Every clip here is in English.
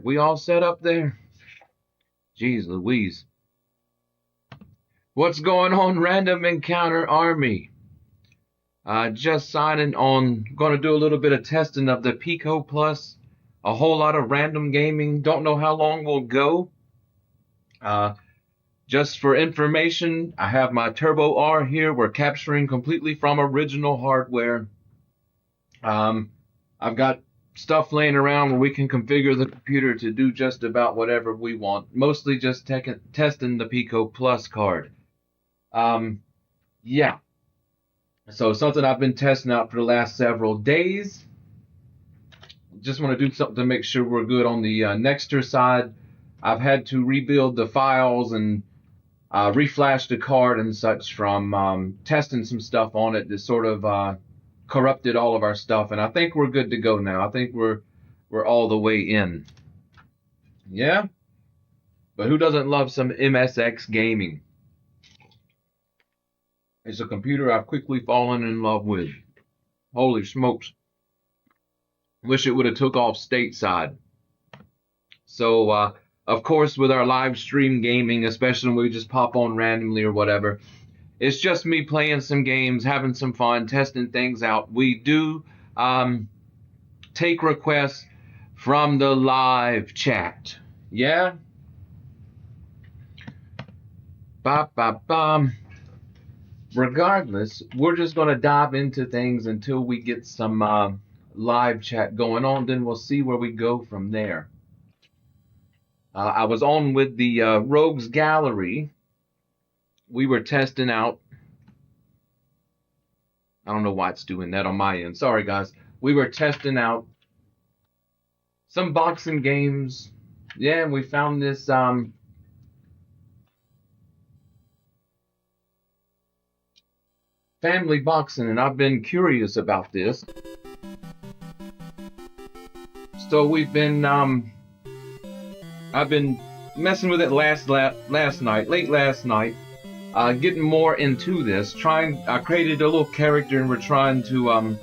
Alright, we all set up there? Jeez Louise. What's going on, Random Encounter Army? Just signing on. Going to do a little bit of testing of the Pico Plus. A whole lot of random gaming. Don't know how long we'll go. Just for information, I have my TurboR here. We're capturing completely from original hardware. I've got stuff laying around where we can configure the computer to do just about whatever we want. Mostly just testing the Pico Plus card. Yeah. So something I've been testing out for the last several days. Just want to do something to make sure we're good on the Nexter side. I've had to rebuild the files and reflash the card and such from testing some stuff on it that sort of corrupted all of our stuff, and I think we're good to go now. I think we're all the way in. Yeah? But who doesn't love some MSX gaming? It's a computer I've quickly fallen in love with. Holy smokes. Wish it would have took off stateside. So, of course, with our live stream gaming, especially when we just pop on randomly or whatever, it's just me playing some games, having some fun, testing things out. We do take requests from the live chat. Yeah? Ba-ba-bum. Regardless, we're just going to dive into things until we get some live chat going on. Then we'll see where we go from there. I was on with the Rogues Gallery. We were testing out. I don't know why it's doing that on my end. Sorry, guys. We were testing out some boxing games. Yeah, and we found this family boxing, and I've been curious about this. So we've been I've been messing with it late last night, getting more into this. I created a little character, and we're trying to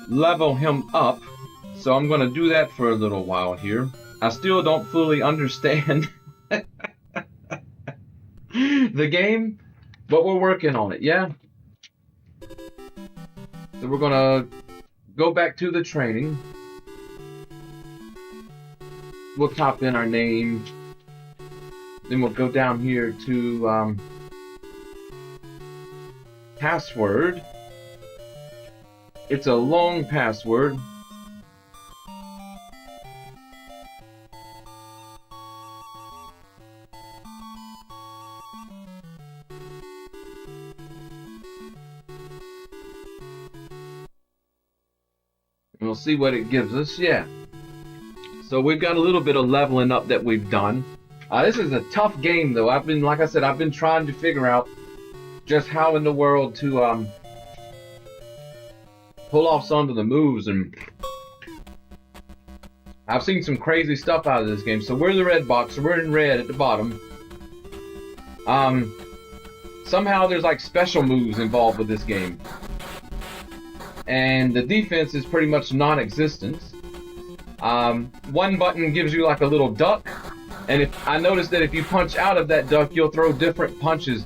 level him up. So I'm going to do that for a little while here. I still don't fully understand the game, but we're working on it. Yeah. So we're going to go back to the training. We'll type in our name. Then we'll go down here to password. It's a long password. And we'll see what it gives us. Yeah. So we've got a little bit of leveling up that we've done. This is a tough game, though. Like I said, I've been trying to figure out just how in the world to pull off some of the moves, and I've seen some crazy stuff out of this game. So we're the red box, so we're in red at the bottom. Somehow there's like special moves involved with this game, and the defense is pretty much non-existent. One button gives you like a little duck, and I noticed that if you punch out of that duck, you'll throw different punches.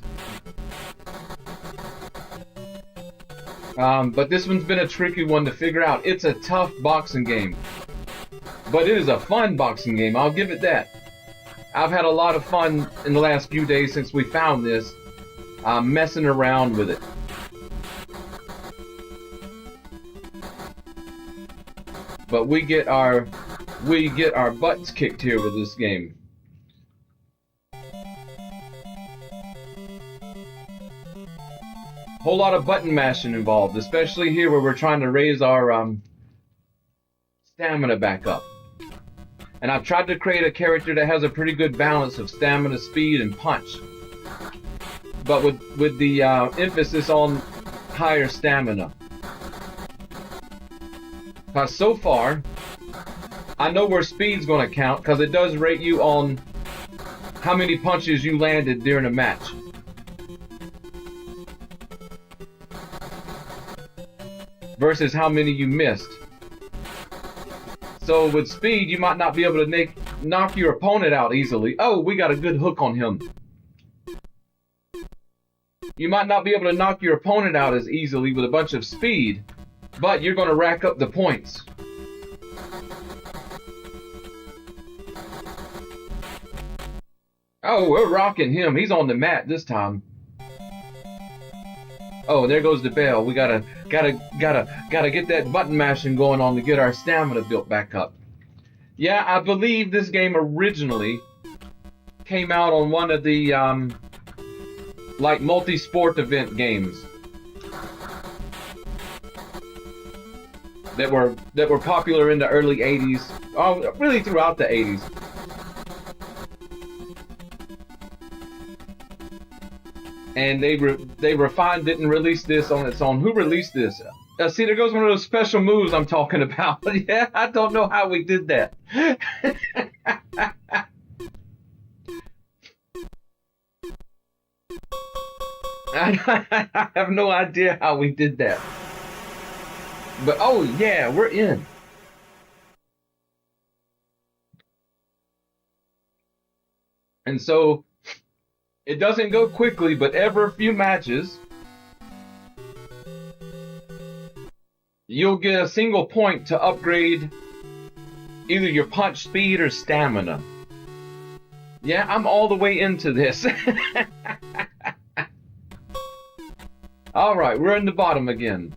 But this one's been a tricky one to figure out. It's a tough boxing game, but it is a fun boxing game. I'll give it that. I've had a lot of fun in the last few days since we found this, messing around with it. But we get our butts kicked here with this game. Whole lot of button mashing involved, especially here where we're trying to raise our stamina back up. And I've tried to create a character that has a pretty good balance of stamina, speed, and punch. But with the emphasis on higher stamina. Because so far, I know where speed's going to count, because it does rate you on how many punches you landed during a match. Versus how many you missed. So with speed, you might not be able to knock your opponent out easily. Oh, we got a good hook on him. You might not be able to knock your opponent out as easily with a bunch of speed, but you're going to rack up the points. Oh, we're rocking him. He's on the mat this time. Oh, there goes the bell. We gotta get that button mashing going on to get our stamina built back up. Yeah, I believe this game originally came out on one of the like multi-sport event games that were popular in the early 80s. Oh, really throughout the 80s. And they refined it and released this on its own. Who released this? See, there goes one of those special moves I'm talking about. Yeah, I don't know how we did that. I have no idea how we did that. But, oh, yeah, we're in. And so, it doesn't go quickly, but every few matches, you'll get a single point to upgrade either your punch speed or stamina. Yeah, I'm all the way into this. Alright, we're in the bottom again.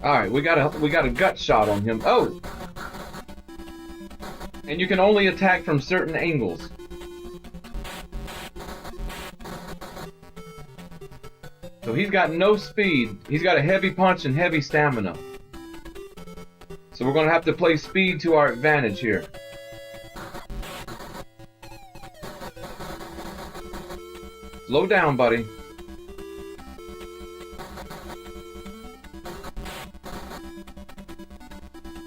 Alright, we got a gut shot on him. Oh! And you can only attack from certain angles. So he's got no speed. He's got a heavy punch and heavy stamina. So we're going to have to play speed to our advantage here. Slow down, buddy.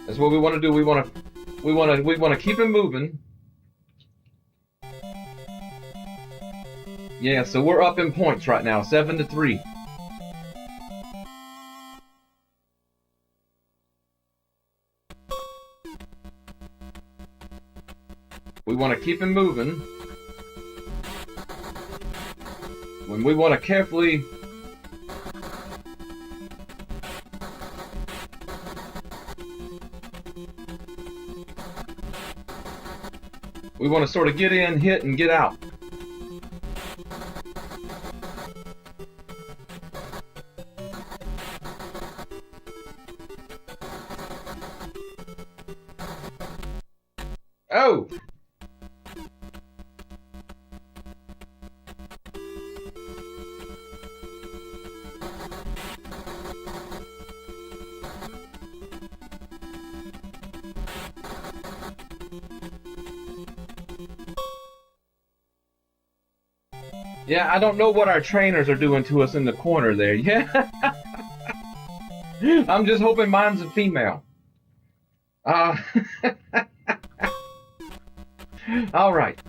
That's what we want to do. We want to keep him moving. Yeah, so we're up in points right now, 7-3. We want to keep him moving. When we want to carefully we want to sort of get in, hit, and get out. Oh! Yeah, I don't know what our trainers are doing to us in the corner there. Yeah. I'm just hoping mine's a female. All right.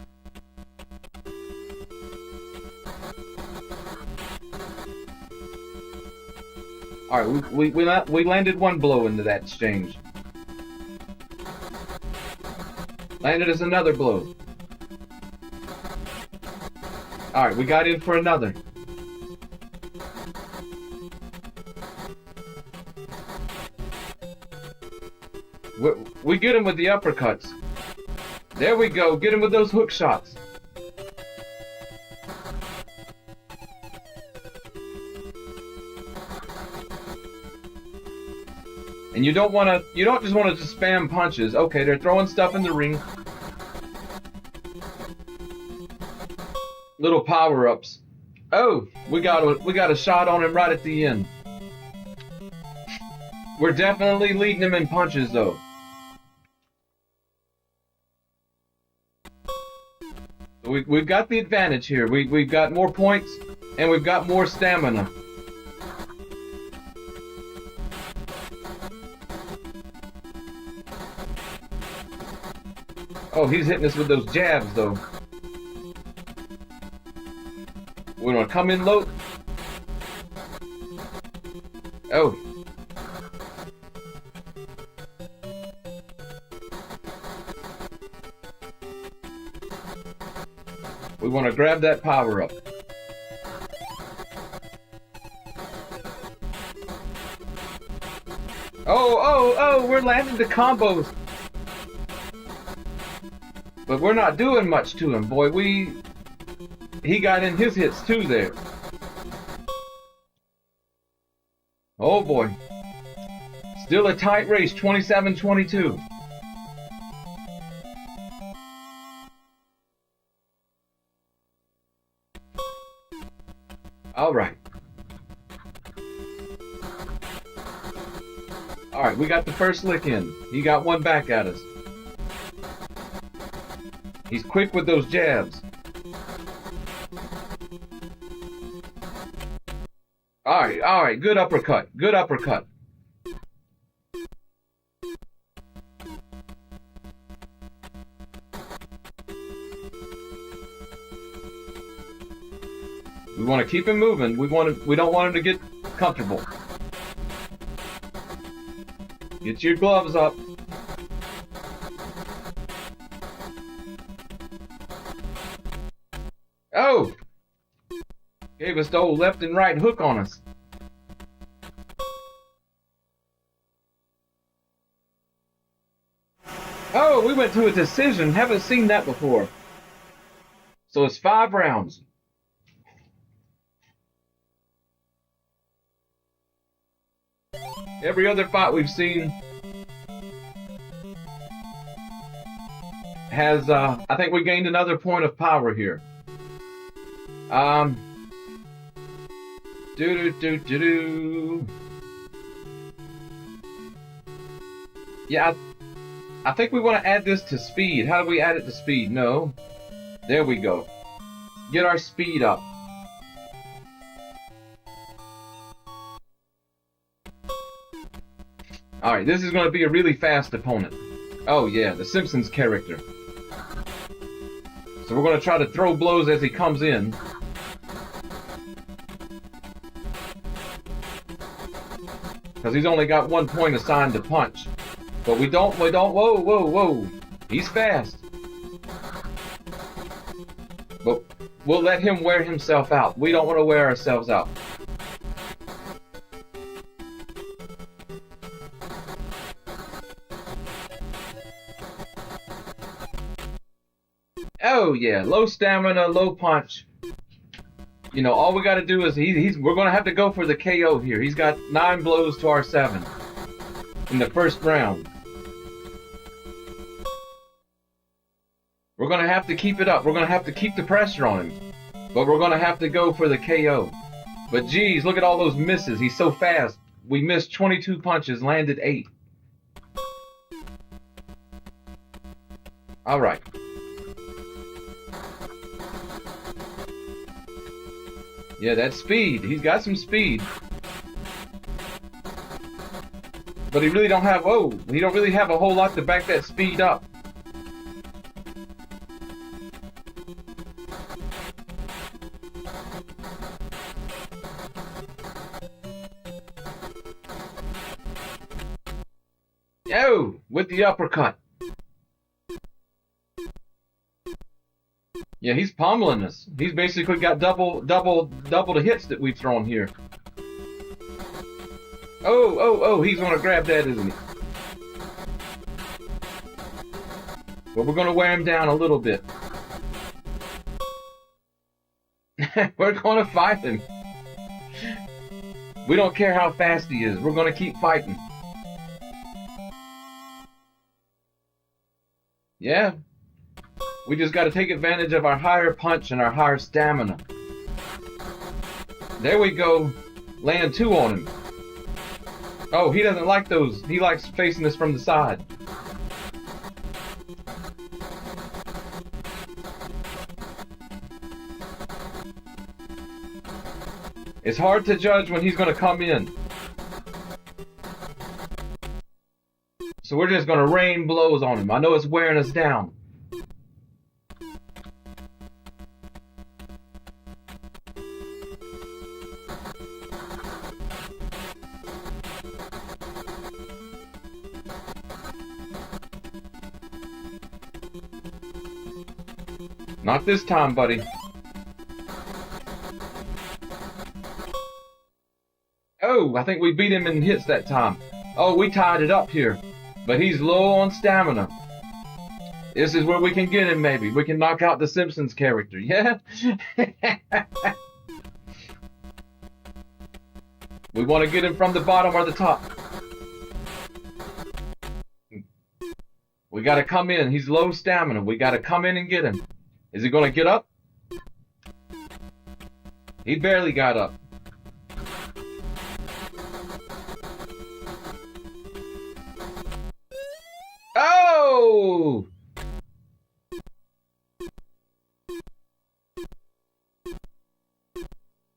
All right, we landed one blow into that exchange. Landed us another blow. All right, we got in for another. We get him with the uppercuts. There we go. Get him with those hook shots. And you don't just want to just spam punches. Okay, they're throwing stuff in the ring. Little power-ups. Oh, we got a shot on him right at the end. We're definitely leading him in punches, though. We've got the advantage here. We've got more points, and we've got more stamina. Oh, he's hitting us with those jabs, though. want to come in low? Oh. We want to grab that power up. Oh, we're landing the combos. But we're not doing much to him, boy. He got in his hits too there. Oh boy. Still a tight race, 27-22. All right. All right, we got the first lick in. He got one back at us. He's quick with those jabs. All right, good uppercut, good uppercut. We want to keep him moving. We don't want him to get comfortable. Get your gloves up. Oh! Gave us the old left and right hook on us. Oh, we went to a decision. Haven't seen that before. So it's 5 rounds. Every other fight we've seen has, I think we gained another point of power here. Yeah, I think we want to add this to speed. How do we add it to speed? No. There we go. Get our speed up. Alright, this is going to be a really fast opponent. Oh yeah, the Simpsons character. So we're going to try to throw blows as he comes in. Because he's only got 1 point assigned to punch. But we don't, whoa. He's fast. But we'll let him wear himself out. We don't want to wear ourselves out. Oh yeah, low stamina, low punch. You know, all we got to do is we're going to have to go for the KO here. He's got 9 blows to our 7 in the first round. We're going to have to keep it up. We're going to have to keep the pressure on him. But we're going to have to go for the KO. But geez, look at all those misses. He's so fast. We missed 22 punches, landed 8. All right. Yeah, that's speed. He's got some speed. But he really don't have, he don't really have a whole lot to back that speed up. Oh, with the uppercut. Yeah, he's pummeling us. He's basically got double the hits that we've thrown here. Oh, he's gonna grab that, isn't he? But we're gonna wear him down a little bit. We're gonna fight him. We don't care how fast he is. We're gonna keep fighting. Yeah. We just got to take advantage of our higher punch and our higher stamina. There we go. Land 2 on him. Oh, he doesn't like those. He likes facing us from the side. It's hard to judge when he's going to come in. So we're just going to rain blows on him. I know it's wearing us down. Not this time, buddy. Oh, I think we beat him in hits that time. Oh, we tied it up here. But he's low on stamina. This is where we can get him, maybe. We can knock out the Simpsons character, yeah? We want to get him from the bottom or the top. We got to come in. He's low stamina. We got to come in and get him. Is he going to get up? He barely got up. Oh!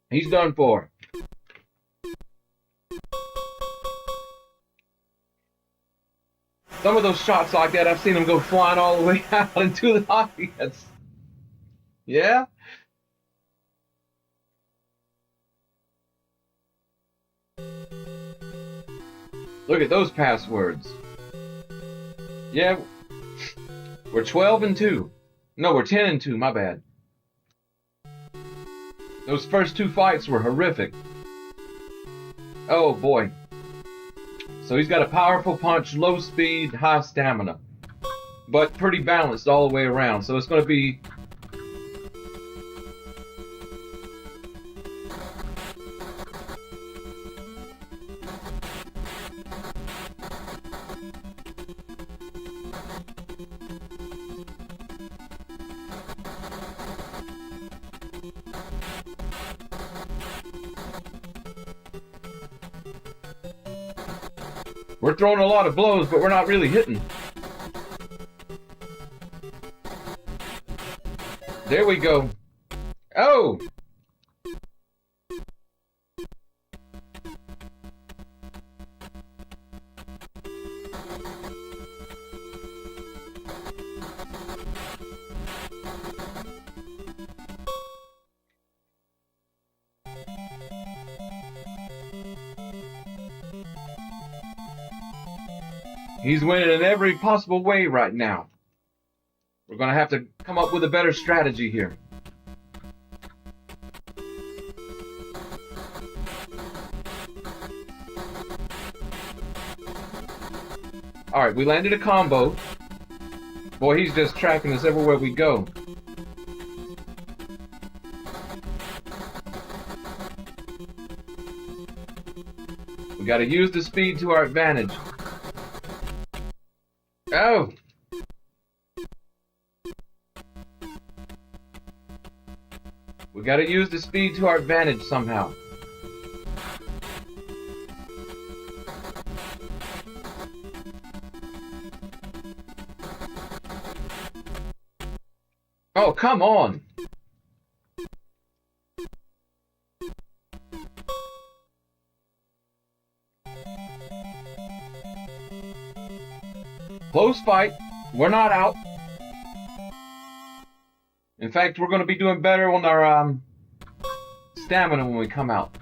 He's done for. Some of those shots like that, I've seen them go flying all the way out into the audience. Yeah? Look at those passwords. Yeah, we're 12-2. No, we're 10-2, my bad. Those first two fights were horrific. Oh boy. So he's got a powerful punch, low speed, high stamina. But pretty balanced all the way around. So it's going to be... We're throwing a lot of blows, but we're not really hitting. There we go. Oh! He's winning in every possible way right now. We're going to have to come up with a better strategy here. Alright, we landed a combo. Boy, he's just tracking us everywhere we go. We got to use the speed to our advantage. Oh! We gotta use the speed to our advantage somehow. Oh, come on! Close fight. We're not out. In fact, we're going to be doing better on our stamina when we come out.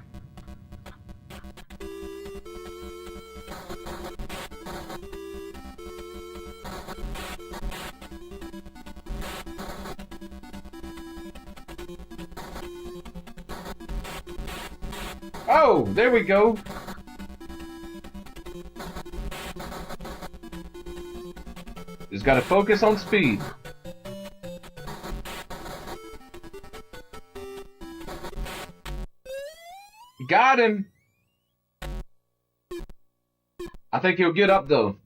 Oh, there we go. Just got to focus on speed. Got him. I think he'll get up though.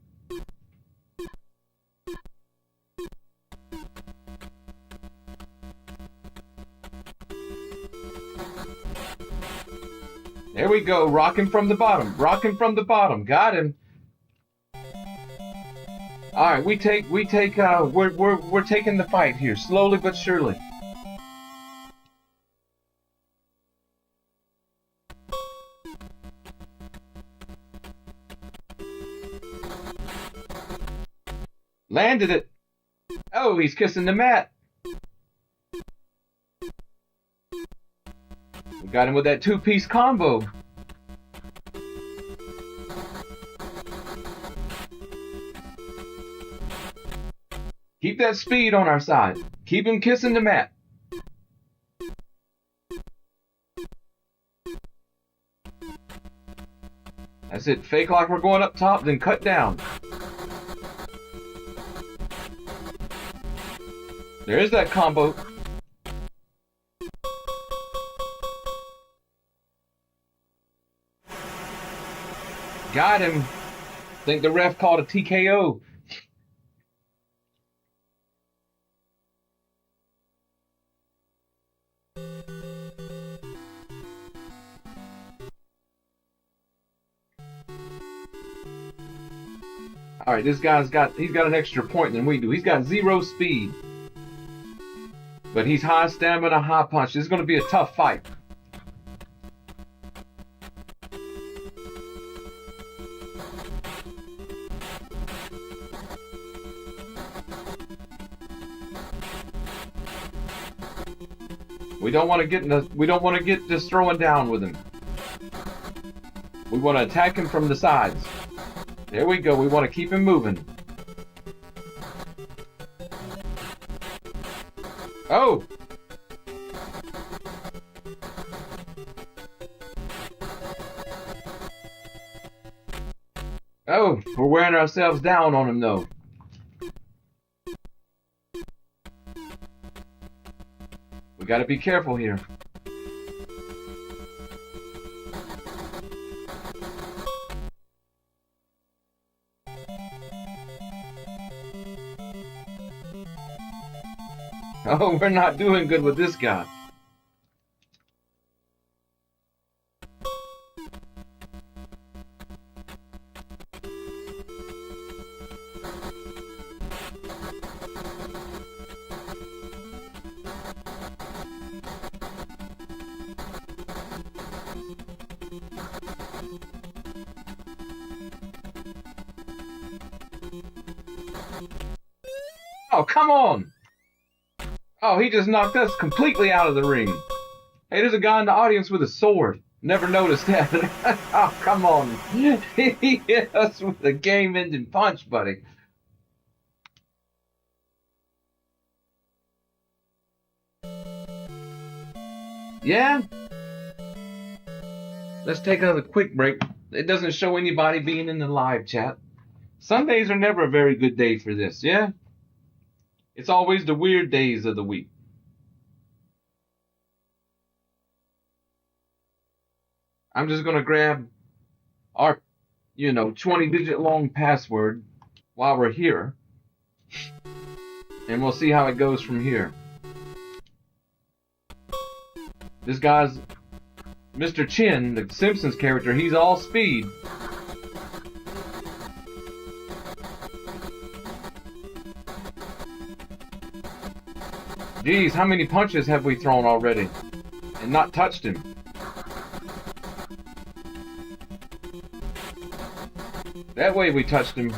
There we go. Rocking from the bottom. Rocking from the bottom. Got him. All right, we're taking the fight here, slowly but surely. Landed it. Oh, he's kissing the mat. We got him with that two-piece combo. Keep that speed on our side. Keep him kissing the mat. That's it. Fake like we're going up top, then cut down. There is that combo. Got him. Think the ref called a TKO. All right, this guy's he's got an extra point than we do. He's got 0 speed. But he's high stamina, high punch. This is going to be a tough fight. We don't want to get just throwing down with him. We want to attack him from the sides. There we go. We want to keep him moving. Oh! Oh, we're wearing ourselves down on him though. We gotta be careful here. Oh, we're not doing good with this guy. Oh, come on! Oh, he just knocked us completely out of the ring. Hey, there's a guy in the audience with a sword. Never noticed that. Oh, come on. He hit us with a game-ending punch, buddy. Yeah? Let's take another quick break. It doesn't show anybody being in the live chat. Sundays are never a very good day for this, yeah? It's always the weird days of the week. I'm just going to grab our, 20-digit long password while we're here. And we'll see how it goes from here. This guy's Mr. Chin, the Simpsons character. He's all speed. Geez, how many punches have we thrown already? And not touched him? That way we touched him.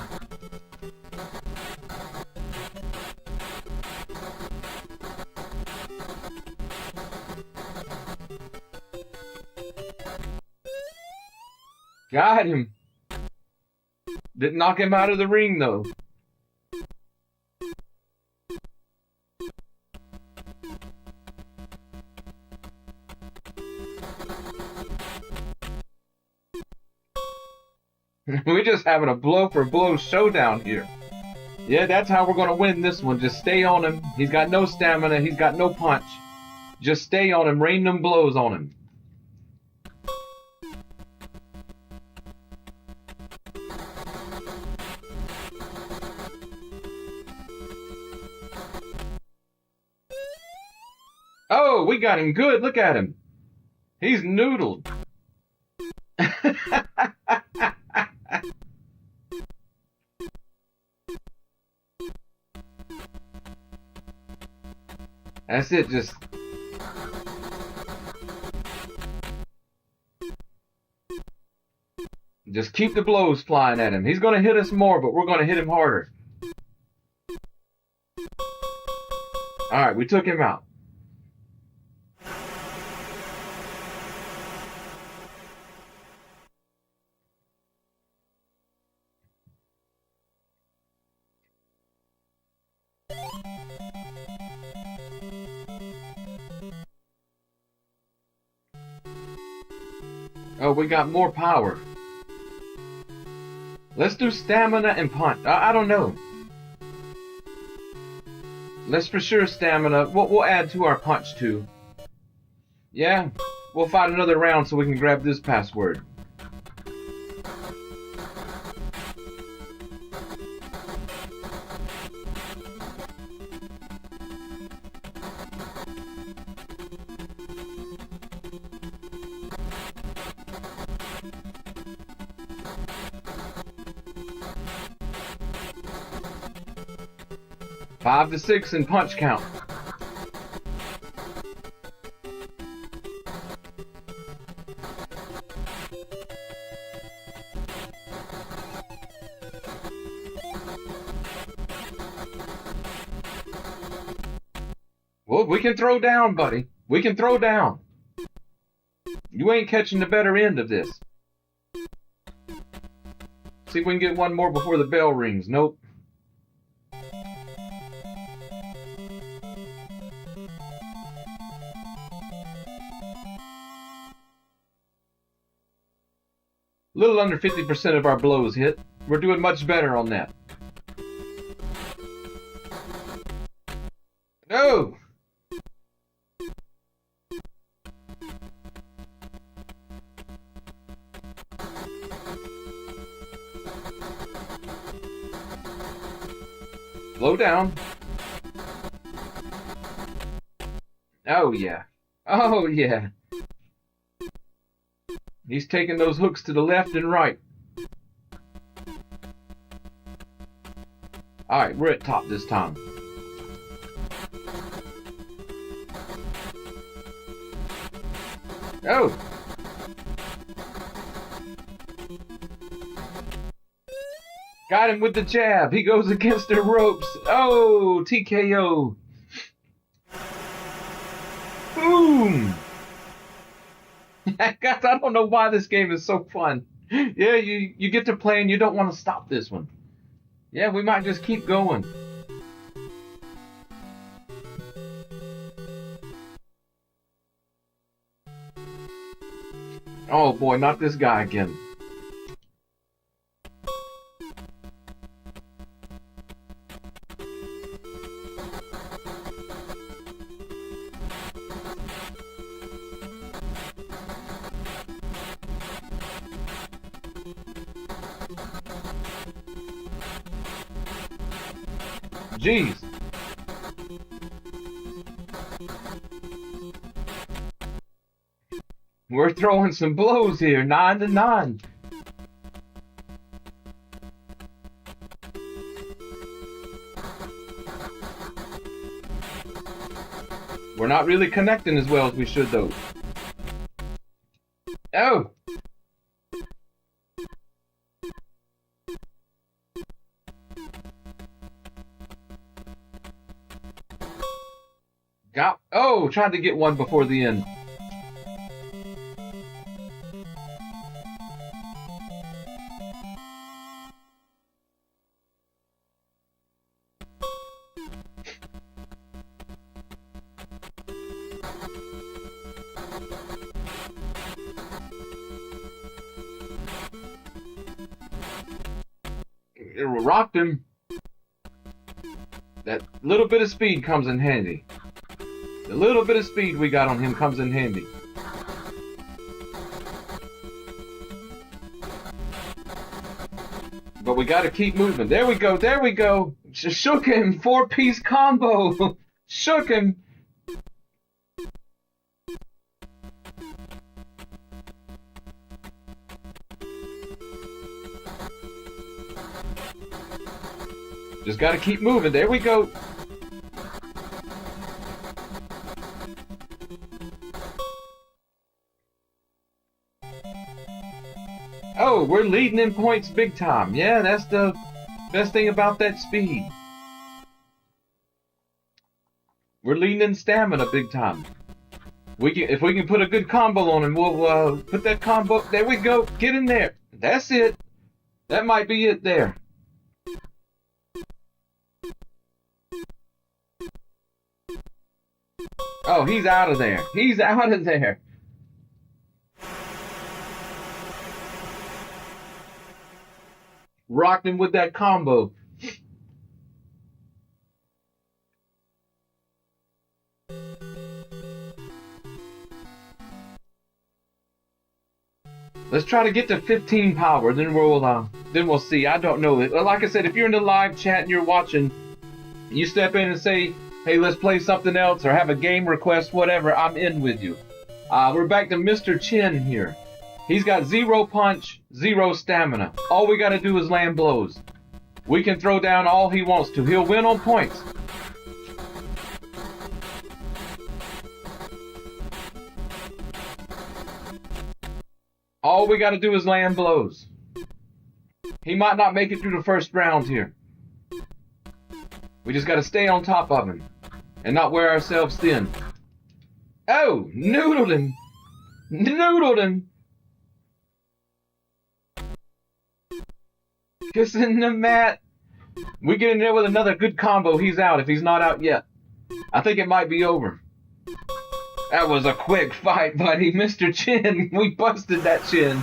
Got him. Didn't knock him out of the ring though. We're just having a blow-for-blow showdown here. Yeah, that's how we're going to win this one. Just stay on him. He's got no stamina. He's got no punch. Just stay on him. Rain them blows on him. Oh, we got him good. Look at him. He's noodled. That's it, just keep the blows flying at him. He's going to hit us more, but we're going to hit him harder. Alright, we took him out. Oh, we got more power. Let's do stamina and punch. I don't know. Let's for sure stamina. We'll add to our punch too. Yeah, we'll fight another round so we can grab this password. Five to 6 in punch count. Well, we can throw down, buddy. We can throw down. You ain't catching the better end of this. See if we can get one more before the bell rings. Nope. A little under 50% of our blows hit. We're doing much better on that. No! Slow down. Oh yeah. Oh yeah. He's taking those hooks to the left and right. Alright, we're at top this time. Oh! Got him with the jab. He goes against the ropes. Oh, TKO. Boom! God, I don't know why this game is so fun. Yeah, you get to play and you don't want to stop this one. Yeah, we might just keep going. Oh boy, not this guy again. Jeez. We're throwing some blows here, 9 to 9. We're not really connecting as well as we should, though. Oh! Tried to get one before the end. It rocked him. That little bit of speed comes in handy. The little bit of speed we got on him comes in handy. But we gotta keep moving. There we go, there we go. Shook him, 4-piece combo. Shook him. Just gotta keep moving, there we go. Oh, we're leading in points big time. Yeah, that's the best thing about that speed. We're leading in stamina big time. If we can put a good combo on him, we'll put that combo. There we go. Get in there. That's it. That might be it there. Oh, he's out of there. He's out of there. rocked him with that combo. Let's try to get to 15 power, then we'll see. I don't know. Like I said, if you're in the live chat and you're watching, you step in and say, hey, let's play something else or have a game request, whatever, I'm in with you. We're back to Mr. Chin here. He's got 0 punch, 0 stamina. All we got to do is land blows. We can throw down all he wants to. He'll win on points. All we got to do is land blows. He might not make it through the first round here. We just got to stay on top of him and not wear ourselves thin. Oh, noodled him. Noodled him. Kissing the mat. We get in there with another good combo. He's out if he's not out yet. I think it might be over. That was a quick fight, buddy. Mr. Chin, we busted that chin.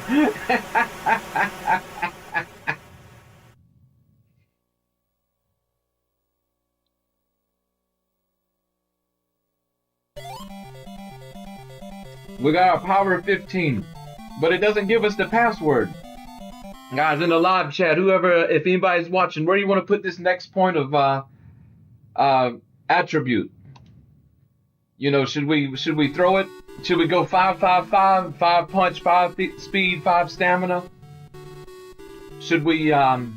We got our power of 15, but it doesn't give us the password. Guys, in the live chat, whoever, if anybody's watching, where do you want to put this next point of attribute? You know, should we throw it? Should we go 5-5-5, 5 punch, 5 speed, 5 stamina? Should we oh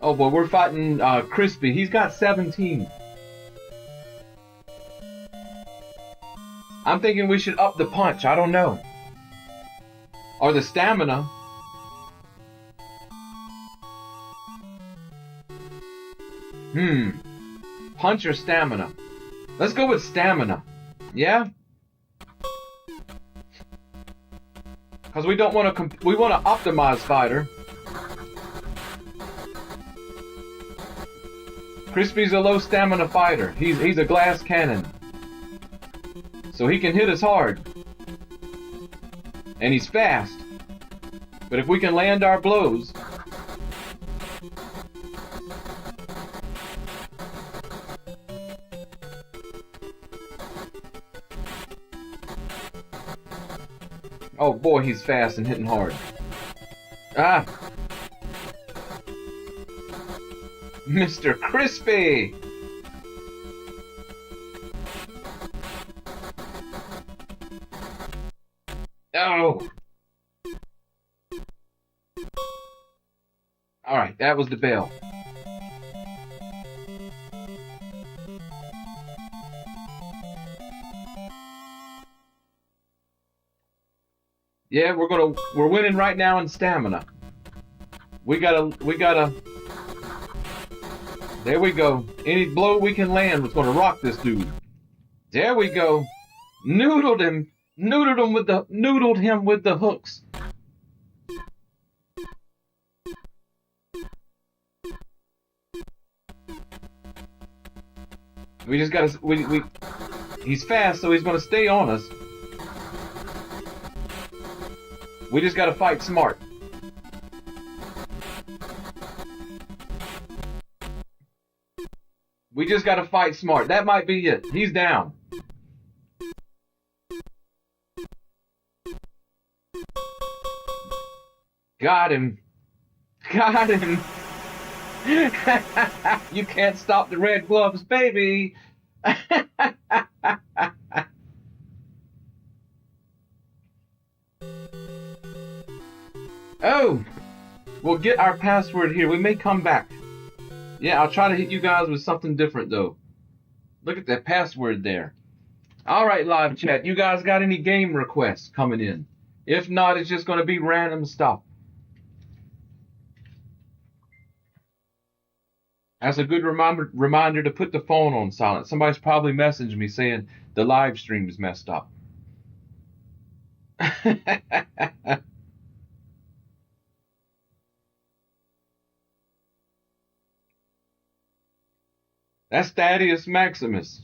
boy, we're fighting Crispy. He's got 17. I'm thinking we should up the punch. I don't know. Or the stamina. Punch or stamina? Let's go with stamina. Yeah? Because we don't want to... we want to optimize fighter. Crispy's a low stamina fighter. He's a glass cannon. So he can hit us hard. And he's fast. But if we can land our blows... Oh boy, he's fast and hitting hard. Ah! Mr. Crispy! Oh! Alright, that was the bell. Yeah, we're winning right now in stamina. We gotta, there we go. Any blow we can land was gonna rock this dude. There we go. Noodled him with the hooks. We just gotta, he's fast, so he's gonna stay on us. We just gotta fight smart. We just gotta fight smart. That might be it. He's down. Got him. Got him. You can't stop the red gloves, baby. Oh, we'll get our password here. We may come back. Yeah, I'll try to hit you guys with something different, though. Look at that password there. All right, live chat. You guys got any game requests coming in? If not, it's just going to be random stuff. That's a good reminder to put the phone on silent. Somebody's probably messaged me saying the live stream is messed up. That's Thaddeus Maximus.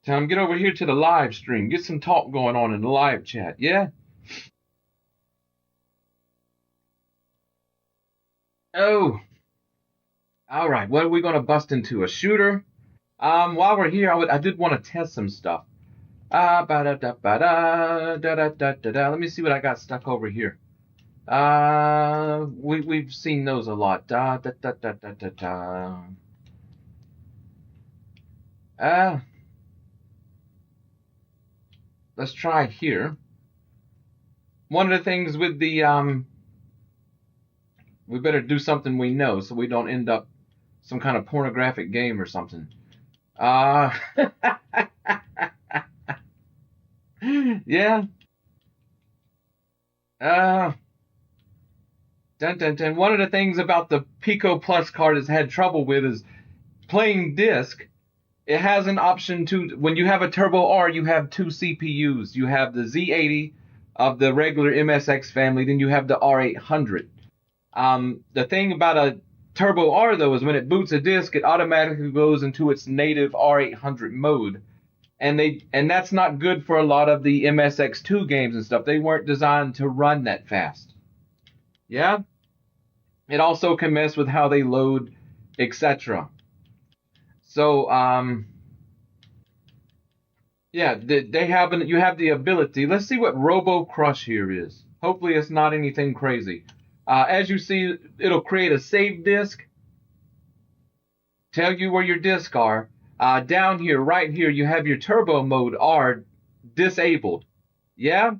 Tom, get over here to the live stream. Get some talk going on in the live chat, yeah? Oh, all right. What are we going to bust into? A shooter? While we're here, I did want to test some stuff. Let me see what I got stuck over here. We've seen those a lot. Let's try here. One of the things with the we better do something we know so we don't end up some kind of pornographic game or something. Yeah. Dun, dun, dun. One of the things about the Pico Plus card has had trouble with is playing disc. It has an option to, when you have a TurboR, you have two CPUs. You have the Z80 of the regular MSX family, then you have the R800. The thing about a TurboR though is when it boots a disk, it automatically goes into its native R800 mode. And that's not good for a lot of the MSX2 games and stuff. They weren't designed to run that fast. Yeah? It also can mess with how they load, etc. So, yeah, you have the ability. Let's see what Robo Crush here is. Hopefully it's not anything crazy. As you see, it'll create a save disk, tell you where your disks are. Down here, right here, you have your turbo mode R disabled. Yeah?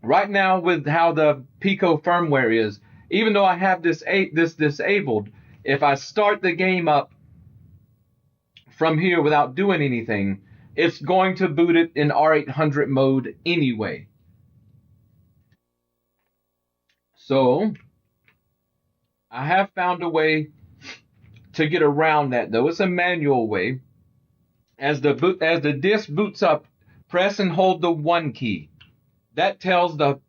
Right now, with how the Pico firmware is, even though I have this disabled, if I start the game up from here without doing anything, it's going to boot it in R800 mode anyway. So, I have found a way to get around that, though. It's a manual way. As the disk boots up, press and hold the 1 key. That tells the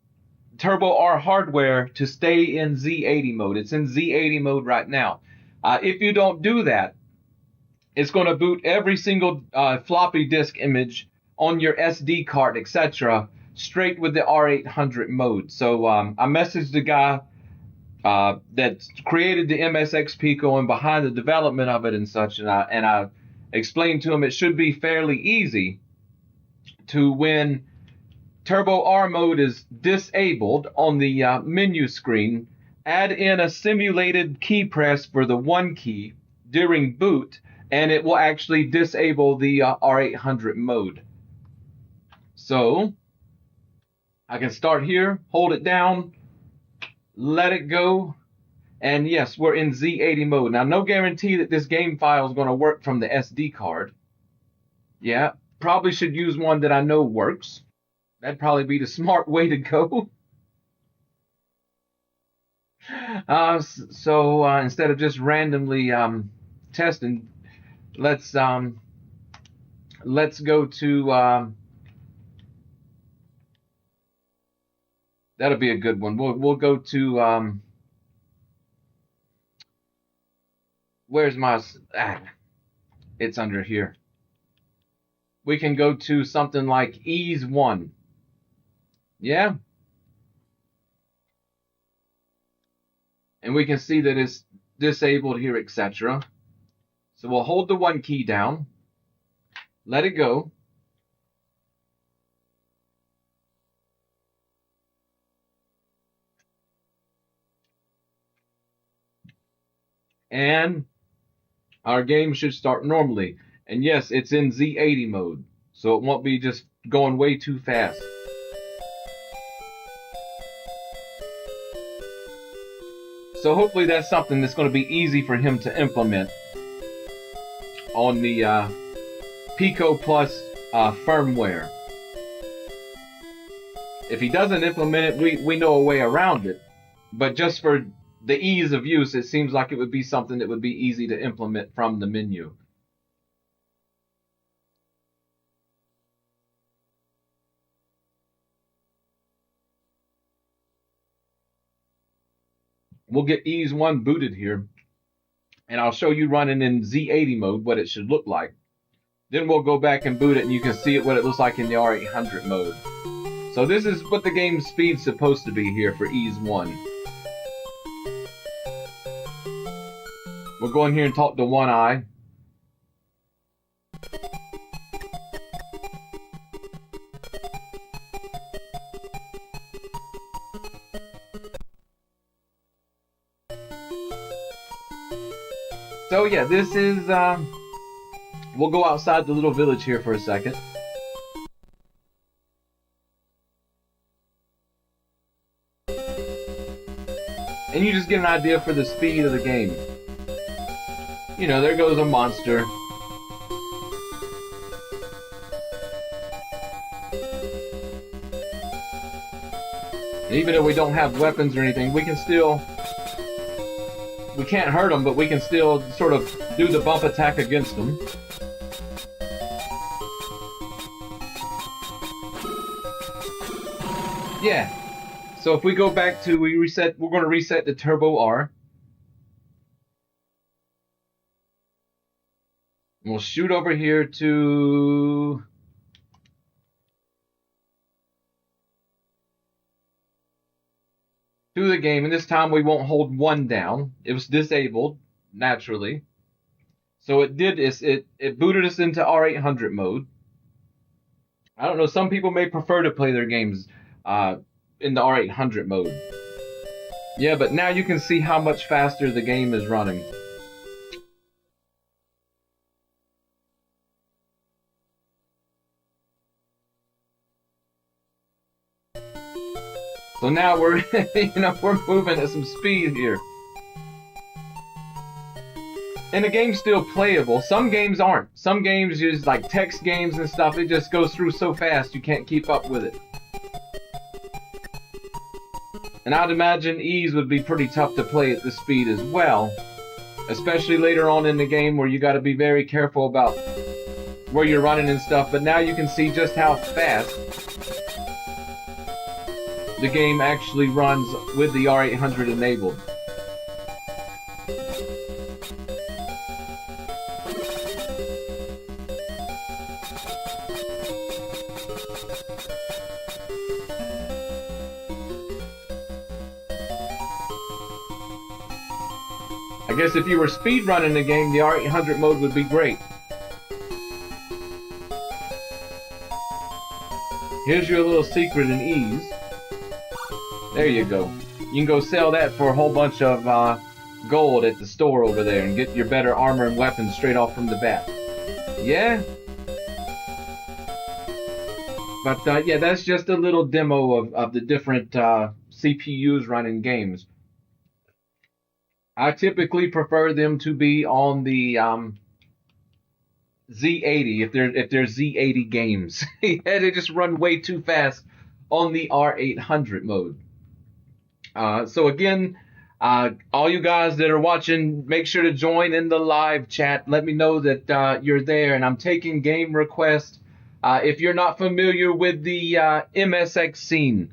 TurboR hardware to stay in Z80 mode. It's in Z80 mode right now. If you don't do that, it's going to boot every single floppy disk image on your SD card, etc., straight with the R800 mode. So I messaged the guy that created the MSX Pico and behind the development of it and such, and I explained to him it should be fairly easy to, when TurboR mode is disabled on the menu screen, add in a simulated key press for the 1 key during boot, and it will actually disable the R800 mode. So I can start here, hold it down, let it go, and yes, we're in Z80 mode. Now, no guarantee that this game file is going to work from the SD card. Yeah, probably should use one that I know works. That'd probably be the smart way to go. So instead of just randomly testing, let's go to that'll be a good one. We'll go to where's my it's under here. We can go to something like ease 1. Yeah. And we can see that it's disabled here, etc. So we'll hold the 1 key down, let it go. And our game should start normally. And yes, it's in Z80 mode, so it won't be just going way too fast. So hopefully that's something that's going to be easy for him to implement on the Pico Plus firmware. If he doesn't implement it, we know a way around it. But just for the ease of use, it seems like it would be something that would be easy to implement from the menu. We'll get ease 1 booted here, and I'll show you running in Z80 mode what it should look like. Then we'll go back and boot it, and you can see what it looks like in the R800 mode. So this is what the game speed's supposed to be here for Ease 1. We'll go in here and talk to One Eye. So yeah, this is, we'll go outside the little village here for a second. And you just get an idea for the speed of the game. You know, there goes a monster. And even if we don't have weapons or anything, we can still... We can't hurt them, but we can still sort of do the bump attack against them. Yeah. So if we go back to, we're going to reset the TurboR. We'll shoot over here to... the game, and this time we won't hold 1 down. It was disabled naturally, so it booted us into R800 mode. I don't know, some people may prefer to play their games in the R800 mode. Yeah, but now you can see how much faster the game is running. So now we're, we're moving at some speed here. And the game's still playable. Some games aren't. Some games use like text games and stuff. It just goes through so fast you can't keep up with it. And I'd imagine Ease would be pretty tough to play at this speed as well. Especially later on in the game where you got to be very careful about where you're running and stuff. But now you can see just how fast the game actually runs with the R800 enabled. I guess if you were speedrunning the game, the R800 mode would be great. Here's your little secret in Ease. There you go. You can go sell that for a whole bunch of gold at the store over there and get your better armor and weapons straight off from the bat. Yeah? But yeah, that's just a little demo of the different CPUs running games. I typically prefer them to be on the Z80 if they're Z80 games. Yeah, they just run way too fast on the R800 mode. So again, all you guys that are watching, make sure to join in the live chat. Let me know that you're there, and I'm taking game requests. If you're not familiar with the MSX scene,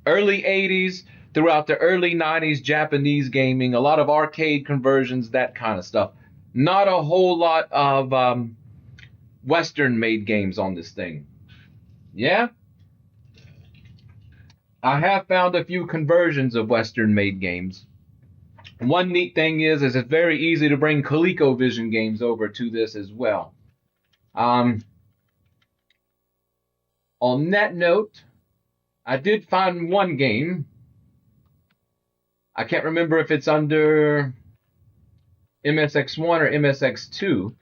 early 80s throughout the early 90s, Japanese gaming, a lot of arcade conversions, that kind of stuff. Not a whole lot of Western-made games on this thing. Yeah? I have found a few conversions of Western-made games. One neat thing is it's very easy to bring ColecoVision games over to this as well. On that note, I did find one game. I can't remember if it's under MSX1 or MSX2.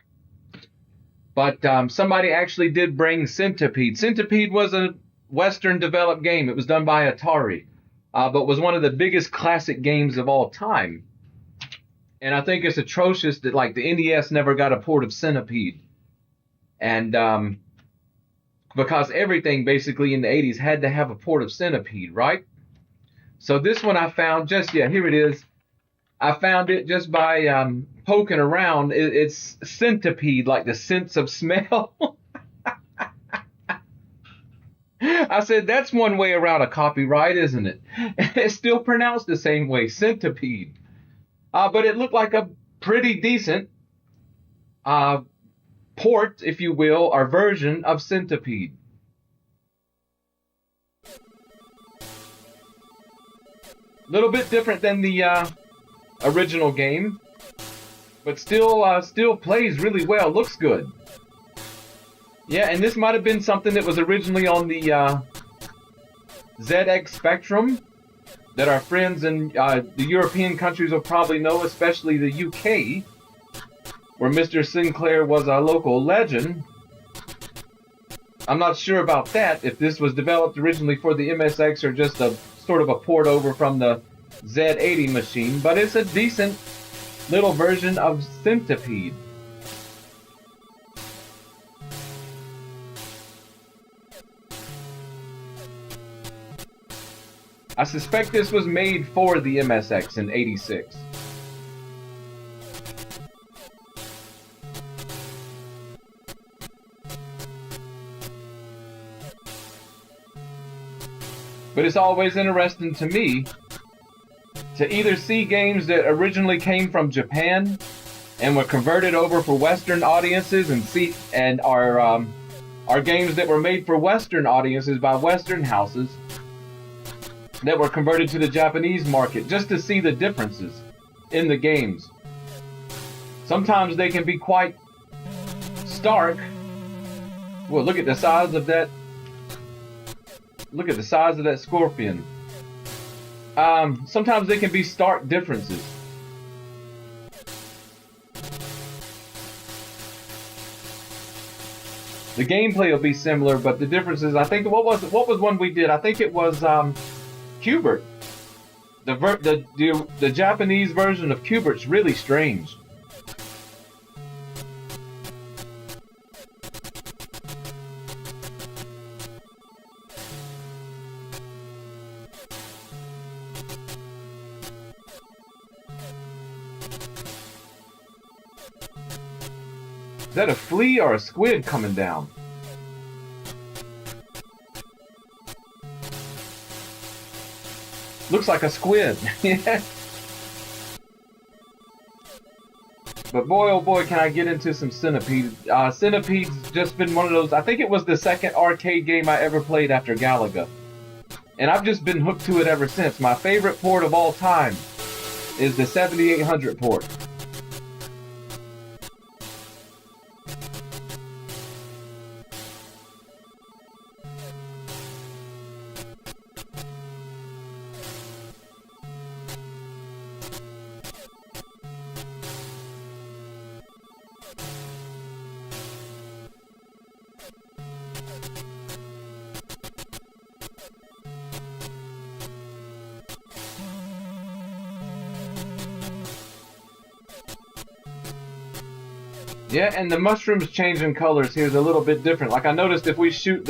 But somebody actually did bring Centipede. Centipede was a Western developed game. It was done by Atari, but was one of the biggest classic games of all time. And I think it's atrocious that like the NES never got a port of Centipede. And because everything basically in the 80s had to have a port of Centipede, right? So this one I found here it is. I found it just by poking around. It's Centipede, like the sense of smell. I said, that's one way around a copyright, isn't it? It's still pronounced the same way, Centipede. But it looked like a pretty decent port, if you will, or version of Centipede. A little bit different than the original game, but still plays really well. Looks good. Yeah, and this might have been something that was originally on the ZX Spectrum that our friends in the European countries will probably know, especially the UK, where Mr. Sinclair was a local legend. I'm not sure about that, if this was developed originally for the MSX or just a sort of a port over from the Z80 machine, but it's a decent little version of Centipede. I suspect this was made for the MSX in '86. But it's always interesting to me to either see games that originally came from Japan and were converted over for Western audiences, and are games that were made for Western audiences by Western houses that were converted to the Japanese market, just to see the differences in the games. Sometimes they can be quite stark. Well, look at the size of that. Look at the size of that scorpion. Sometimes they can be stark differences. The gameplay will be similar, but the differences, I think, what was one we did? I think it was Q*bert. The Japanese version of Q*bert's really strange. Is that a flea or a squid coming down? Looks like a squid. But boy, oh boy, can I get into some Centipede. Centipede's just been one of those, I think it was the second arcade game I ever played after Galaga. And I've just been hooked to it ever since. My favorite port of all time is the 7800 port. Yeah, and the mushrooms changing colors here is a little bit different. Like I noticed if we shoot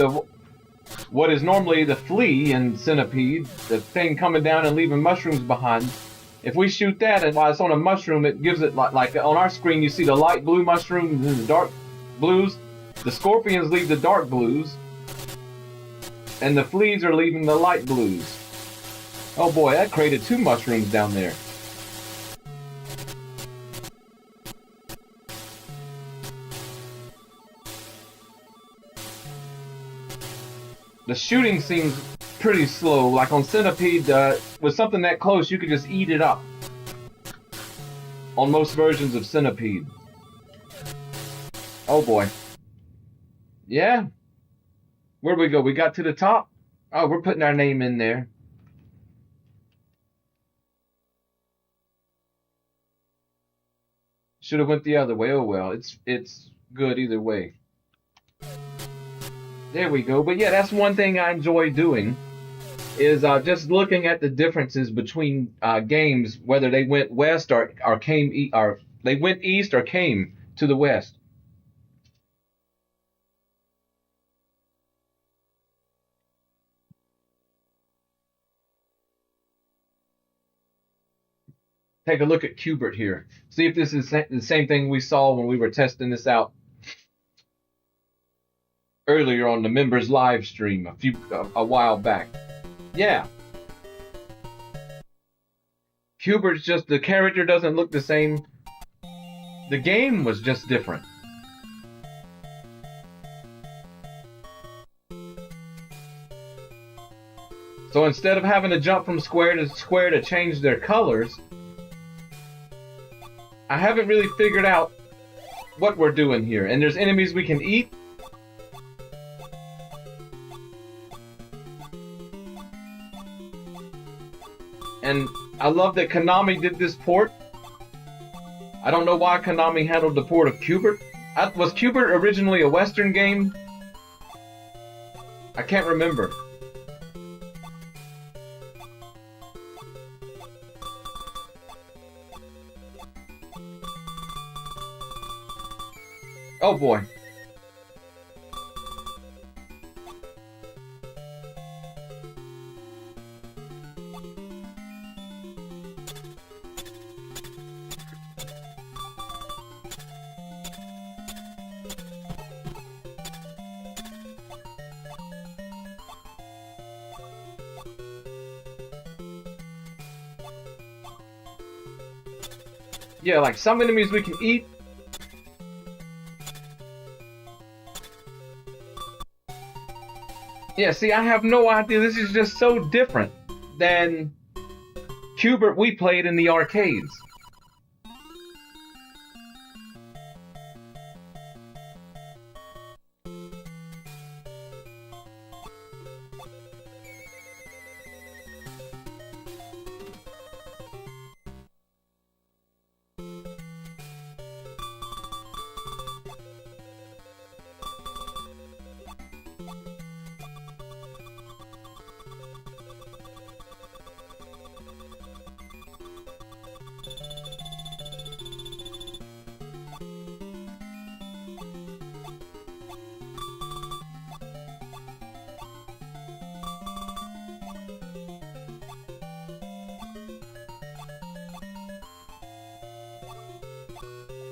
what is normally the flea in Centipede, the thing coming down and leaving mushrooms behind, if we shoot that and while it's on a mushroom, it gives it like on our screen you see the light blue mushrooms and the dark blues. The scorpions leave the dark blues, and the fleas are leaving the light blues. Oh boy, that created two mushrooms down there. The shooting seems pretty slow. Like on Centipede, with something that close, you could just eat it up. On most versions of Centipede. Oh boy. Yeah. Where'd we go? We got to the top? Oh, we're putting our name in there. Should have went the other way. Oh well, it's good either way. There we go. But yeah, that's one thing I enjoy doing, is just looking at the differences between games, whether they went west or came or they went east or came to the west. Take a look at Q*bert here. See if this is the same thing we saw when we were testing this out earlier on the members live stream a while back. Yeah. Q*bert's just, the character doesn't look the same. The game was just different. So instead of having to jump from square to change their colors, I haven't really figured out what we're doing here. And there's enemies we can eat. And I love that Konami did this port. I don't know why Konami handled the port of Q*bert. Was Q*bert originally a Western game? I can't remember. Oh boy. Yeah, like some enemies we can eat. Yeah, see, I have no idea. This is just so different than Q*bert we played in the arcades.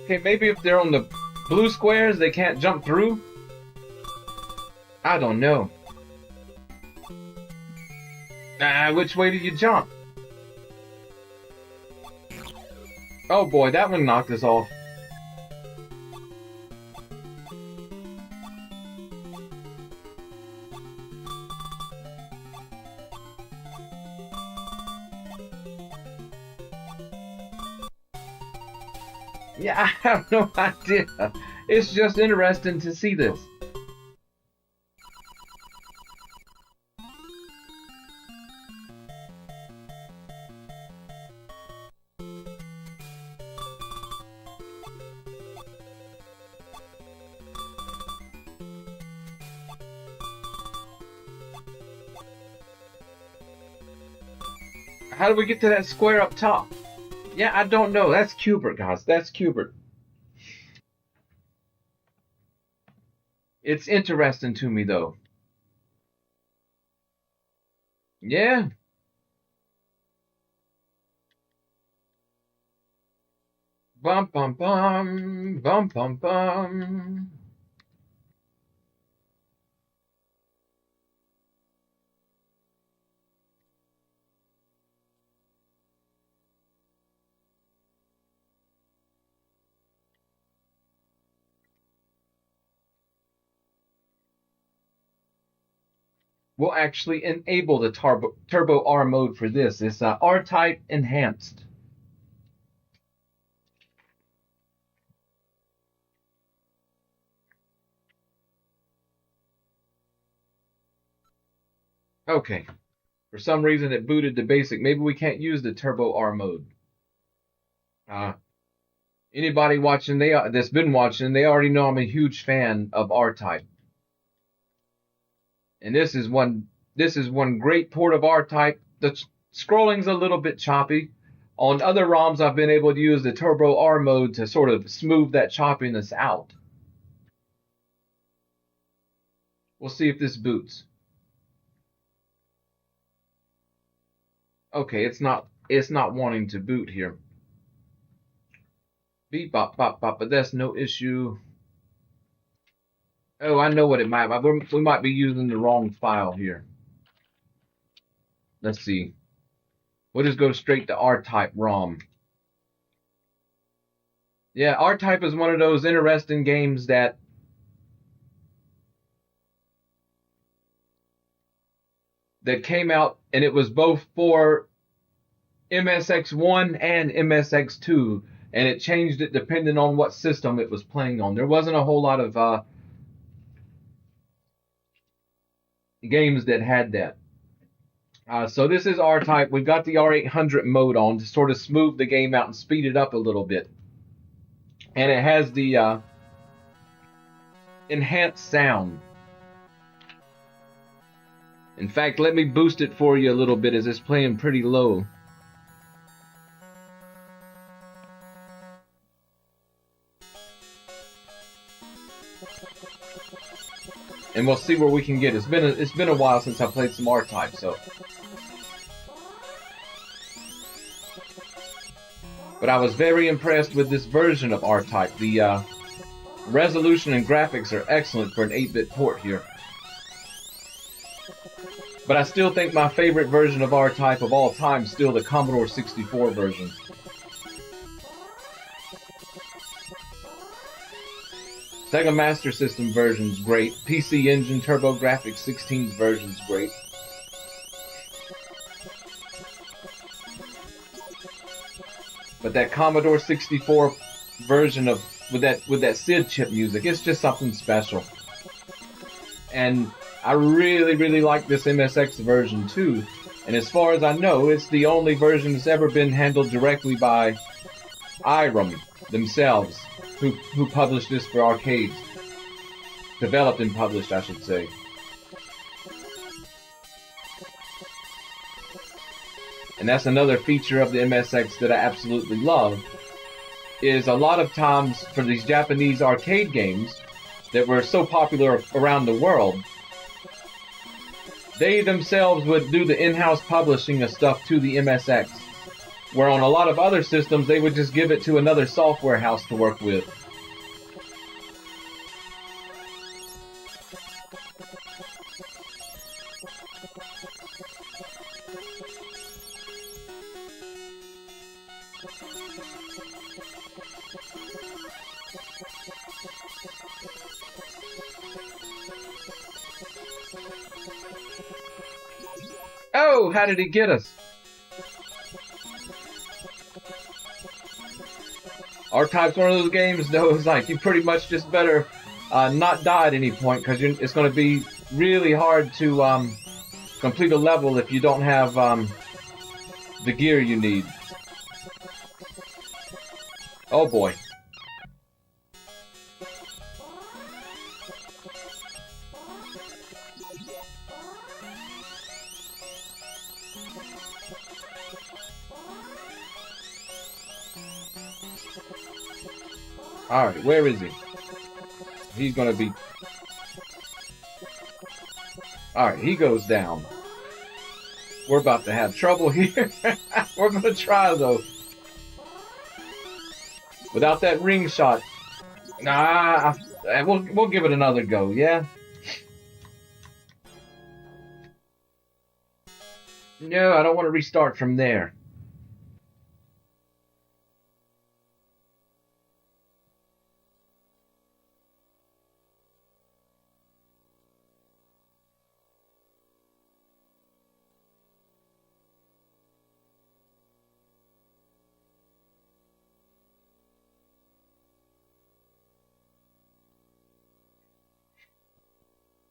Okay, maybe if they're on the blue squares, they can't jump through? I don't know. Which way did you jump? Oh boy, that one knocked us off. Yeah, I have no idea. It's just interesting to see this. How do we get to that square up top? Yeah, I don't know. That's Q*bert, guys. That's Q*bert. It's interesting to me, though. Yeah. Bum, bum, bum. Bum, bum, bum. We'll actually enable the TurboR mode for this. It's R-Type Enhanced. Okay. For some reason, it booted the basic. Maybe we can't use the TurboR mode. Anybody watching, that's been watching, they already know I'm a huge fan of R-Type. And this is one great port of R-Type. The scrolling's a little bit choppy. On other ROMs, I've been able to use the TurboR mode to sort of smooth that choppiness out. We'll see if this boots. Okay, it's not wanting to boot here. Beep bop bop bop, but that's no issue. Oh, I know what it might be. We might be using the wrong file here. Let's see. We'll just go straight to R-Type ROM. Yeah, R-Type is one of those interesting games that that came out, and it was both for MSX1 and MSX2, and it changed it depending on what system it was playing on. There wasn't a whole lot of games that had that. So this is R-Type. We've got the R800 mode on to sort of smooth the game out and speed it up a little bit. And it has the enhanced sound. In fact, let me boost it for you a little bit as it's playing pretty low. And we'll see where we can get. It's been a while since I played some R-Type, so. But I was very impressed with this version of R-Type. The resolution and graphics are excellent for an 8-bit port here. But I still think my favorite version of R-Type of all time is still the Commodore 64 version. Sega Master System version's great. PC Engine TurboGrafx 16's version's great. But that Commodore 64 version of with that SID chip music, it's just something special. And I really like this MSX version too. And as far as I know, it's the only version that's ever been handled directly by Irem themselves, who published this for arcades. Developed and published, I should say. And that's another feature of the MSX that I absolutely love, is a lot of times for these Japanese arcade games that were so popular around the world, they themselves would do the in-house publishing of stuff to the MSX, where on a lot of other systems they would just give it to another software house to work with. Oh, how did he get us? R-Type's one of those games, though, it's like you pretty much just better not die at any point, because it's going to be really hard to complete a level if you don't have the gear you need. Oh boy. Alright, where is he? He's gonna be... Alright, he goes down. We're about to have trouble here. We're gonna try, though. Without that ring shot. Nah, we'll give it another go, yeah? No, I don't want to restart from there.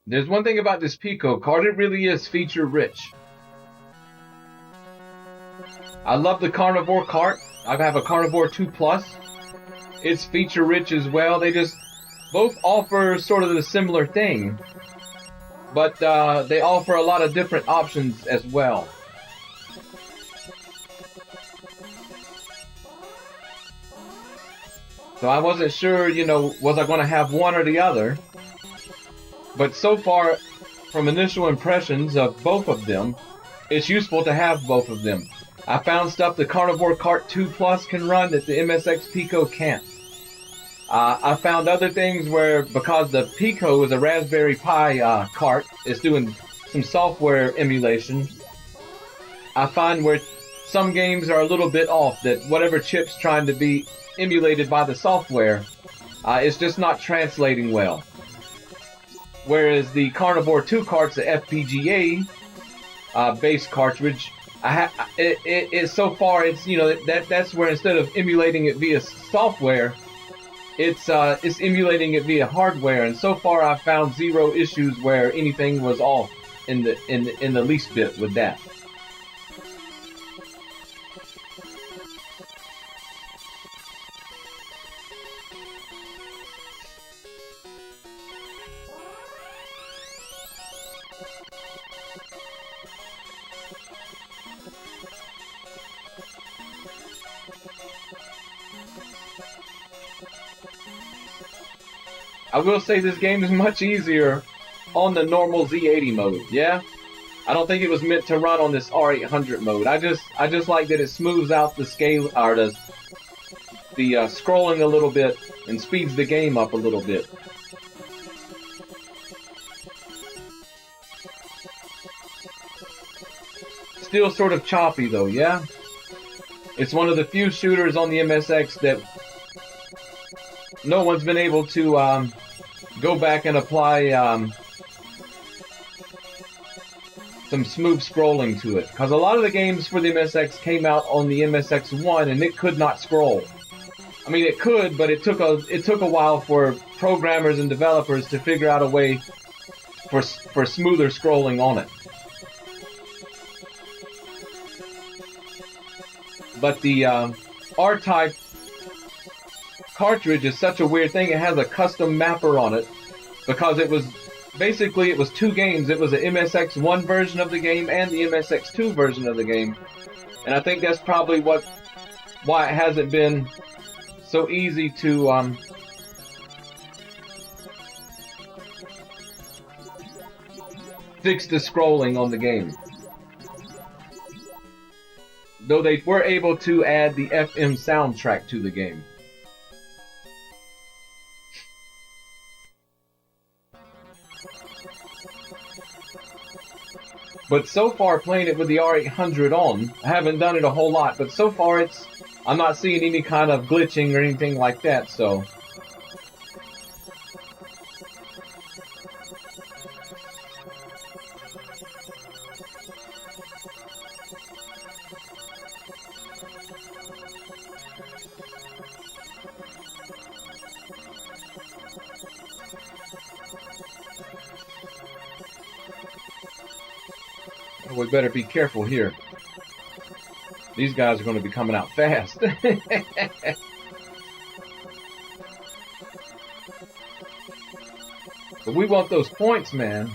There's one thing about this Pico card, it really is feature rich. I love the Carnivore cart. I have a Carnivore 2 Plus. It's feature rich as well. They just both offer sort of the similar thing, but they offer a lot of different options as well. So I wasn't sure, was I going to have one or the other? But so far, from initial impressions of both of them, it's useful to have both of them. I found stuff the Carnivore Cart 2 Plus can run that the MSX Pico can't. I found other things where, because the Pico is a Raspberry Pi cart, it's doing some software emulation. I find where some games are a little bit off, that whatever chip's trying to be emulated by the software, it's just not translating well. Whereas the Carnivore 2 carts, the FPGA, base cartridge. So far it's, you know, that's where instead of emulating it via software, it's emulating it via hardware, and so far I've found zero issues where anything was off in the least bit with that. I will say this game is much easier on the normal Z80 mode, yeah? I don't think it was meant to run on this R800 mode. I just like that it smooths out the scale, or the scrolling a little bit and speeds the game up a little bit. Still sort of choppy though, yeah? It's one of the few shooters on the MSX that no one's been able to go back and apply some smooth scrolling to it. Because a lot of the games for the MSX came out on the MSX1 and it could not scroll. I mean, it could, but it took a while for programmers and developers to figure out a way for smoother scrolling on it. But the R-Type cartridge is such a weird thing. It has a custom mapper on it because it was two games. It was the MSX1 version of the game and the MSX2 version of the game, and I think that's probably why it hasn't been so easy to fix the scrolling on the game. Though they were able to add the FM soundtrack to the game. But so far, playing it with the R800 on, I haven't done it a whole lot, but so far I'm not seeing any kind of glitching or anything like that, so. We better be careful here. These guys are going to be coming out fast. But we want those points, man.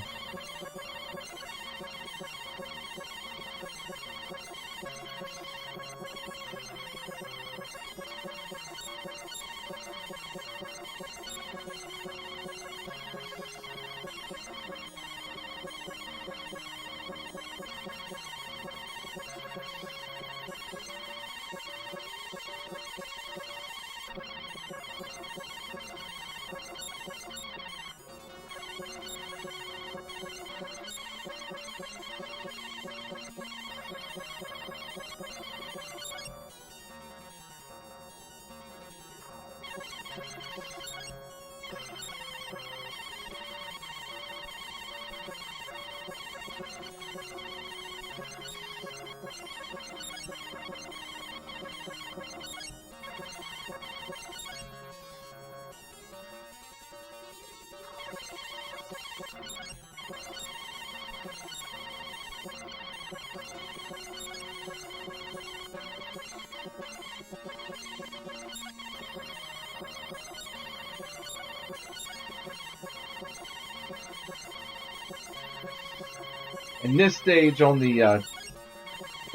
In this stage on the,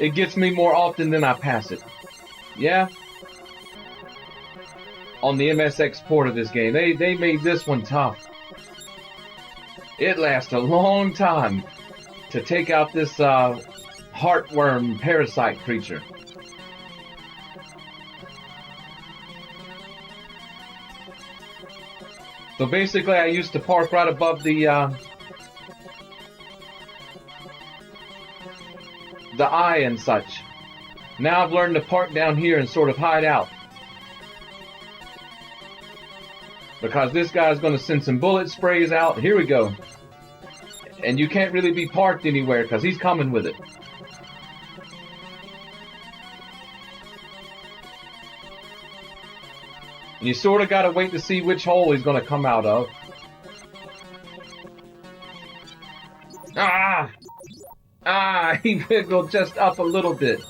it gets me more often than I pass it. Yeah? On the MSX port of this game. They made this one tough. It lasts a long time to take out this heartworm parasite creature. So basically I used to park right above the eye and such. Now I've learned to park down here and sort of hide out. Because this guy's going to send some bullet sprays out. Here we go. And you can't really be parked anywhere because he's coming with it. And you sort of got to wait to see which hole he's going to come out of. Ah! Ah, he wiggled just up a little bit.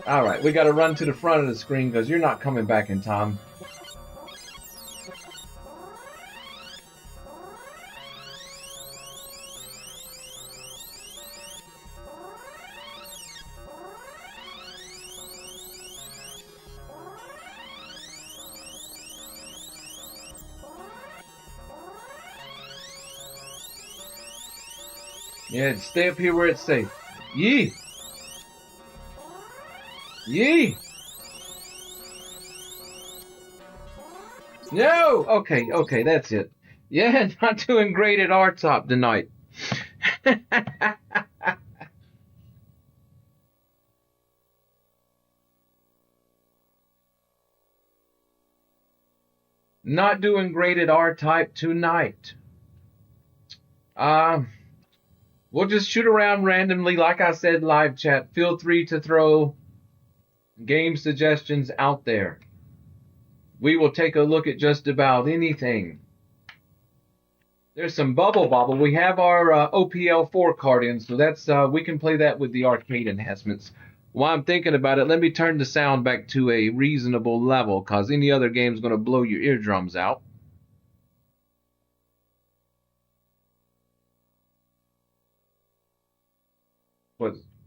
Alright, we got to run to the front of the screen because you're not coming back in time. Yeah, stay up here where it's safe. Yee! Yee! No! Okay, okay, that's it. Yeah, not doing great at R-Top tonight. Not doing great at R-Type tonight. We'll just shoot around randomly. Like I said, live chat. Feel free to throw game suggestions out there. We will take a look at just about anything. There's some Bubble Bobble. We have our OPL4 card in, so that's we can play that with the arcade enhancements. While I'm thinking about it, let me turn the sound back to a reasonable level, because any other game is going to blow your eardrums out.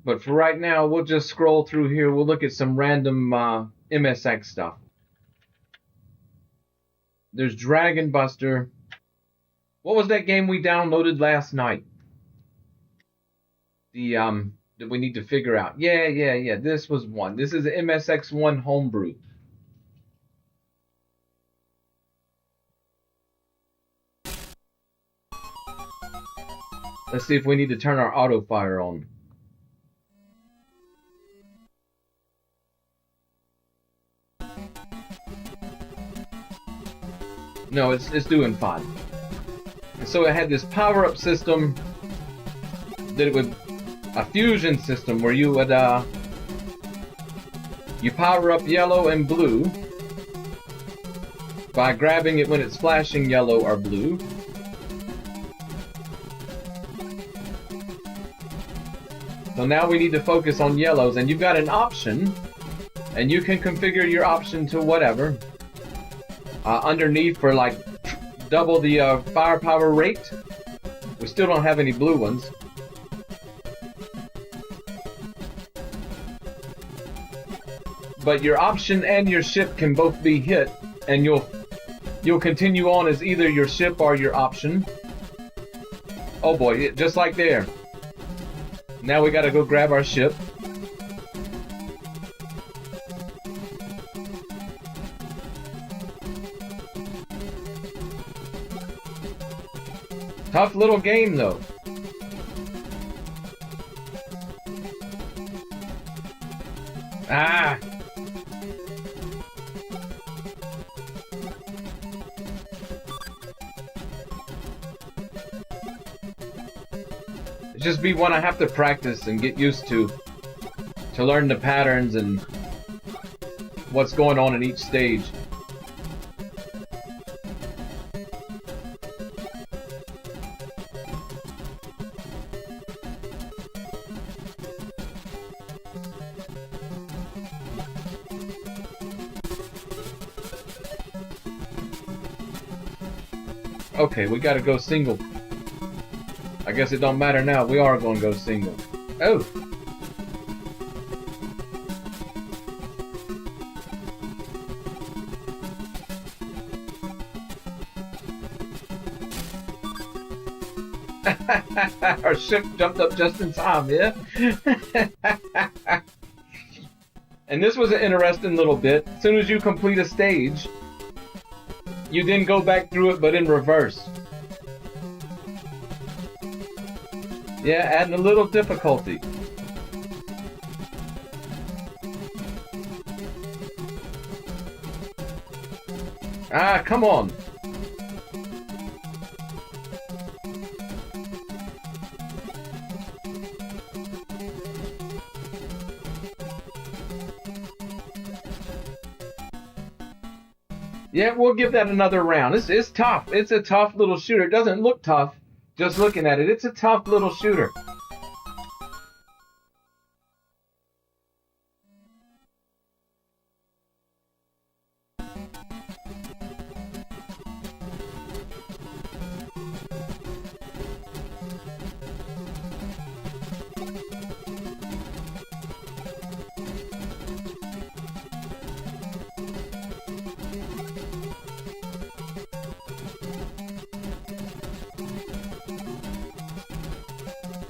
But for right now, we'll just scroll through here. We'll look at some random MSX stuff. There's Dragon Buster. What was that game we downloaded last night? That we need to figure out. Yeah. This was one. This is an MSX1 homebrew. Let's see if we need to turn our auto fire on. No, it's doing fine. And so it had this power-up system that it would, a fusion system where you would you power up yellow and blue by grabbing it when it's flashing yellow or blue. So now we need to focus on yellows, and you've got an option, and you can configure your option to whatever. Underneath for like double the firepower rate. We still don't have any blue ones. But your option and your ship can both be hit, and you'll continue on as either your ship or your option. Oh boy, just like there. Now we gotta go grab our ship. Tough little game, though. Ah! It just be one I have to practice and get used to learn the patterns and what's going on in each stage. Okay, we gotta go single. I guess it don't matter now. We are gonna go single. Oh! Our ship jumped up just in time, yeah? And this was an interesting little bit. As soon as you complete a stage, you then go back through it, but in reverse. Yeah, adding a little difficulty. Ah, come on. Yeah, we'll give that another round. It's tough. It's a tough little shooter. It doesn't look tough just looking at it. It's a tough little shooter.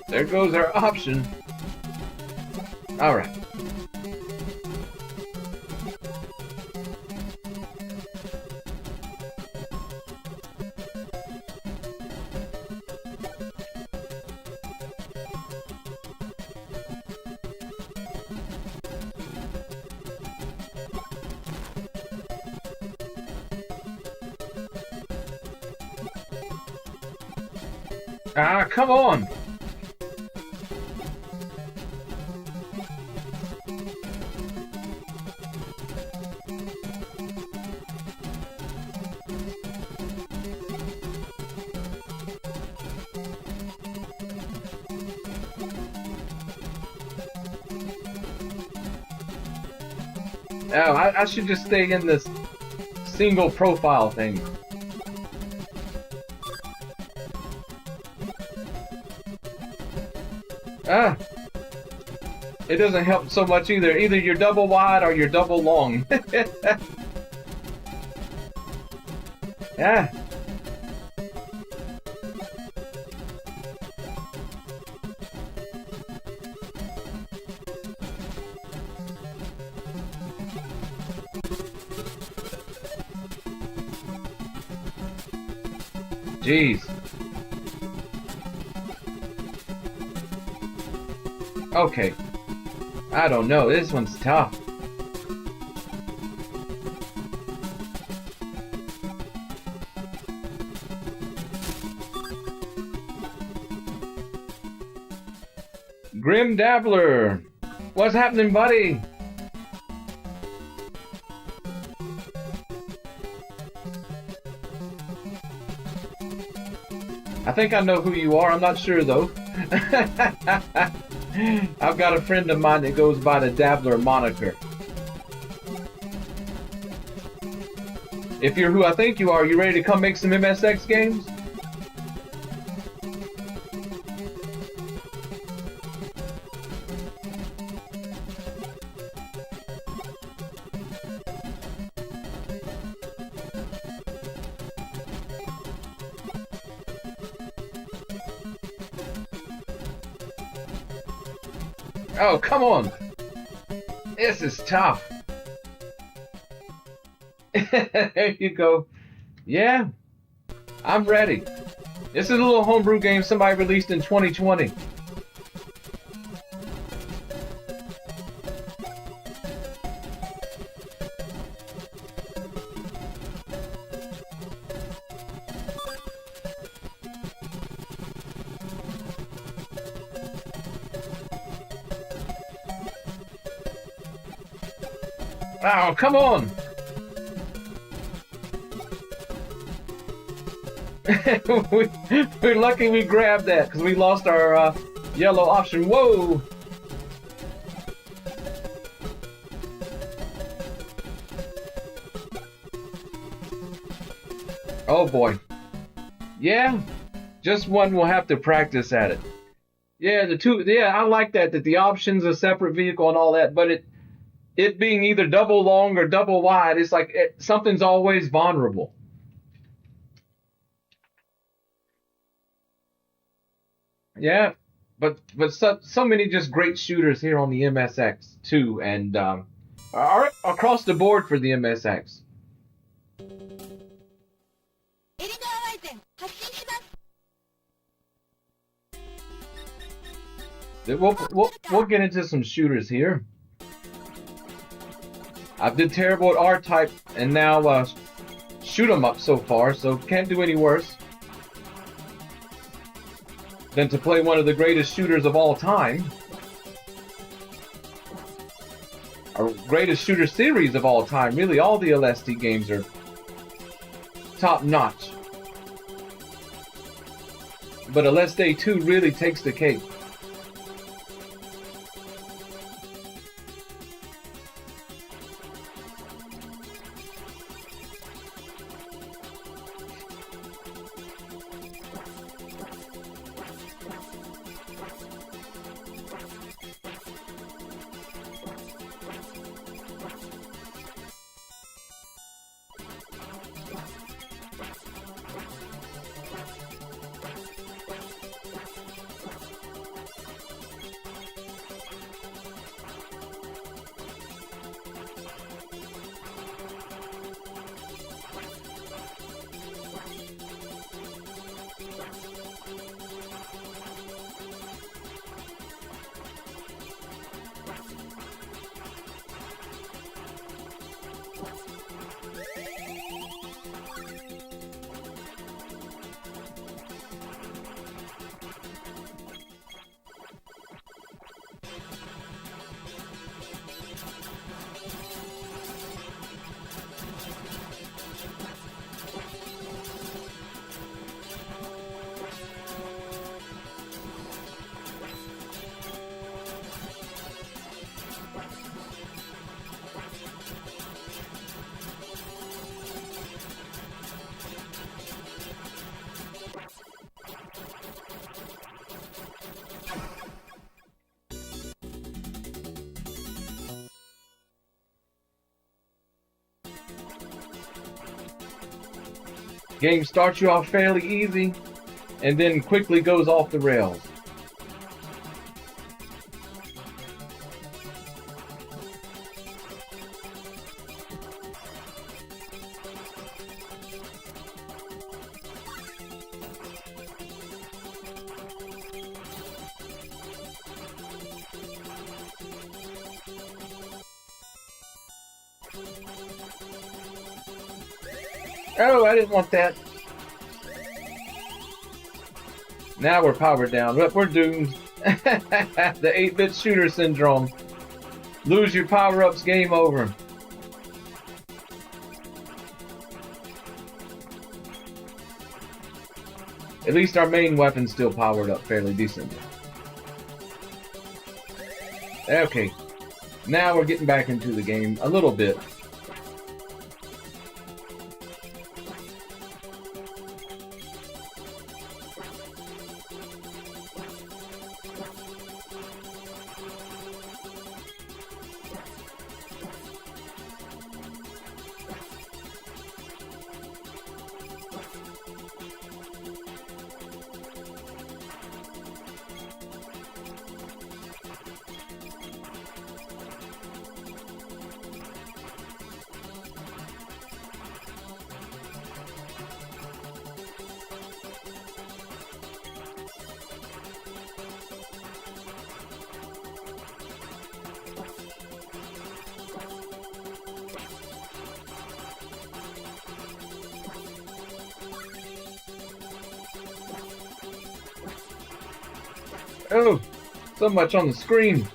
There goes our option. All right. Ah, come on. Oh, I should just stay in this single profile thing. Ah, it doesn't help so much either. Either you're double wide or you're double long. Yeah. Jeez. Okay. I don't know. This one's tough. Grim Dabbler. What's happening, buddy? I think I know who you are. I'm not sure, though. I've got a friend of mine that goes by the Dabbler moniker. If you're who I think you are ready to come make some MSX games? Oh, come on! This is tough. There you go. Yeah, I'm ready. This is a little homebrew game somebody released in 2020. Oh, come on! We're lucky we grabbed that because we lost our yellow option. Whoa! Oh boy. Yeah, just one will have to practice at it. Yeah, I like that the options, a separate vehicle and all that, but it being either double long or double wide, it's like something's always vulnerable. Yeah, but so many just great shooters here on the MSX too, and are across the board for the MSX. We'll get into some shooters here. I've did terrible at R-Type, and now shoot 'em up so far, so can't do any worse than to play one of the greatest shooters of all time. Or greatest shooter series of all time. Really, all the LSD games are top notch. But LSD 2 really takes the cake. Game starts you off fairly easy, and then quickly goes off the rails. Oh, I didn't want that. Now we're powered down. We're doomed. The 8-bit shooter syndrome. Lose your power-ups, game over. At least our main weapon's still powered up fairly decently. Okay. Now we're getting back into the game a little bit. Oh, so much on the screen.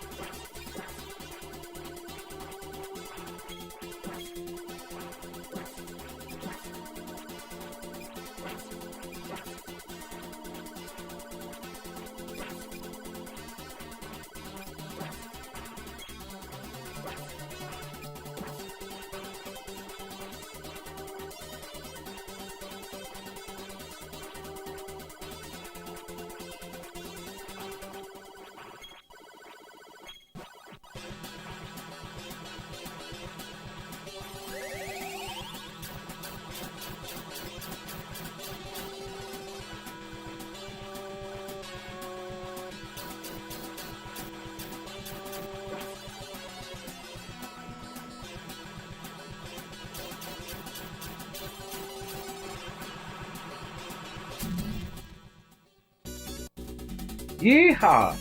Yeehaw!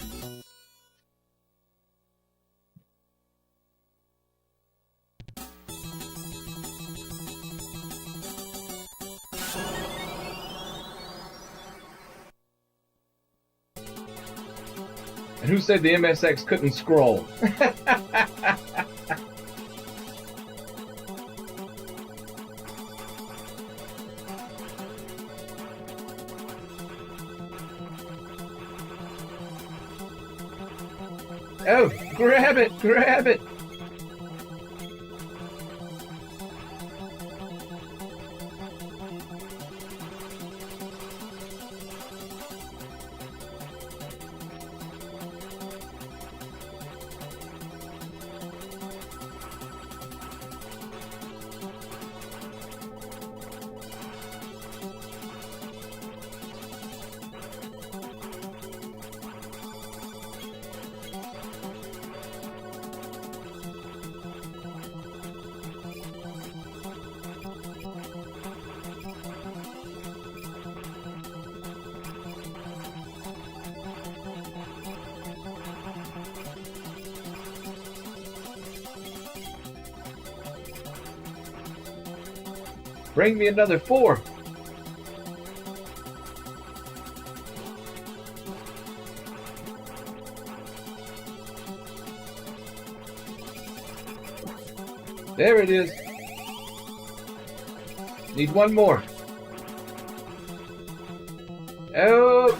And who said the MSX couldn't scroll? Oh, grab it, grab it. Bring me another 4. There it is. Need one more. Oh.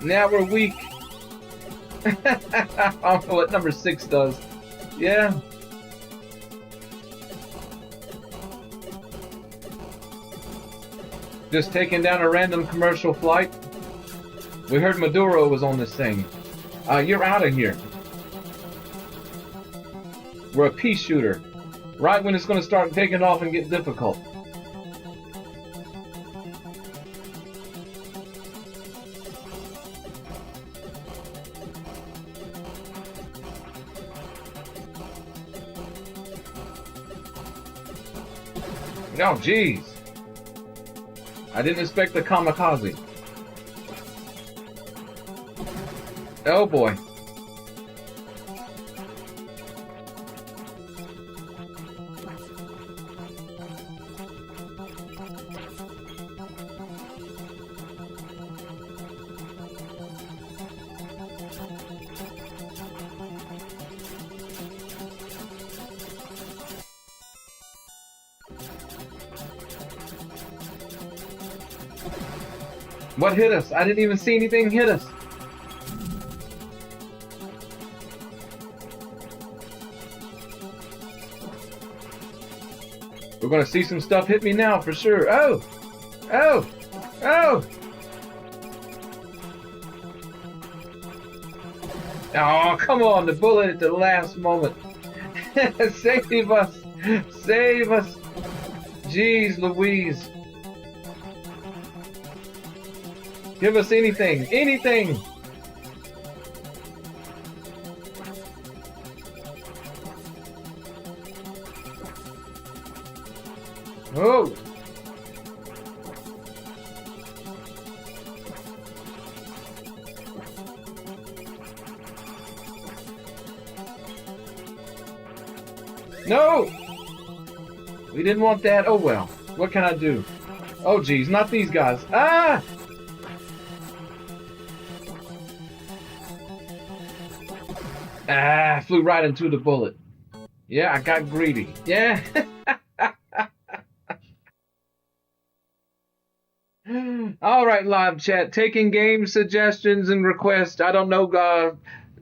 Now we're weak. I don't know what number 6 does. Yeah. Just taking down a random commercial flight. We heard Maduro was on this thing. You're out of here. We're a pea shooter. Right when it's going to start taking off and get difficult. Oh, jeez. I didn't expect the kamikaze. Oh, boy. What hit us? I didn't even see anything hit us. We're gonna see some stuff hit me now for sure. Oh! Oh! Oh! Oh, come on, the bullet at the last moment. Save us! Save us! Jeez Louise. Give us anything! Anything! Oh! No! We didn't want that. Oh well. What can I do? Oh geez, not these guys. Ah! Ah, I flew right into the bullet. Yeah, I got greedy. Yeah. All right, live chat. Taking game suggestions and requests. I don't know,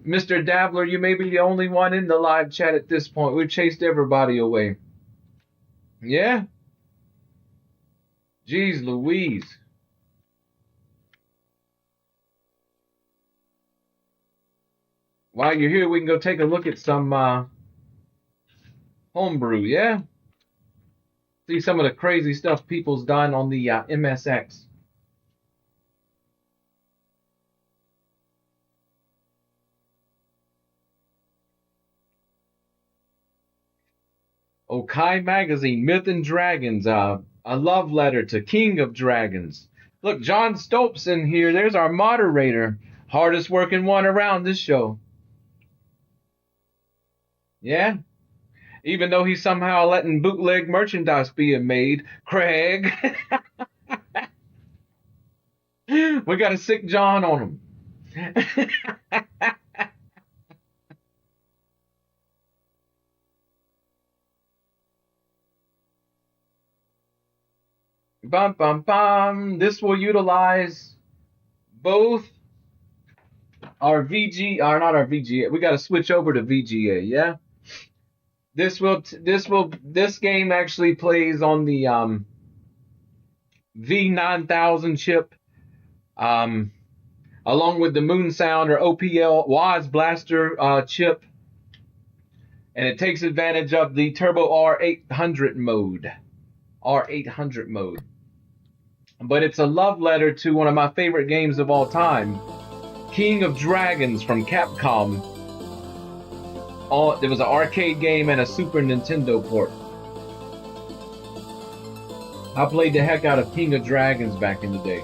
Mr. Dabbler, you may be the only one in the live chat at this point. We've chased everybody away. Yeah? Jeez Louise. While you're here, we can go take a look at some homebrew, yeah? See some of the crazy stuff people's done on the MSX. Okai Magazine, Myth and Dragons, a love letter to King of Dragons. Look, John Stolp's in here. There's our moderator. Hardest working one around this show. Yeah? Even though he's somehow letting bootleg merchandise be made. Craig. We got a sick John on him. Bum, bum, bum. This will utilize both our VG, or not our VGA. We got to switch over to VGA, yeah? This game actually plays on the V9000 chip, along with the Moon Sound or OPL Waz Blaster chip, and it takes advantage of the TurboR 800 mode, R800 mode. But it's a love letter to one of my favorite games of all time, King of Dragons from Capcom. There was an arcade game and a Super Nintendo port. I played the heck out of King of Dragons back in the day.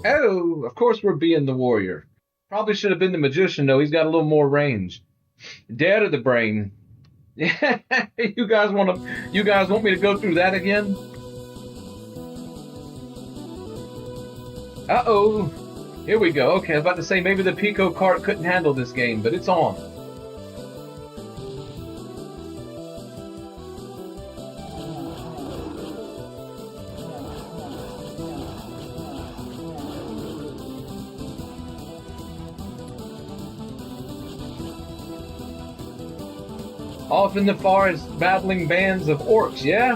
Oh, of course we're being the warrior. Probably should have been the magician, though. He's got a little more range. Dead of the brain. Yeah, you guys want me to go through that again? Uh-oh. Here we go. Okay, I was about to say maybe the Pico cart couldn't handle this game, but it's on. Off in the forest, battling bands of orcs, yeah?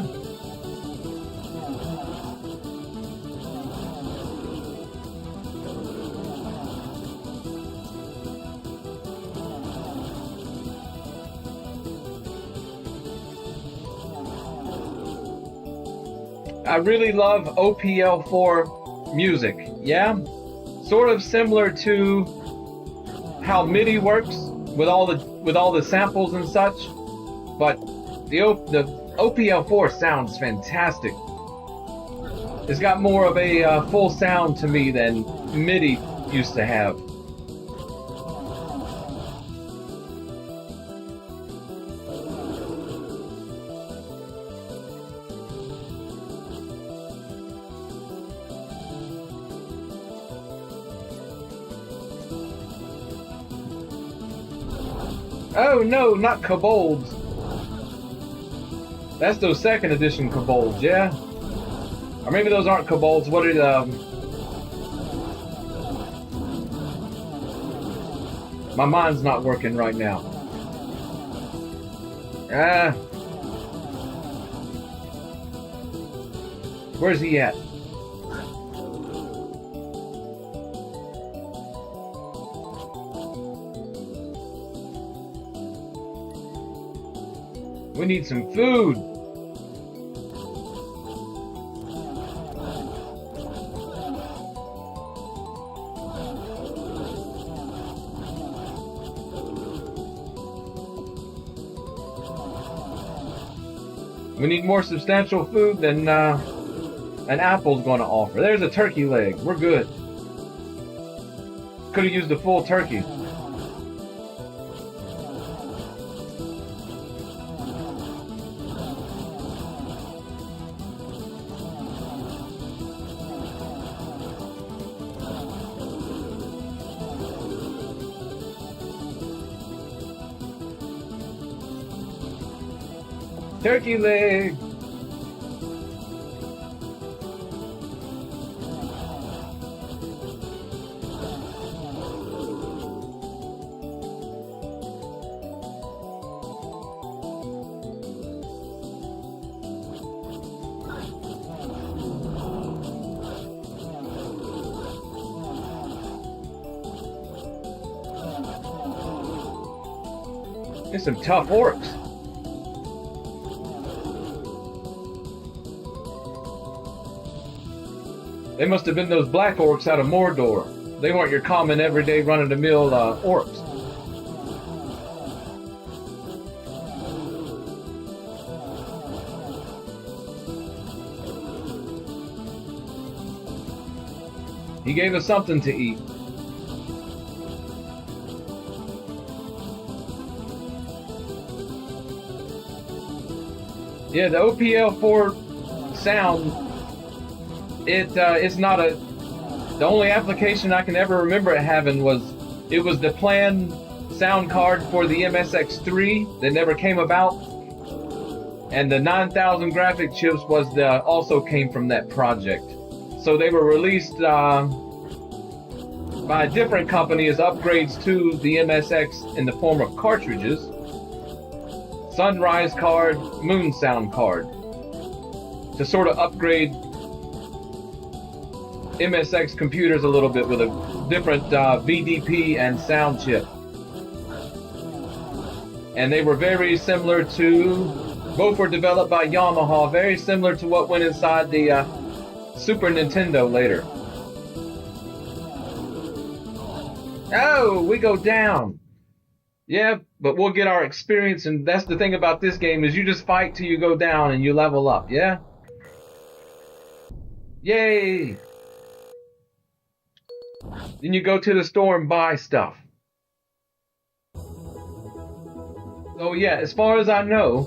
I really love OPL4 music, yeah? Sort of similar to how MIDI works with all the samples and such. But the OPL4 sounds fantastic. It's got more of a full sound to me than MIDI used to have. Oh no, not kobolds. That's those second edition kobolds, yeah? Or maybe those aren't kobolds. What are my mind's not working right now. Where's he at? We need some food. We need more substantial food than an apple's going to offer. There's a turkey leg. We're good. Could have used a full turkey. Turkey leg. There's some tough orcs. They must have been those black orcs out of Mordor. They weren't your common, everyday, run-of-the-mill orcs. He gave us something to eat. Yeah, the OPL4 sound, it's not a... The only application I can ever remember it having was the planned sound card for the MSX3 that never came about. And the 9000 graphic chips also came from that project. So they were released by a different company as upgrades to the MSX in the form of cartridges. Sunrise card, Moon sound card, to sort of upgrade MSX computers a little bit with a different VDP and sound chip. And they were very similar to, both were developed by Yamaha, very similar to what went inside the Super Nintendo later. Oh, we go down. Yeah, but we'll get our experience, and that's the thing about this game, is you just fight till you go down and you level up, yeah? Yay! Then you go to the store and buy stuff. So yeah, as far as I know,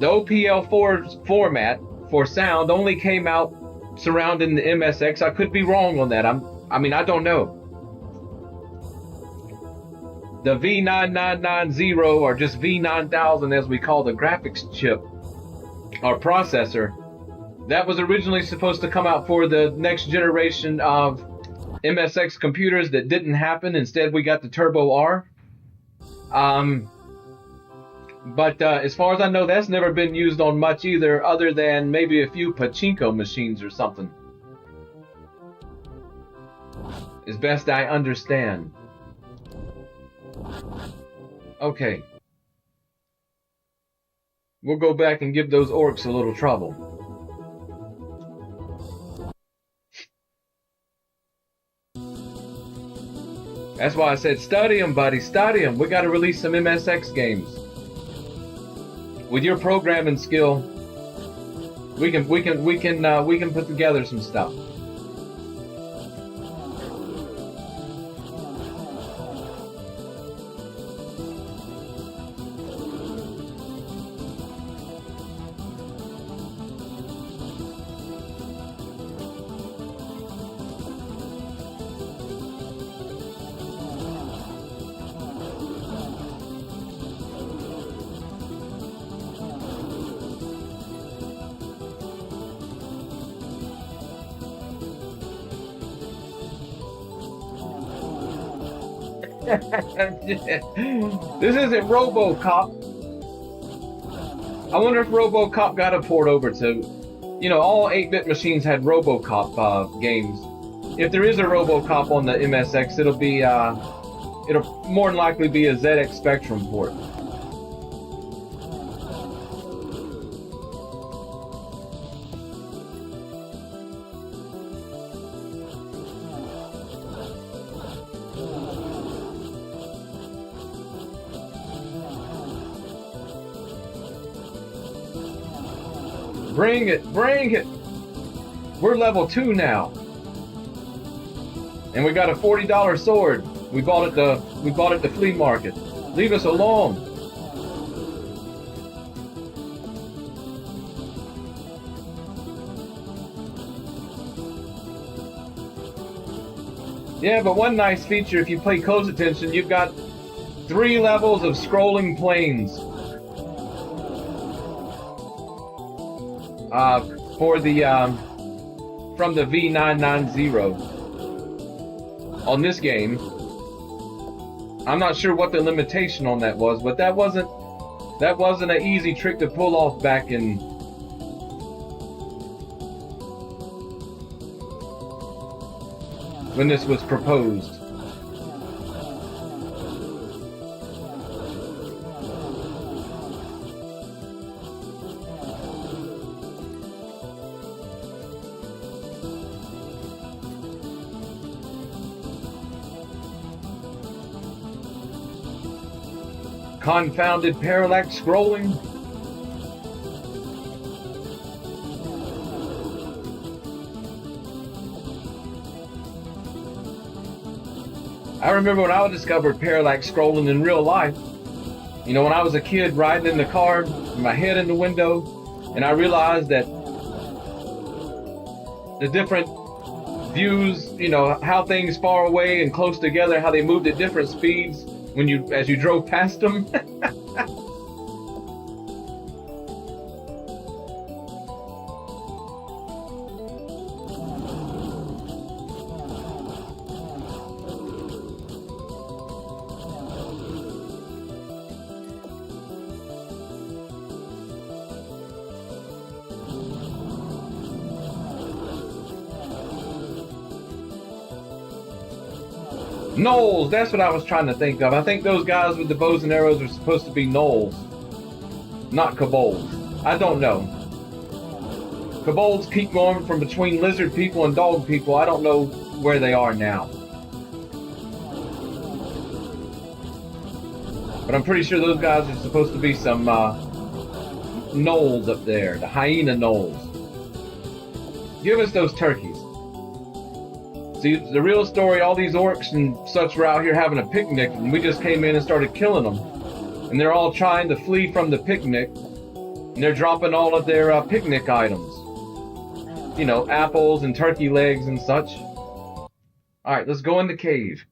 the OPL4 format for sound only came out surrounding the MSX. I could be wrong on that. I mean, I don't know. The V9990, or just V9000 as we call the graphics chip, or processor, that was originally supposed to come out for the next generation of MSX computers that didn't happen. Instead, we got the TurboR. But as far as I know, that's never been used on much either, other than maybe a few pachinko machines or something. As best I understand. Okay. We'll go back and give those orcs a little trouble. That's why I said study them, buddy, study them. We got to release some MSX games. With your programming skill, we can put together some stuff. This isn't RoboCop. I wonder if RoboCop got a port over to, you know, all 8-bit machines had RoboCop games. If there is a RoboCop on the MSX, it'll more than likely be a ZX Spectrum port. Bring it, bring it. We're level 2 now. And we got a $40 sword. We bought it at the flea market. Leave us alone. Yeah, but one nice feature, if you pay close attention, you've got 3 levels of scrolling planes. for the from the V990 on this game. I'm not sure what the limitation on that was, but that wasn't an easy trick to pull off back in when this was proposed. Confounded parallax scrolling. I remember when I discovered parallax scrolling in real life. You know, when I was a kid riding in the car, with my head in the window, and I realized that the different views, you know, how things far away and close together, how they moved at different speeds as you drove past them. Gnolls, that's what I was trying to think of. I think those guys with the bows and arrows are supposed to be gnolls, not kobolds. I don't know. Kobolds keep going from between lizard people and dog people. I don't know where they are now. But I'm pretty sure those guys are supposed to be some gnolls up there, the hyena gnolls. Give us those turkeys. See, the real story, all these orcs and such were out here having a picnic, and we just came in and started killing them. And they're all trying to flee from the picnic, and they're dropping all of their picnic items. You know, apples and turkey legs and such. Alright, let's go in the cave.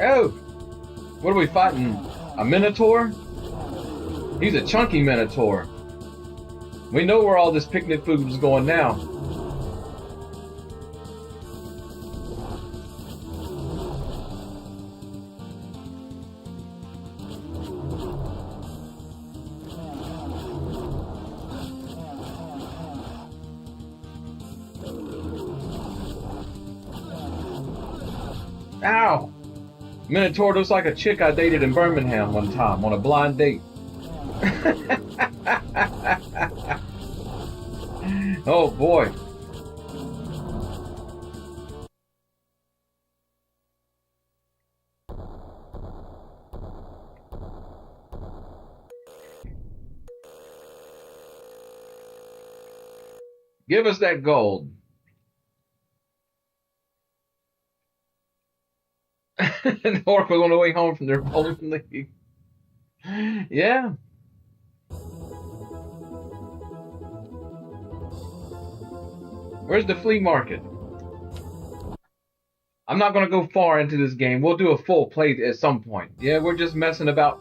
Oh! What are we fighting? A minotaur? He's a chunky minotaur. We know where all this picnic food is going now. Ow! Minotaur looks like a chick I dated in Birmingham one time on a blind date. Oh boy. Give us that gold. The orc was on the way home from their bowling league. Yeah. Where's the flea market? I'm not going to go far into this game. We'll do a full play at some point. Yeah, we're just messing about,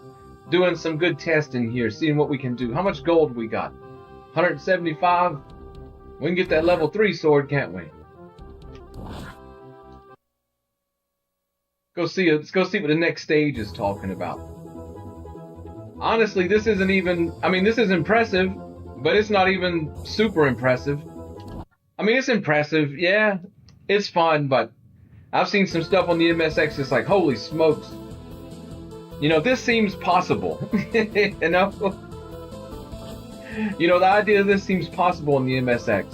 doing some good testing here, seeing what we can do. How much gold we got? 175? We can get that level 3 sword, can't we? Let's go see what the next stage is talking about. Honestly, this isn't even, I mean, this is impressive, but it's not even super impressive. I mean, it's impressive, yeah, it's fun, but I've seen some stuff on the MSX, it's like, holy smokes. You know, this seems possible, you know? You know, the idea of this seems possible on the MSX.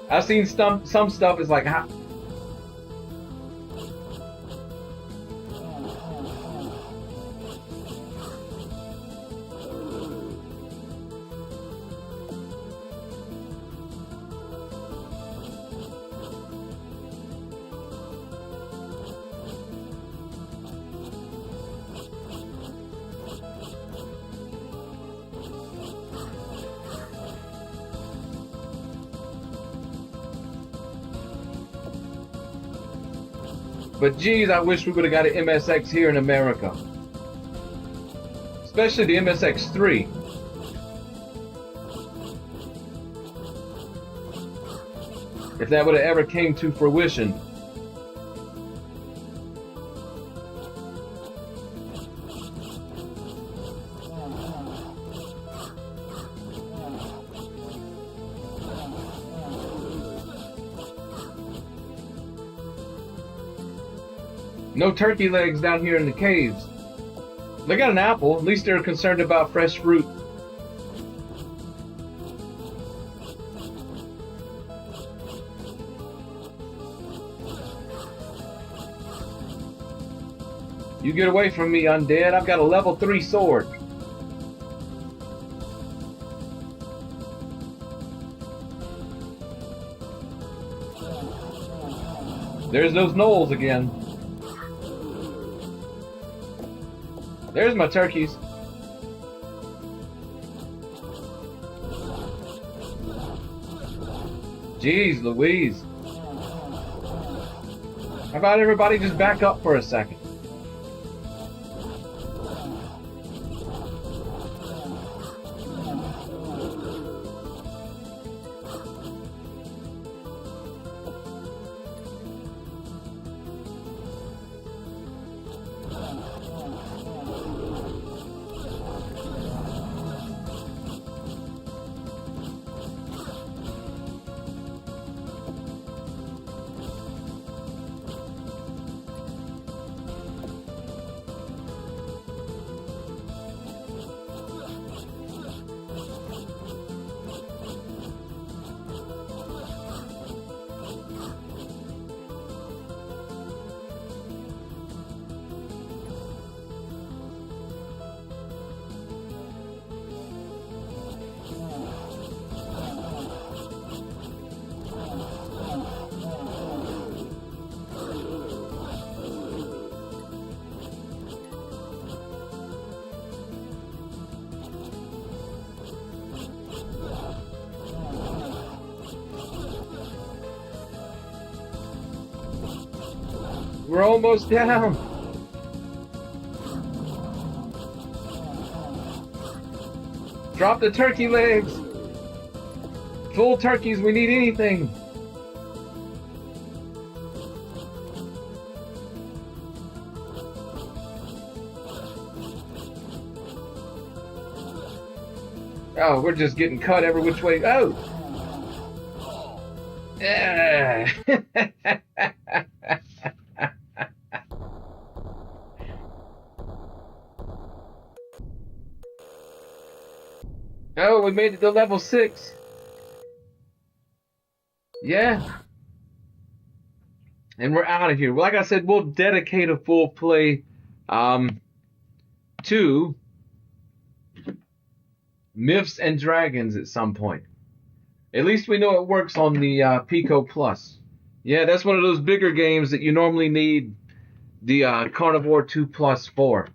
I've seen some stuff is like, how? But geez, I wish we would have got an MSX here in America. Especially the MSX3. If that would have ever came to fruition. No turkey legs down here in the caves. They got an apple. At least they're concerned about fresh fruit. You get away from me, undead. I've got a level 3 sword. There's those gnolls again. There's my turkeys. Jeez Louise. How about everybody just back up for a second? We're almost down. Drop the turkey legs. Full turkeys, we need anything. Oh, we're just getting cut every which way. Oh. Yeah. Oh, we made it to level 6. Yeah. And we're out of here. Like I said, we'll dedicate a full play to Myths and Dragons at some point. At least we know it works on the Pico Plus. Yeah, that's one of those bigger games that you normally need the Carnivore 2 Plus for.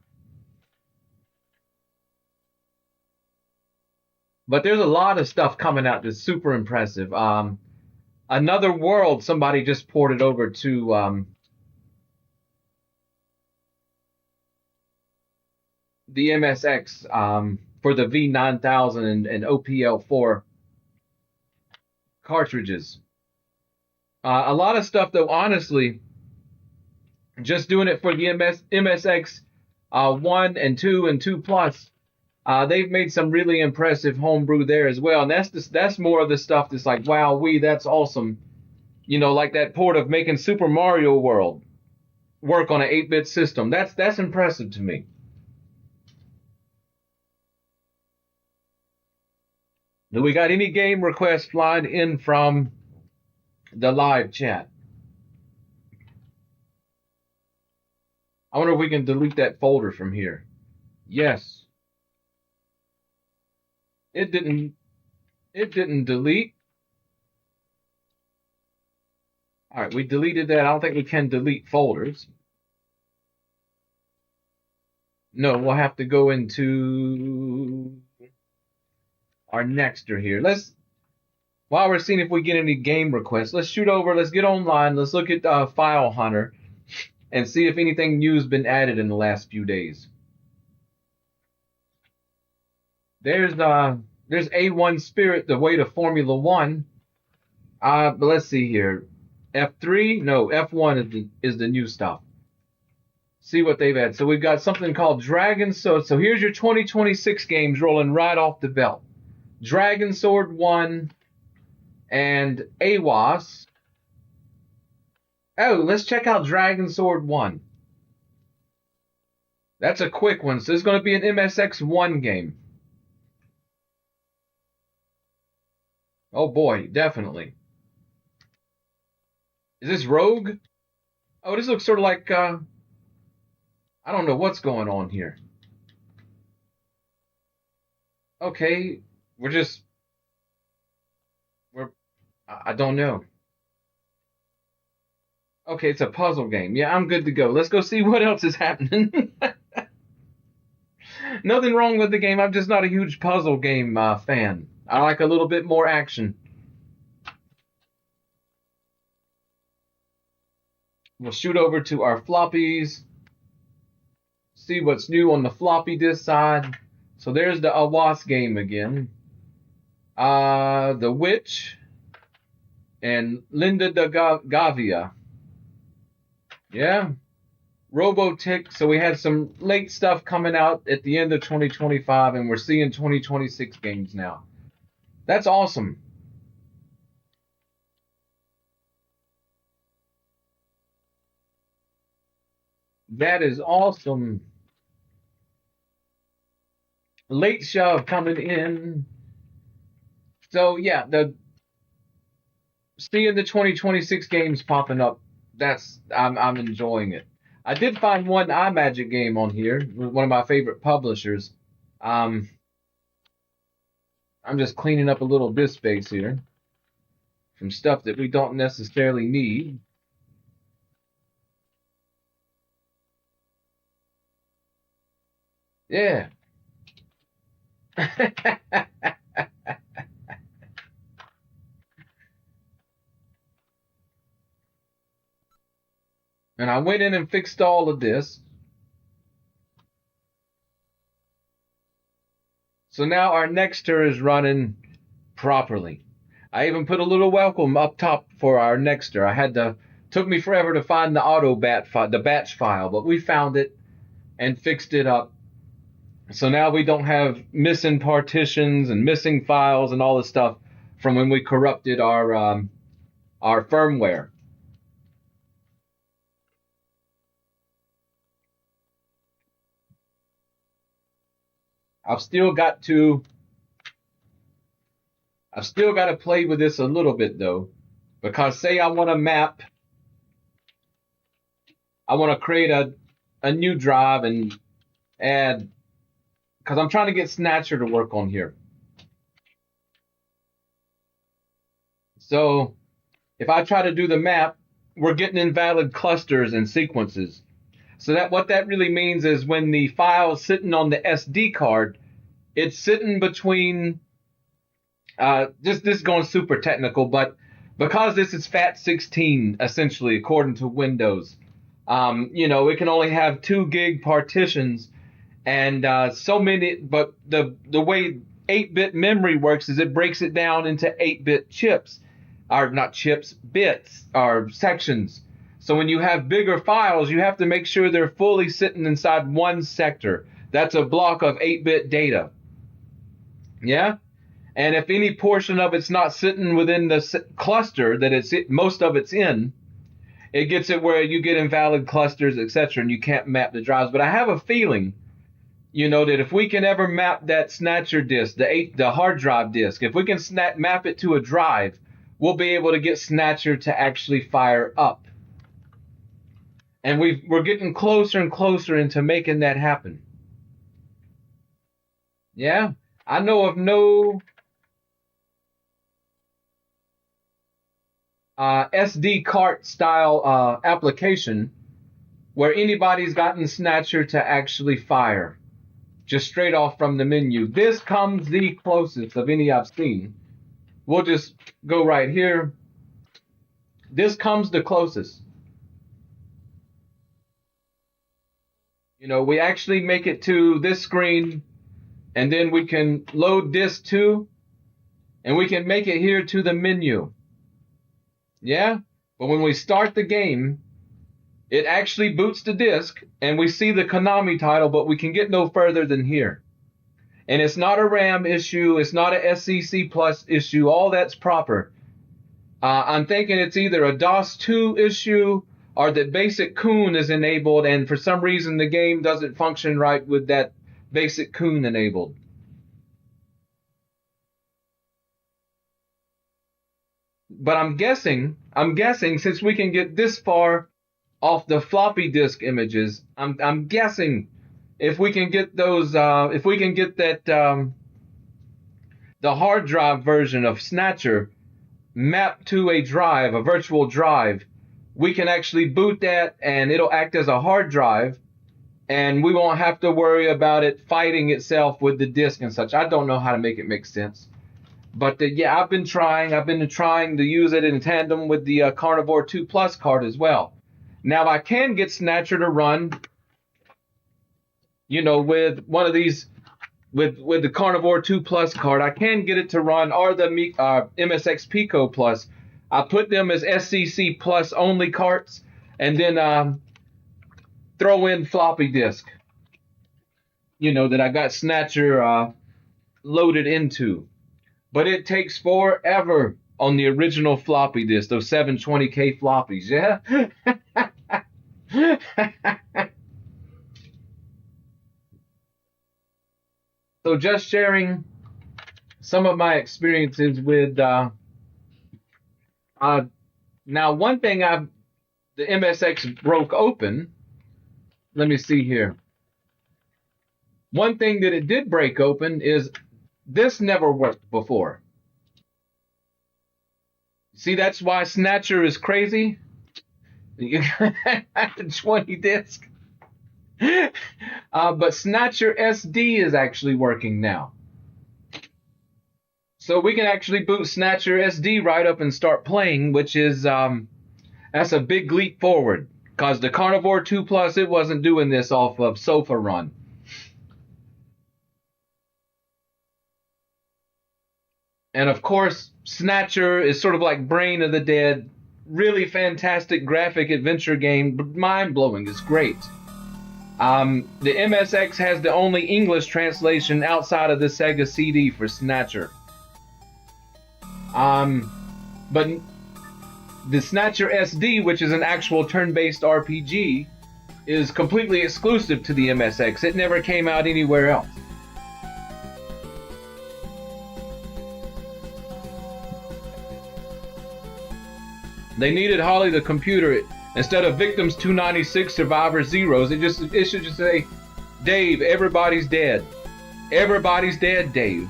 But there's a lot of stuff coming out that's super impressive. Another World, somebody just ported over to the MSX for the V9000 and OPL4 cartridges. A lot of stuff, though, honestly, just doing it for the MSX 1 and 2 and 2 Plus, they've made some really impressive homebrew there as well. And that's more of the stuff that's like, wow, that's awesome. You know, like that port of making Super Mario World work on an 8-bit system. That's impressive to me. Do we got any game requests flying in from the live chat? I wonder if we can delete that folder from here. Yes. It didn't delete. All right, we deleted that. I don't think we can delete folders. No, we'll have to go into our Nexter here. While we're seeing if we get any game requests, let's shoot over. Let's get online. Let's look at File Hunter. and see if anything new has been added in the last few days. There's A1 Spirit, the way to Formula One. But let's see here. F3, no, F1 is the new stuff. See what they've had. So we've got something called Dragon Sword. So here's your 2026 games rolling right off the belt. Dragon Sword 1 and AWAS. Oh, let's check out Dragon Sword 1. That's a quick one. So it's going to be an MSX 1 game. Oh boy, definitely. Is this Rogue? Oh, this looks sort of like, I don't know what's going on here. Okay, I don't know. Okay, it's a puzzle game. Yeah, I'm good to go. Let's go see what else is happening. Nothing wrong with the game. I'm just not a huge puzzle game fan. I like a little bit more action. We'll shoot over to our floppies. See what's new on the floppy disk side. So there's the AWAS game again. The Witch and Linda de Gavia. Yeah. Robotic. So we had some late stuff coming out at the end of 2025, and we're seeing 2026 games now. That's awesome. That is awesome. Late shove coming in. So yeah, seeing the 2026 games popping up, I'm enjoying it. I did find one iMagic game on here, one of my favorite publishers. I'm just cleaning up a little disk space here from stuff that we don't necessarily need. Yeah. And I went in and fixed all of this. So now our Nexter is running properly. I even put a little welcome up top for our Nexter. Took me forever to find the batch file, but we found it and fixed it up. So now we don't have missing partitions and missing files and all this stuff from when we corrupted our firmware. I've still got to play with this a little bit though, because say I want to create a new drive and add, because I'm trying to get Snatcher to work on here. So if I try to do the map, we're getting invalid clusters and sequences. So what that really means is when the file's sitting on the SD card, it's sitting between, this is going super technical, but because this is FAT16, essentially, according to Windows, it can only have 2 gig partitions, and but the way 8-bit memory works is it breaks it down into 8-bit chips, or not chips, bits, or sections. So when you have bigger files, you have to make sure they're fully sitting inside one sector. That's a block of 8-bit data. Yeah? And if any portion of it's not sitting within the cluster that most of it's in, it gets it where you get invalid clusters, etc., and you can't map the drives. But I have a feeling, that if we can ever map that Snatcher disk, the hard drive disk, if we can map it to a drive, we'll be able to get Snatcher to actually fire up. And we're getting closer and closer into making that happen. Yeah, I know of no SD cart style application where anybody's gotten Snatcher to actually fire just straight off from the menu. This comes the closest of any I've seen. We'll just go right here. This comes the closest. We actually make it to this screen, and then we can load disk 2, and we can make it here to the menu. Yeah? But when we start the game, it actually boots the disk, and we see the Konami title, but we can get no further than here. And it's not a RAM issue, it's not a SCC Plus issue, all that's proper. I'm thinking it's either a DOS 2 issue or that basic Coon is enabled, and for some reason the game doesn't function right with that basic Coon enabled. But I'm guessing since we can get this far off the floppy disk images, I'm guessing if we can get those, if we can get that, the hard drive version of Snatcher mapped to a drive, a virtual drive, we can actually boot that and it'll act as a hard drive, and we won't have to worry about it fighting itself with the disk and such. I don't know how to make it make sense. But yeah, I've been trying to use it in tandem with the Carnivore 2 Plus card as well. Now I can get Snatcher to run, with one of these, with the Carnivore 2 Plus card, I can get it to run, or the MSX Pico Plus. I put them as SCC Plus only carts, and then throw in floppy disk, that I got Snatcher loaded into. But it takes forever on the original floppy disk, those 720K floppies, yeah? So just sharing some of my experiences with, now one thing the MSX broke open, let me see here. One thing that it did break open is this never worked before. See, that's why Snatcher is crazy. You got 20 disc. But Snatcher SD is actually working now. So we can actually boot Snatcher SD right up and start playing, which is, that's a big leap forward. Because the Carnivore 2 Plus, it wasn't doing this off of Sofa Run. And of course, Snatcher is sort of like Brain of the Dead. Really fantastic graphic adventure game. Mind-blowing. It's great. The MSX has the only English translation outside of the Sega CD for Snatcher. But the Snatcher SD, which is an actual turn-based RPG, is completely exclusive to the MSX. It never came out anywhere else. They needed Holly to computer it. Instead of Victims 296, Survivor Zeros, it should just say, Dave, everybody's dead. Everybody's dead, Dave.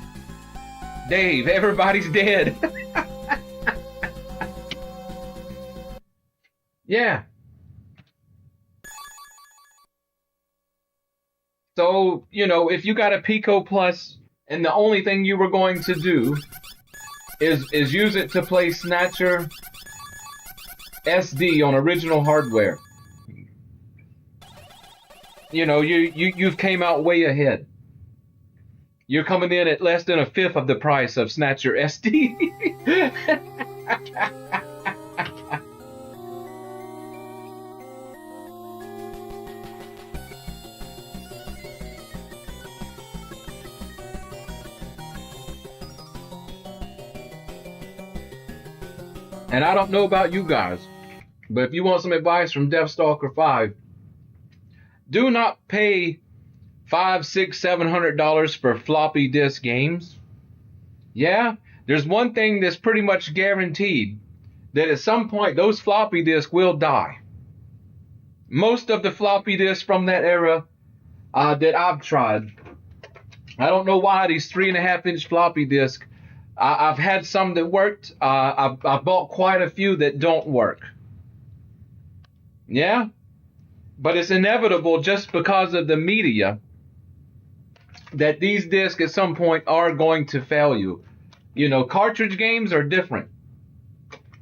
Dave, everybody's dead. Yeah. So, if you got a Pico Plus and the only thing you were going to do is use it to play Snatcher SD on original hardware, you've came out way ahead. You're coming in at less than a fifth of the price of Snatcher SD. And I don't know about you guys, but if you want some advice from Deathstalker 5, do not pay $500, $600, $700 for floppy disk games. Yeah, there's one thing that's pretty much guaranteed, that at some point those floppy disks will die. Most of the floppy disks from that era that I've tried, I don't know why these 3.5-inch floppy disks, I've had some that worked. I've bought quite a few that don't work. Yeah, but it's inevitable just because of the media that these discs at some point are going to fail you. Cartridge games are different.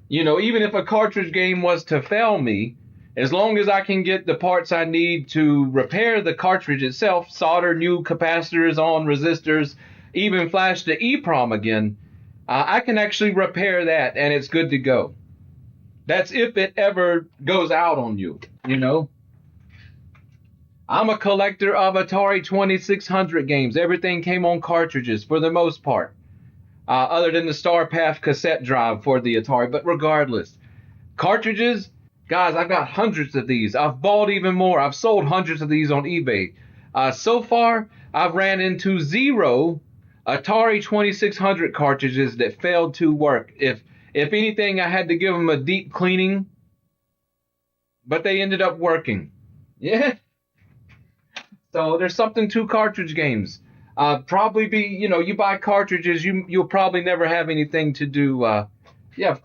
Even if a cartridge game was to fail me As long as I can get the parts I need to repair the cartridge itself, solder new capacitors on resistors, even flash the EEPROM again, I can actually repair that and it's good to go. That's if it ever goes out on you, you know. I'm a collector of Atari 2600 games. Everything came on cartridges for the most part, other than the StarPath cassette drive for the Atari. But regardless, cartridges, guys, I've got hundreds of these. I've bought even more. I've sold hundreds of these on eBay. So far, I've ran into 0 Atari 2600 cartridges that failed to work. If anything, I had to give them a deep cleaning, but they ended up working. Yeah. So there's something to cartridge games. Probably be, you buy cartridges, you'll probably never have anything to do. Yeah.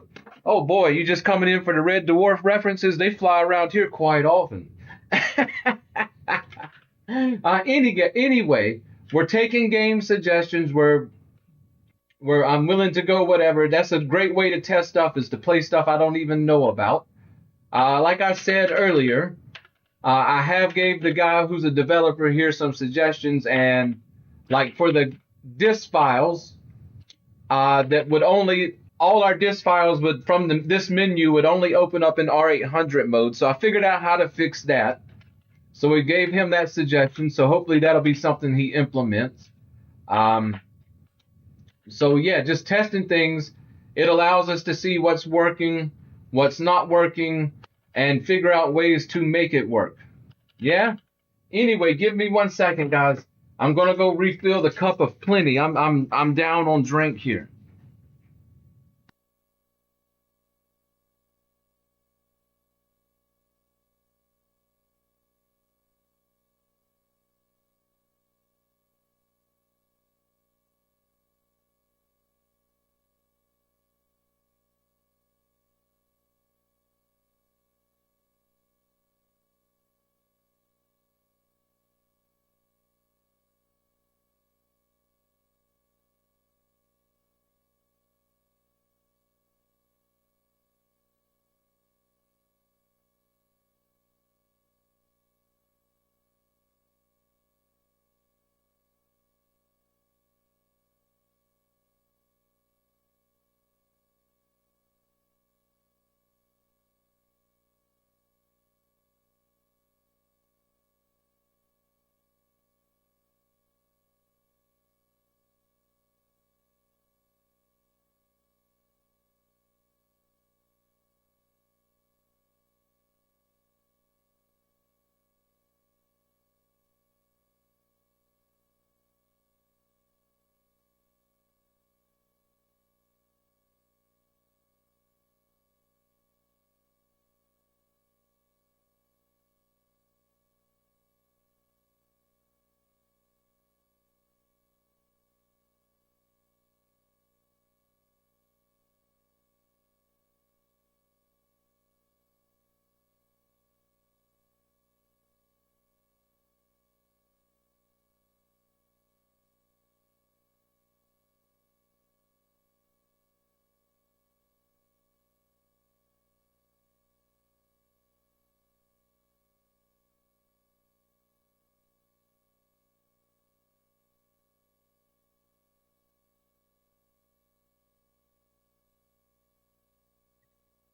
Oh boy, you just coming in for the Red Dwarf references? They fly around here quite often. Anyway, we're taking game suggestions. Where I'm willing to go whatever. That's a great way to test stuff, is to play stuff I don't even know about. Like I said earlier, I have gave the guy who's a developer here some suggestions, and like for the disk files, that would only, all our disk files would from this menu would only open up in R800 mode. So I figured out how to fix that. So we gave him that suggestion. So hopefully that'll be something he implements. So yeah, just testing things. It allows us to see what's working, what's not working, and figure out ways to make it work. Yeah? Anyway, give me 1 second, guys. I'm gonna go refill the cup of plenty. I'm down on drink here.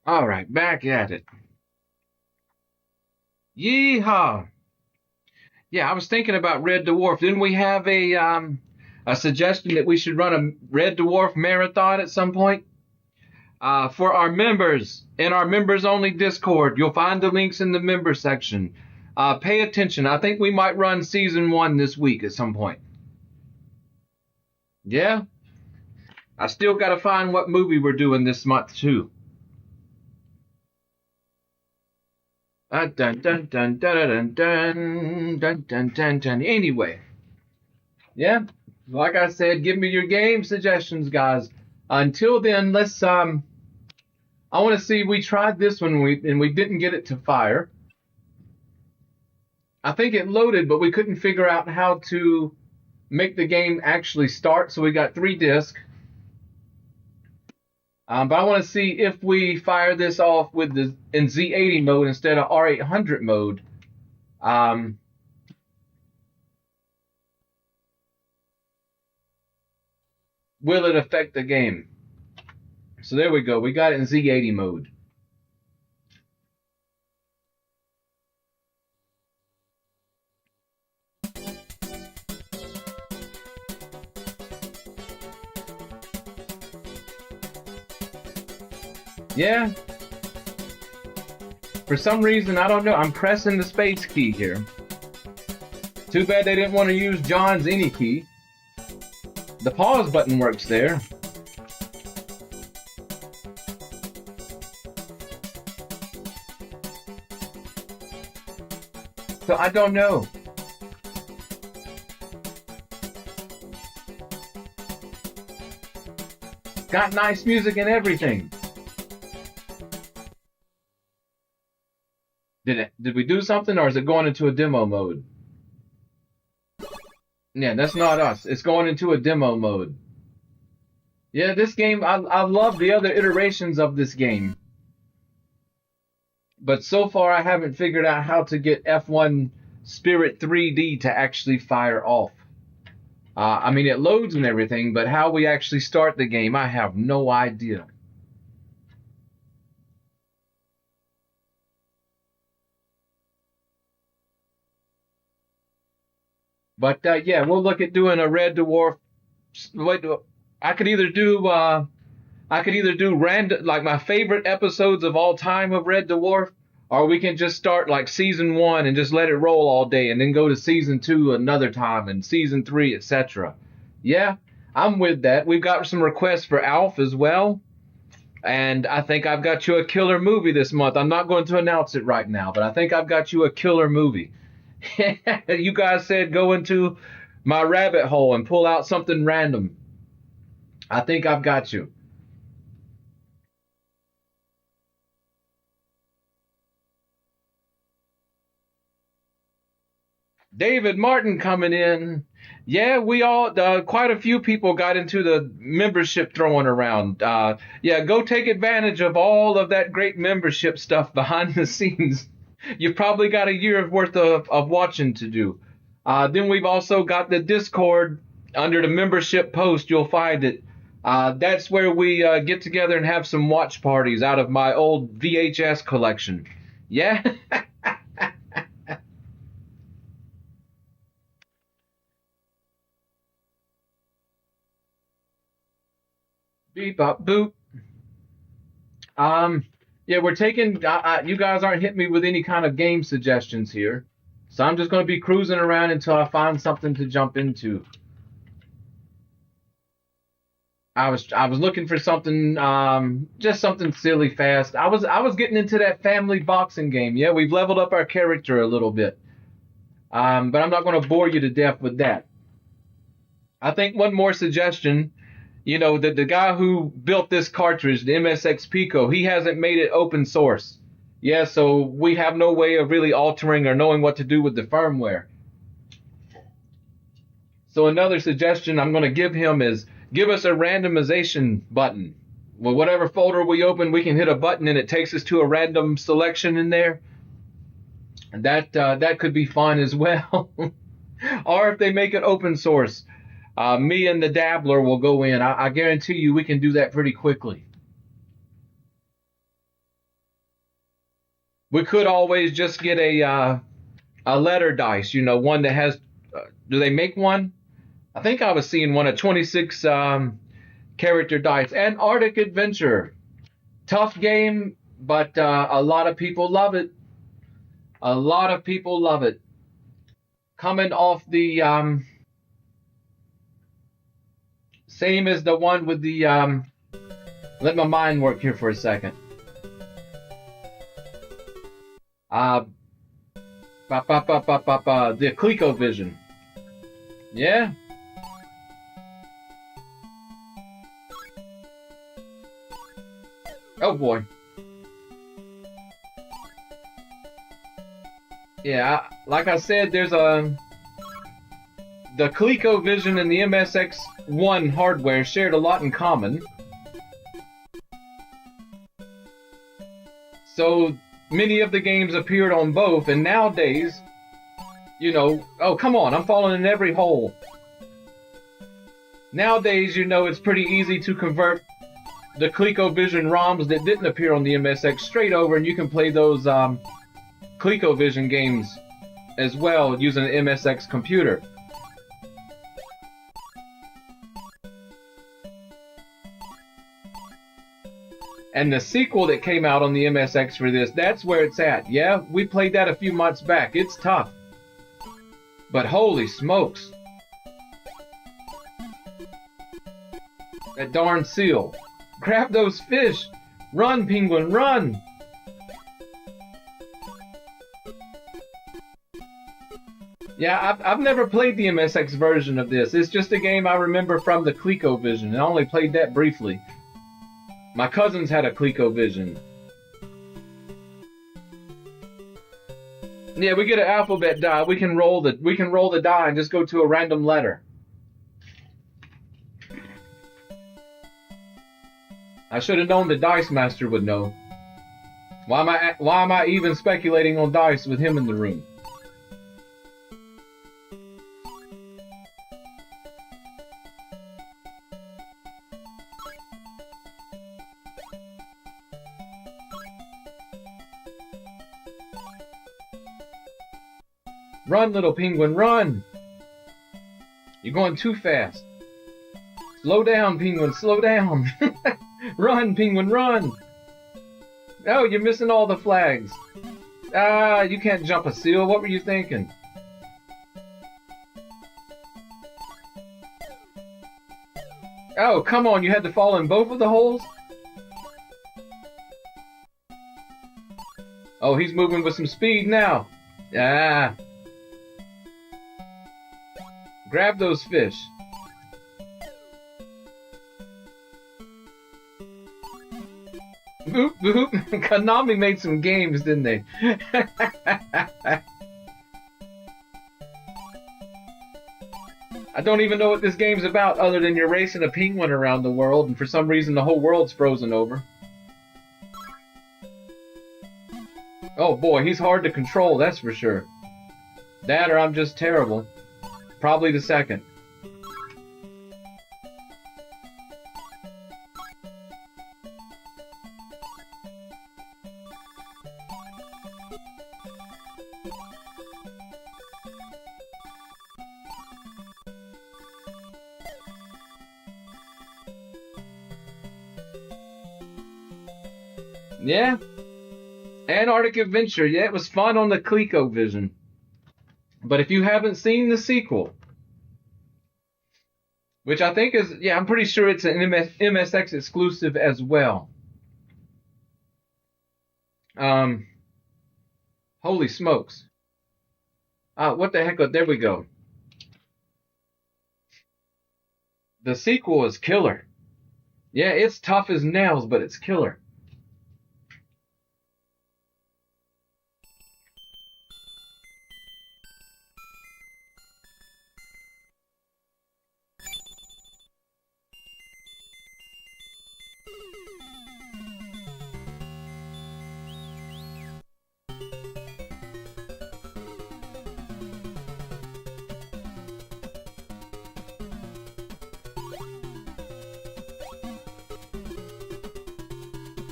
All right, back at it. Yeehaw! Yeah, I was thinking about Red Dwarf. Didn't we have a suggestion that we should run a Red Dwarf marathon at some point? For our members, in our members only Discord, you'll find the links in the member section. Pay attention. I think we might run season 1 this week at some point. Yeah? I still got to find what movie we're doing this month too. Dun dun dun dun dun dun dun dun dun dun. Anyway, yeah, like I said, give me your game suggestions, guys. Until then, let's I want to see. We tried this one and we didn't get it to fire. I think it loaded, but we couldn't figure out how to make the game actually start. So we got 3 discs. But I want to see if we fire this off with the in Z80 mode instead of R800 mode. Will it affect the game? So there we go. We got it in Z80 mode. Yeah. For some reason, I don't know. I'm pressing the space key here. Too bad they didn't want to use John's any key. The pause button works there. So I don't know. Got nice music and everything. Did we do something, or is it going into a demo mode? Yeah, that's not us. It's going into a demo mode. Yeah, this game, I love the other iterations of this game. But so far, I haven't figured out how to get F1 Spirit 3D to actually fire off. I mean, it loads and everything, but how we actually start the game, I have no idea. But yeah, we'll look at doing a Red Dwarf. Wait, I could either do random, like my favorite episodes of all time of Red Dwarf, or we can just start like season 1 and just let it roll all day, and then go to season 2 another time, and season 3, etc. Yeah, I'm with that. We've got some requests for Alf as well, and I think I've got you a killer movie this month. I'm not going to announce it right now, but I think I've got you a killer movie. You guys said go into my rabbit hole and pull out something random. I think I've got you. David Martin coming in. Yeah, we all, quite a few people got into the membership throwing around. Yeah, go take advantage of all of that great membership stuff behind the scenes. You've probably got a year's worth of watching to do. Then we've also got the Discord under the membership post. You'll find it. That's where we get together and have some watch parties out of my old VHS collection. Yeah. Beep bop boop. Yeah, we're taking. You guys aren't hitting me with any kind of game suggestions here, so I'm just going to be cruising around until I find something to jump into. I was looking for something, just something silly fast. I was getting into that family boxing game. Yeah, we've leveled up our character a little bit, but I'm not going to bore you to death with that. I think one more suggestion. You know, the guy who built this cartridge, the MSX Pico, he hasn't made it open source. Yeah, so we have no way of really altering or knowing what to do with the firmware. So another suggestion I'm going to give him is give us a randomization button. Well, whatever folder we open, we can hit a button and it takes us to a random selection in there. And that could be fun as well. Or if they make it open source. Me and the dabbler will go in. I guarantee you we can do that pretty quickly. We could always just get a letter dice, you know, one that has. Do they make one? I think I was seeing one, a 26 character dice. And Arctic Adventure, tough game, but a lot of people love it. A lot of people love it. Coming off the same as the one with the, let my mind work here for a second. The ColecoVision. Yeah. Oh boy. Yeah, like I said, there's the ColecoVision and the MSX1 hardware shared a lot in common. So many of the games appeared on both, and nowadays, you know, oh, come on, I'm falling in every hole. Nowadays, you know, it's pretty easy to convert the ColecoVision ROMs that didn't appear on the MSX straight over, and you can play those ColecoVision games as well using an MSX computer. And the sequel that came out on the MSX for this, that's where it's at. Yeah, we played that a few months back. It's tough. But holy smokes. That darn seal. Grab those fish. Run, penguin, run. Yeah, I've never played the MSX version of this. It's just a game I remember from the ColecoVision, and I only played that briefly. My cousins had a ColecoVision. Yeah, we get an alphabet die. We can roll the die and just go to a random letter. I should have known the Dice Master would know. Why am I even speculating on dice with him in the room? Run, little penguin, run! You're going too fast. Slow down, penguin, slow down. Run, penguin, run! Oh, you're missing all the flags. Ah, you can't jump a seal. What were you thinking? Oh, come on, you had to fall in both of the holes? Oh, he's moving with some speed now. Ah. Grab those fish. Boop, boop. Konami made some games, didn't they? I don't even know what this game's about other than you're racing a penguin around the world, and for some reason the whole world's frozen over. Oh boy, he's hard to control, that's for sure. That or I'm just terrible. Probably the second. Yeah. Antarctic Adventure. Yeah, it was fun on the ColecoVision. But if you haven't seen the sequel, which I think is, yeah, I'm pretty sure it's an MSX exclusive as well. Holy smokes. What the heck? There we go. The sequel is killer. Yeah, it's tough as nails, but it's killer.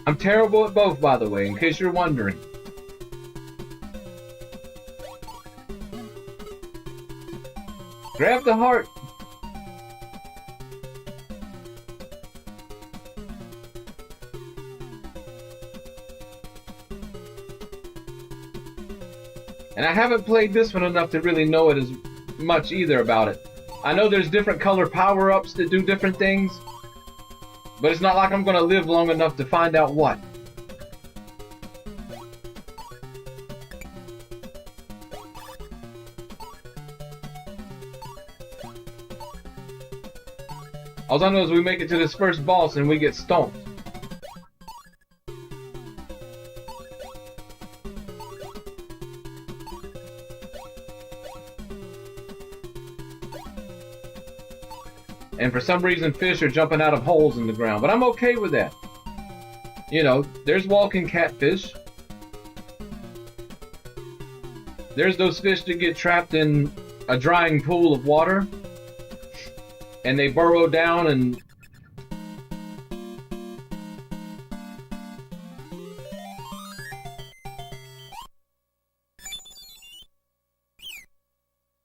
I'm terrible at both, by the way, in case you're wondering. Grab the heart. And I haven't played this one enough to really know it as much either about it. I know there's different color power-ups that do different things, but it's not like I'm going to live long enough to find out what. All I know is we make it to this first boss and we get stomped. And for some reason, fish are jumping out of holes in the ground. But I'm okay with that. You know, there's walking catfish. There's those fish that get trapped in a drying pool of water, and they burrow down and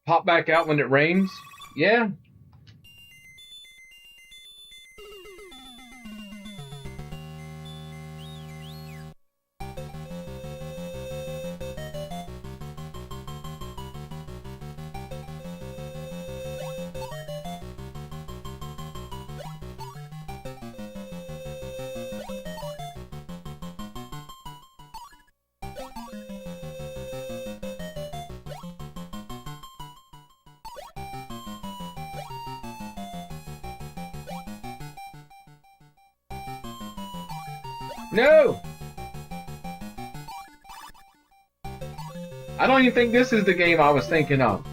pop back out when it rains. Yeah. No! I don't even think this is the game I was thinking of.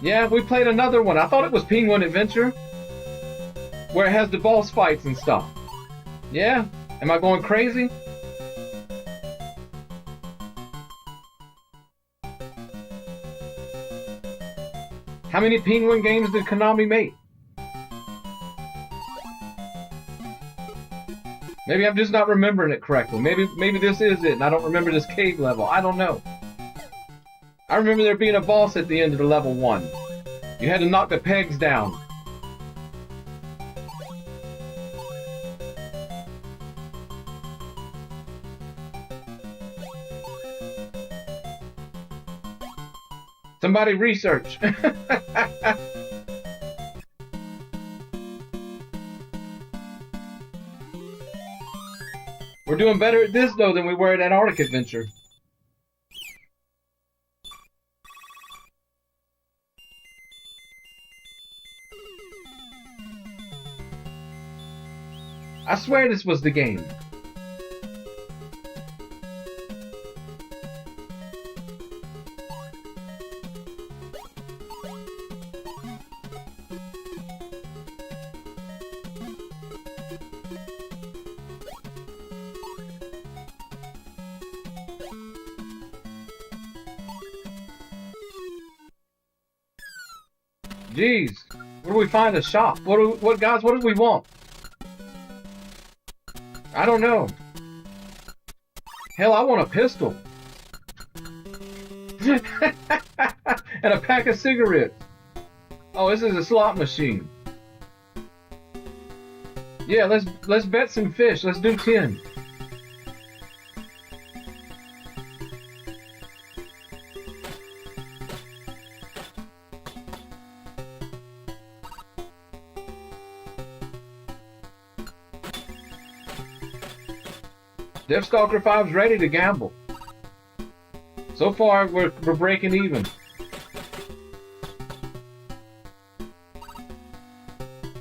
Yeah, we played another one. I thought it was Penguin Adventure, where it has the boss fights and stuff. Yeah? Am I going crazy? How many Penguin games did Konami make? Maybe I'm just not remembering it correctly. Maybe this is it, and I don't remember this cave level. I don't know. I remember there being a boss at the end of the level 1. You had to knock the pegs down. Somebody research. We're doing better at this, though, than we were at that Arctic Adventure. I swear this was the game. Jeez, where do we find a shop? What guys, what do we want? I don't know. Hell, I want a pistol. And a pack of cigarettes. Oh, this is a slot machine. Yeah, let's bet some fish. Let's do 10. Deathstalker 5's ready to gamble. So far, we're breaking even.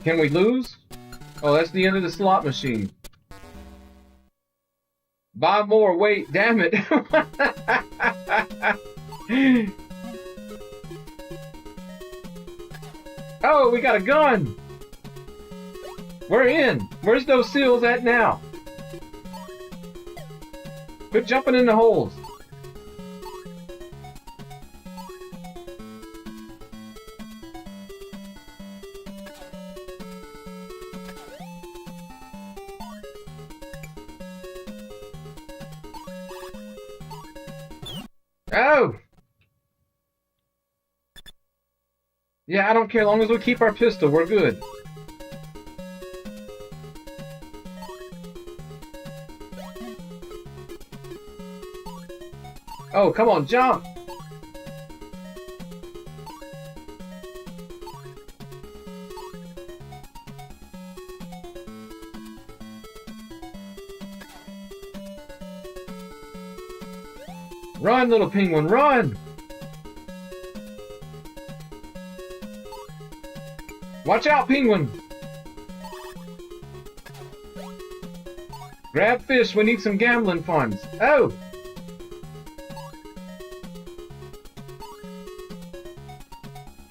Can we lose? Oh, that's the end of the slot machine. Buy more. Wait, damn it. Oh, we got a gun. We're in. Where's those seals at now? Quit jumping in the holes. Oh! Yeah, I don't care. As long as we keep our pistol, we're good. Oh, come on, jump! Run, little penguin, run! Watch out, penguin! Grab fish, we need some gambling funds. Oh!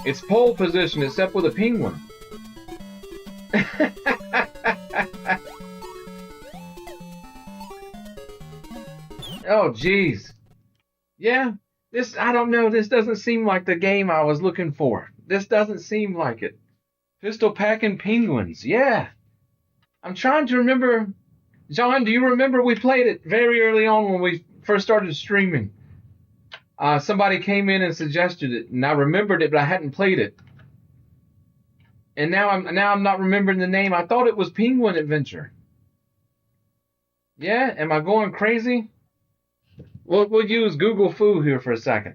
It's pole position, except with a penguin. Oh, jeez. Yeah, I don't know. This doesn't seem like the game I was looking for. This doesn't seem like it. Pistol packing penguins. Yeah. I'm trying to remember. John, do you remember we played it very early on when we first started streaming? Somebody came in and suggested it, and I remembered it, but I hadn't played it. And now I'm not remembering the name. I thought it was Penguin Adventure. Yeah, am I going crazy? We'll use Google Foo here for a second.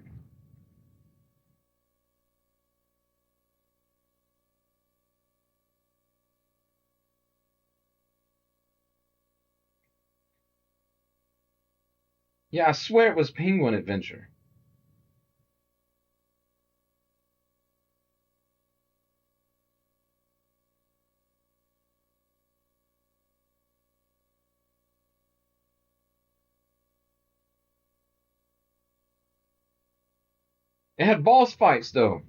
Yeah, I swear it was Penguin Adventure. It had boss fights, though.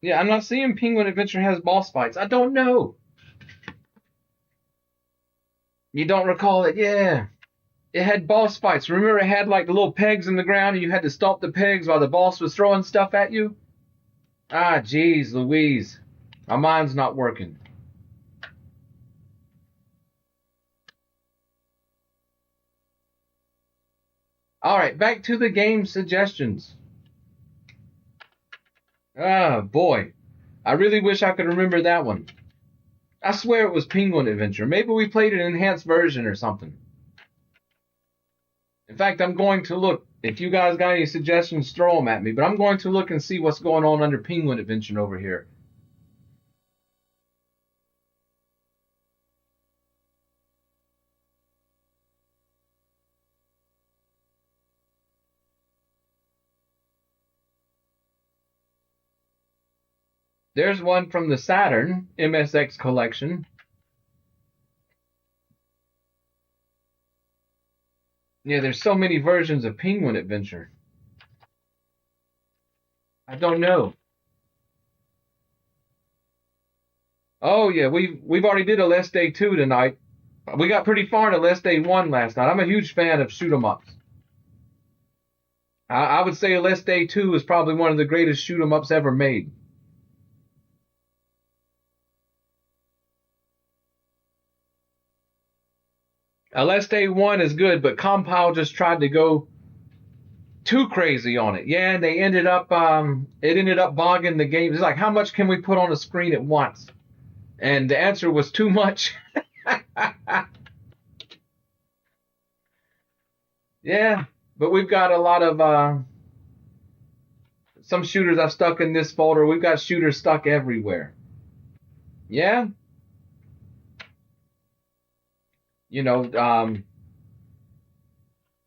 Yeah, I'm not seeing Penguin Adventure has boss fights. I don't know. You don't recall it? Yeah. It had boss fights. Remember it had like the little pegs in the ground and you had to stomp the pegs while the boss was throwing stuff at you? Ah, jeez Louise. My mind's not working. All right, back to the game suggestions. Ah, boy. I really wish I could remember that one. I swear it was Penguin Adventure. Maybe we played an enhanced version or something. In fact, I'm going to look. If you guys got any suggestions, throw them at me. But I'm going to look and see what's going on under Penguin Adventure over here. There's one from the Saturn MSX collection. Yeah, there's so many versions of Penguin Adventure. I don't know. Oh yeah, we've already did a Let's Day 2 tonight. We got pretty far into Let's Day 1 last night. I'm a huge fan of shoot 'em ups. I would say Let's Day 2 is probably one of the greatest shoot 'em ups ever made. Let's Day 1 is good, but Compile just tried to go too crazy on it. Yeah, and they ended up it ended up bogging the game. It's like, how much can we put on a screen at once? And the answer was too much. Yeah, but we've got a lot of some shooters I've stuck in this folder. We've got shooters stuck everywhere. Yeah, you know,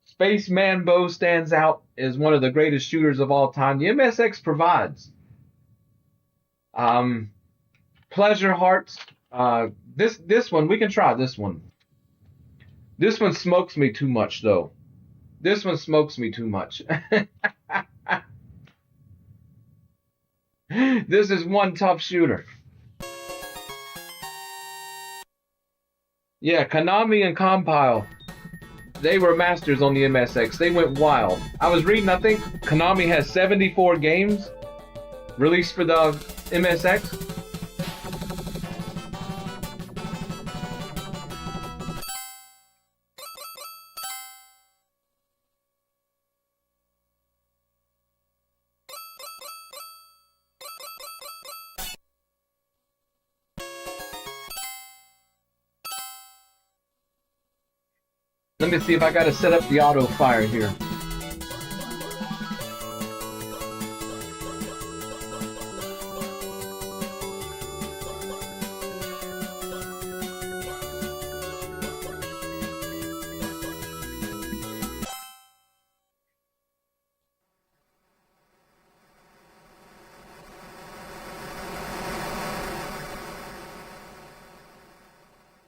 Space Manbo stands out as one of the greatest shooters of all time. The MSX provides. Pleasure Hearts. This one we can try this one. This one smokes me too much though. This one smokes me too much. This is one tough shooter. Yeah, Konami and Compile, they were masters on the MSX. They went wild. I was reading, I think Konami has 74 games released for the MSX. Let me see if I gotta set up the auto fire here.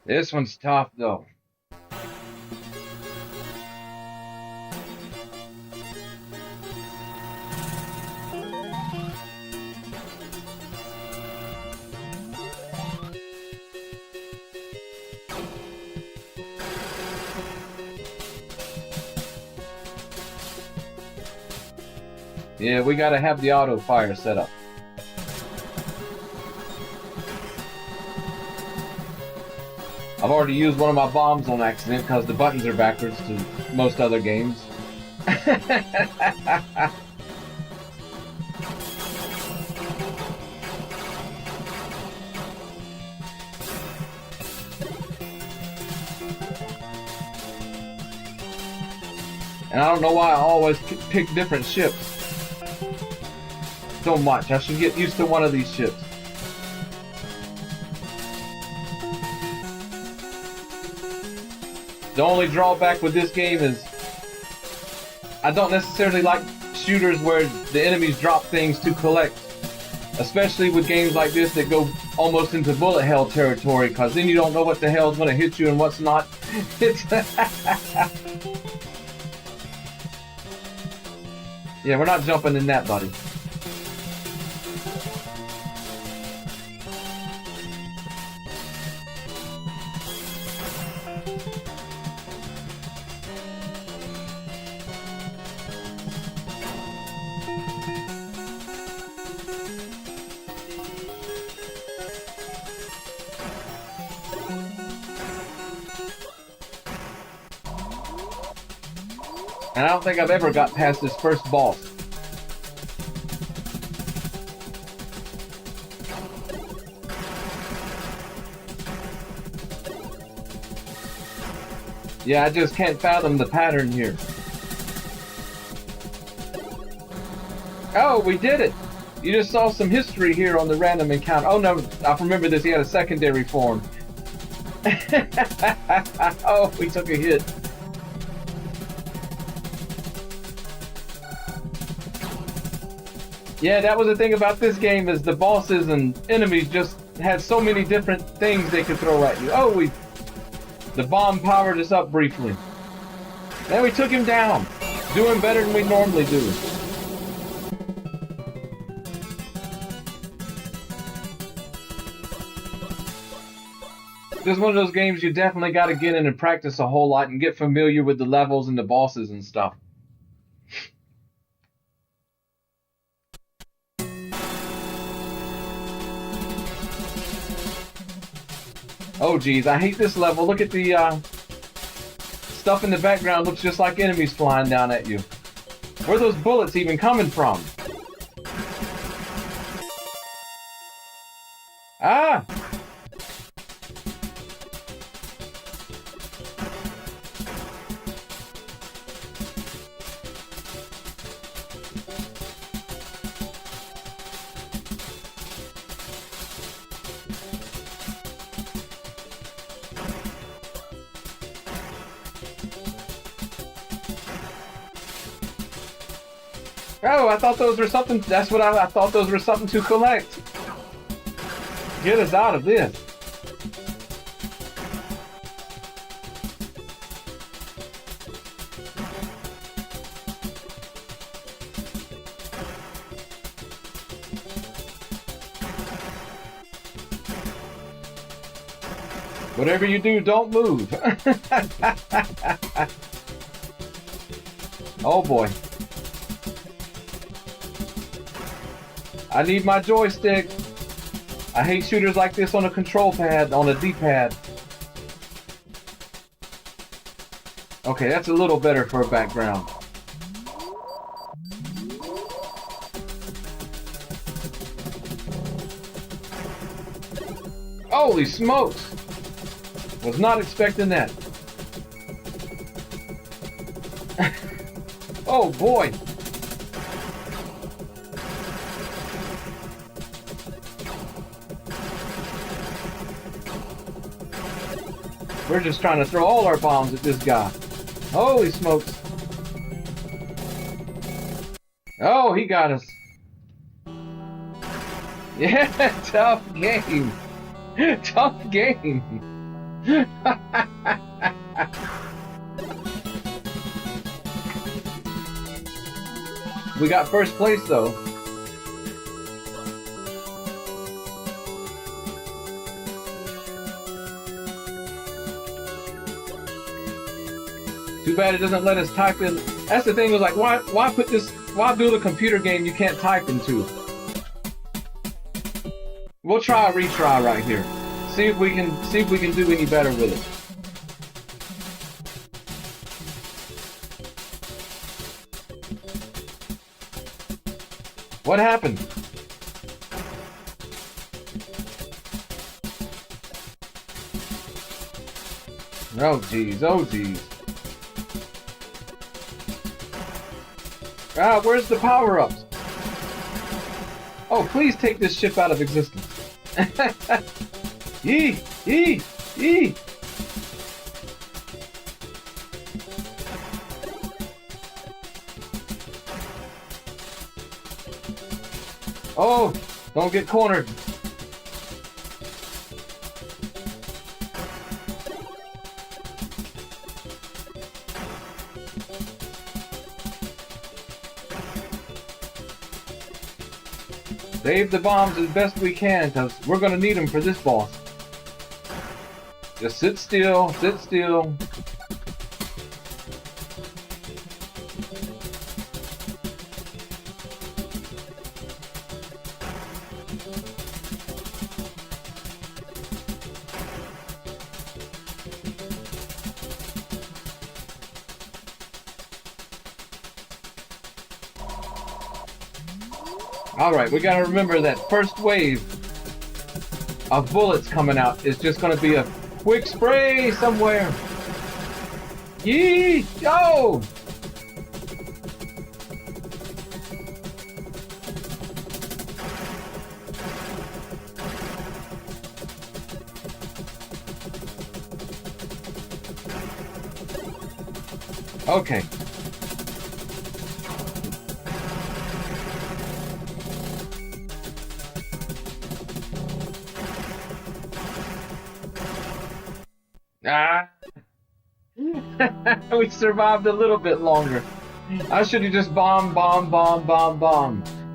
This one's tough though. Yeah, we gotta have the auto fire set up. I've already used one of my bombs on accident because the buttons are backwards to most other games. And I don't know why I always pick different ships so much. I should get used to one of these ships. The only drawback with this game is I don't necessarily like shooters where the enemies drop things to collect. Especially with games like this that go almost into bullet hell territory, because then you don't know what the hell's going to hit you and what's not. Yeah, we're not jumping in that, buddy. And I don't think I've ever got past this first boss. Yeah, I just can't fathom the pattern here. Oh, we did it! You just saw some history here on the random encounter. Oh no, I remember this. He had a secondary form. Oh, we took a hit. Yeah, that was the thing about this game, is the bosses and enemies just had so many different things they could throw at you. Oh, the bomb powered us up briefly. Then we took him down, doing better than we normally do. This is one of those games you definitely got to get in and practice a whole lot and get familiar with the levels and the bosses and stuff. Oh geez, I hate this level. Look at the stuff in the background. Looks just like enemies flying down at you. Where are those bullets even coming from? Ah! Oh, I thought those were something. That's what I thought those were something to collect. Get us out of this. Whatever you do, don't move. Oh boy. I need my joystick. I hate shooters like this on a control pad, on a D-pad. Okay, that's a little better for a background. Holy smokes! Was not expecting that. Oh boy! We're just trying to throw all our bombs at this guy. Holy smokes. Oh, he got us. Yeah, tough game. Tough game. We got first place though. Too bad it doesn't let us type in. That's the thing, was like, why put this Why build a computer game you can't type into? We'll try a retry right here. See if we can do any better with it. What happened? Oh geez, oh geez. Ah, where's the power-ups? Oh, please take this ship out of existence. Yee! Yee! Yee! Oh, don't get cornered. Save the bombs as best we can, because we're going to need them for this boss. Just sit still, sit still. Alright, we gotta remember that first wave of bullets coming out is just gonna be a quick spray somewhere. Yee! Yo! Okay. Ah! We survived a little bit longer. I should have just bomb.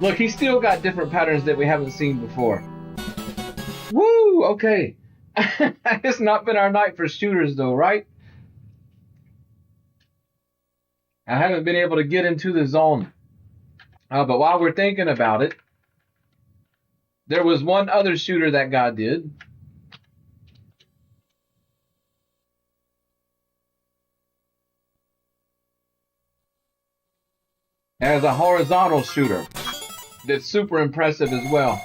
Look, he's still got different patterns that we haven't seen before. Woo! Okay. It's not been our night for shooters though, right? I haven't been able to get into the zone. But while we're thinking about it, there was one other shooter that guy did. As a horizontal shooter that's super impressive as well.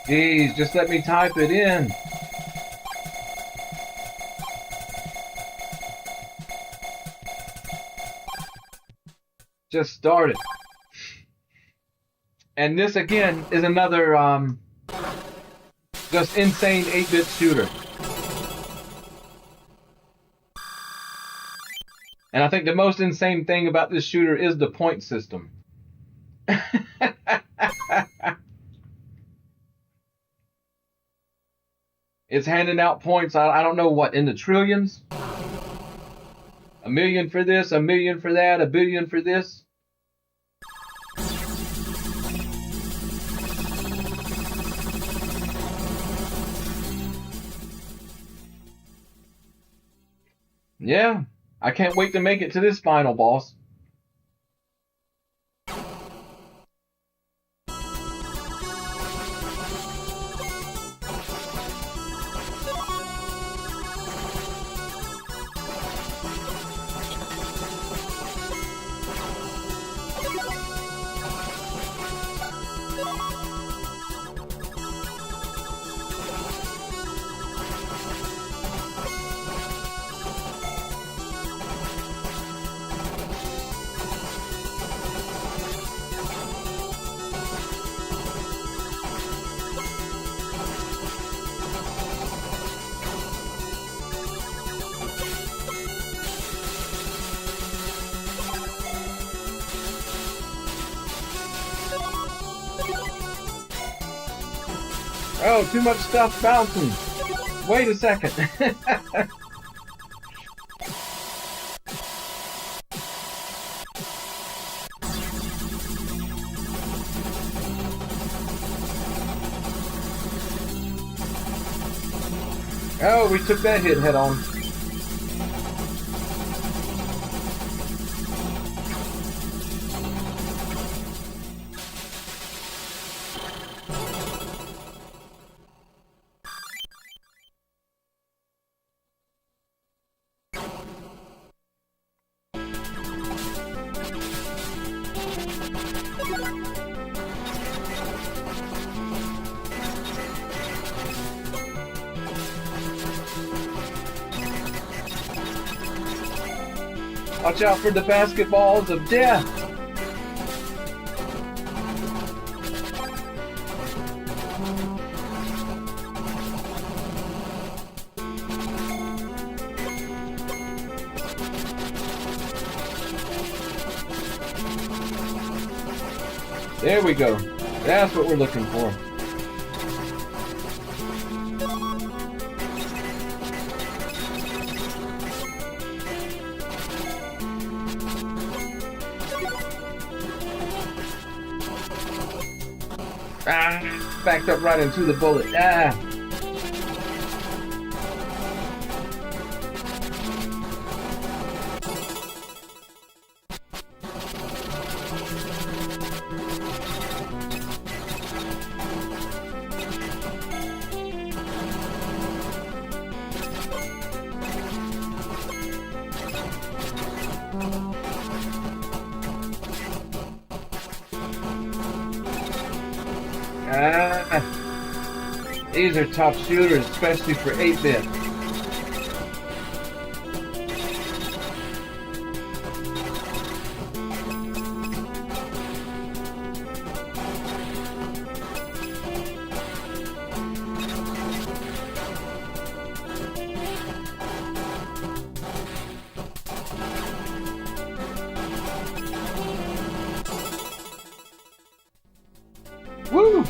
Jeez, just let me type it in. Just start it. And this again is another just insane 8-bit shooter. And I think the most insane thing about this shooter is the point system. It's handing out points, I don't know what, in the trillions? 1 million for this, 1 million for that, 1 billion for this. Yeah, I can't wait to make it to this final boss. Oh, too much stuff bouncing. Wait a second. Oh, we took that hit head on. Watch out for the basketballs of death. There we go. That's what we're looking for. Ah, backed up right into the bullet. Ah. These are tough shooters, especially for 8-bit. Woo!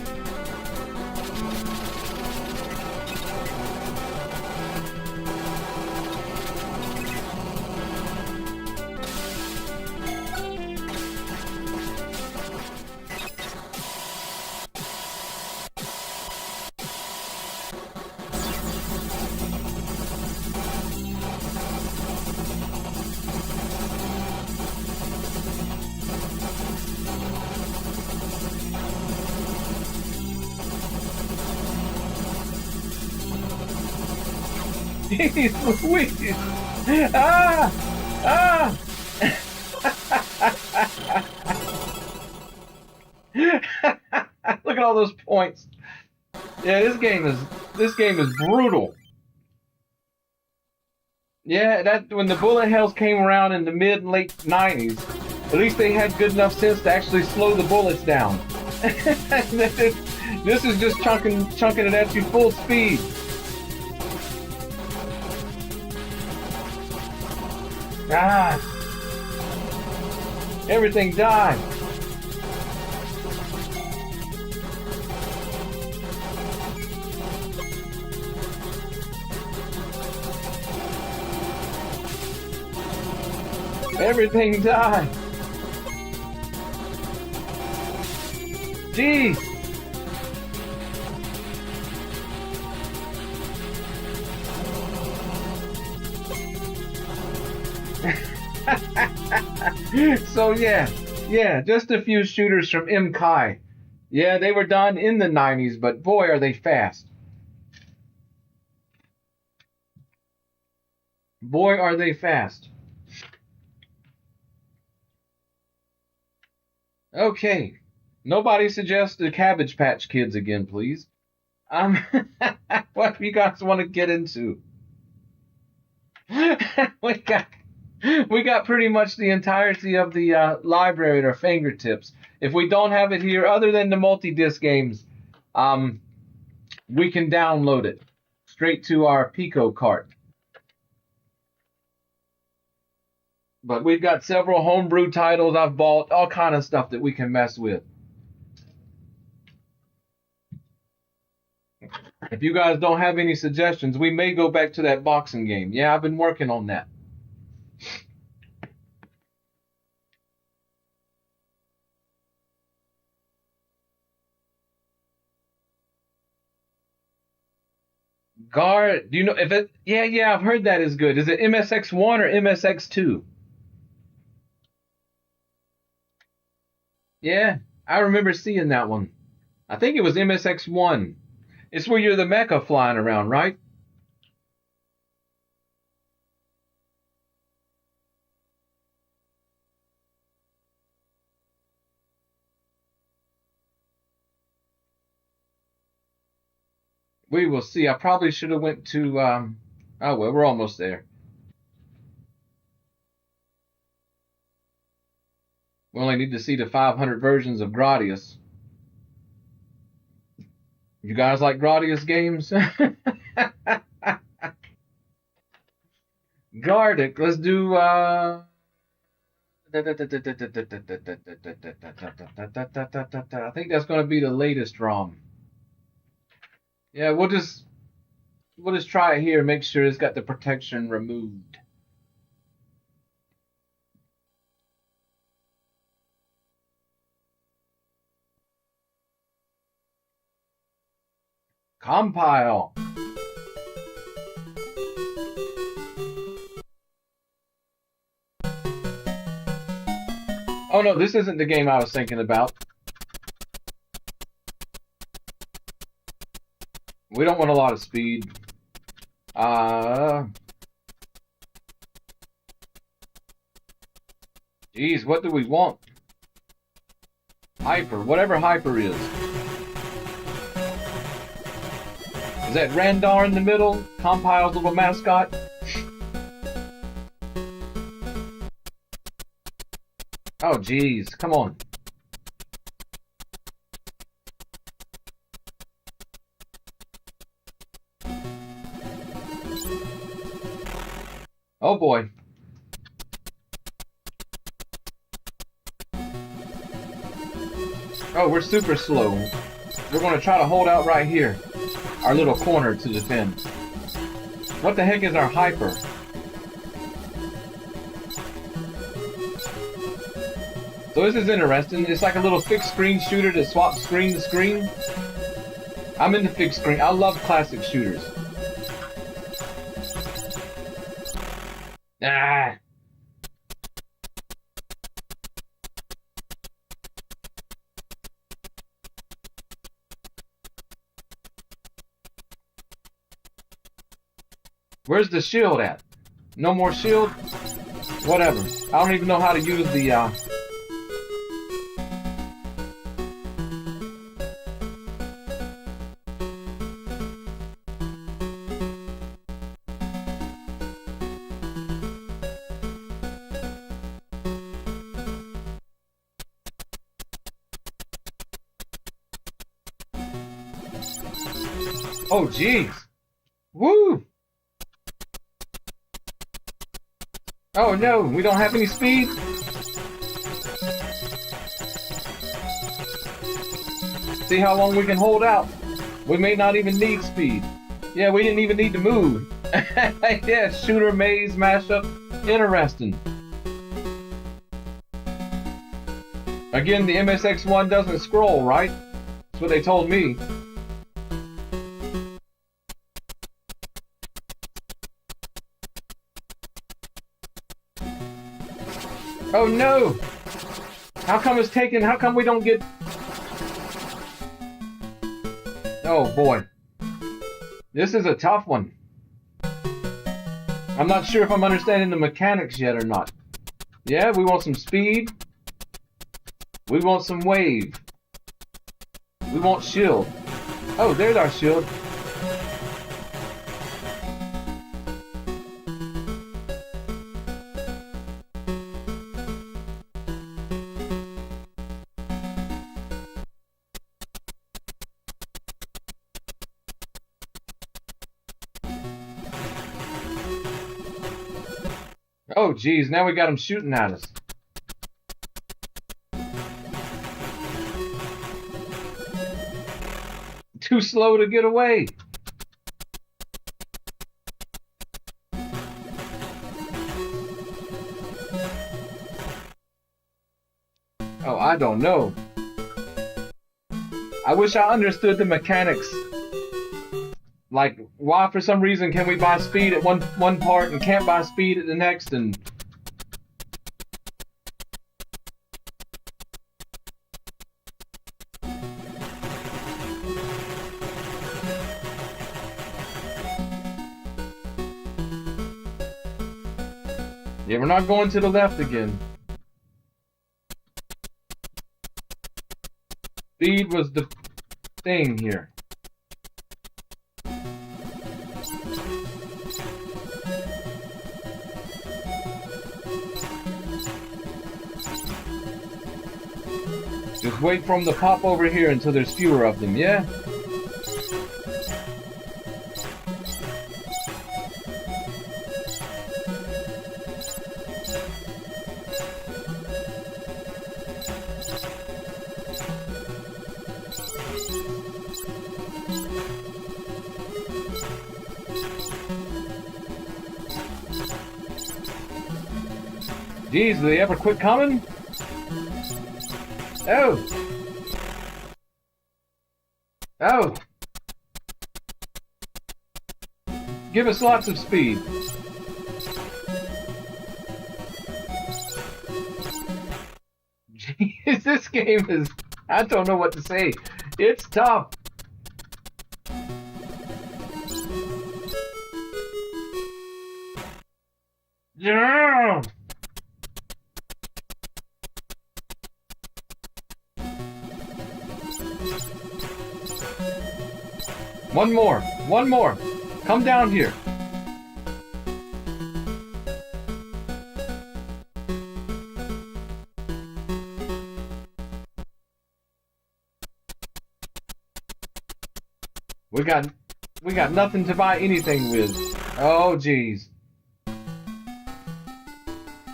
Jeez Louise! Ah! Ah! Look at all those points. Yeah, this game is brutal. Yeah, that when the bullet hells came around in the mid and late 90s, at least they had good enough sense to actually slow the bullets down. This is just chunking it at you full speed. Ah! Everything died. Everything died. Jeez. So yeah, just a few shooters from MKai. Yeah, they were done in the 90s, but boy, are they fast. Boy, are they fast. Okay. Nobody suggest the Cabbage Patch Kids again, please. What do you guys want to get into? we got pretty much the entirety of the library at our fingertips. If we don't have it here, other than the multi-disc games, we can download it straight to our Pico cart. But we've got several homebrew titles I've bought, all kind of stuff that we can mess with. If you guys don't have any suggestions, we may go back to that boxing game. Yeah, I've been working on that. Guard, do you know if it? Yeah, I've heard that is good. Is it MSX1 or MSX2? Yeah, I remember seeing that one. I think it was MSX1. It's where you're the mecha flying around, right? We will see. I probably should have went to. Oh well, we're almost there. We only need to see the 500 versions of Gradius. You guys like Gradius games? Gardic. Let's do. I think that's going to be the latest ROM. Yeah, we'll just try it here. Make sure it's got the protection removed. Compile. Oh no, this isn't the game I was thinking about. We don't want a lot of speed. Geez, what do we want? Hyper, whatever Hyper is. Is that Randar in the middle? Compile's little mascot? Oh, geez, come on. Oh boy. Oh, we're super slow. We're going to try to hold out right here. Our little corner to defend. What the heck is our Hyper? So this is interesting. It's like a little fixed screen shooter that swaps screen to screen. I'm into fixed screen. I love classic shooters. Ah. Where's the shield at? No more shield? Whatever. I don't even know how to use the, Oh, jeez. Woo! Oh, no. We don't have any speed? See how long we can hold out. We may not even need speed. Yeah, we didn't even need to move. Yeah, shooter maze mashup. Interesting. Again, the MSX1 doesn't scroll, right? That's what they told me. Oh no! How come it's taken? How come we don't get... Oh boy. This is a tough one. I'm not sure if I'm understanding the mechanics yet or not. Yeah, we want some speed. We want some wave. We want shield. Oh, there's our shield. Oh, geez, now we got them shooting at us. Too slow to get away. Oh, I don't know. I wish I understood the mechanics Like, why for some reason can we buy speed at one part and can't buy speed at the next? And yeah, we're not going to the left again. Speed was the thing here. Just wait for them to pop over here until there's fewer of them, yeah? Jeez, do they ever quit coming? Oh! Oh! Give us lots of speed. Jeez, this game is... I don't know what to say. It's tough. Yeah! One more. One more. Come down here. We got nothing to buy anything with. Oh, geez.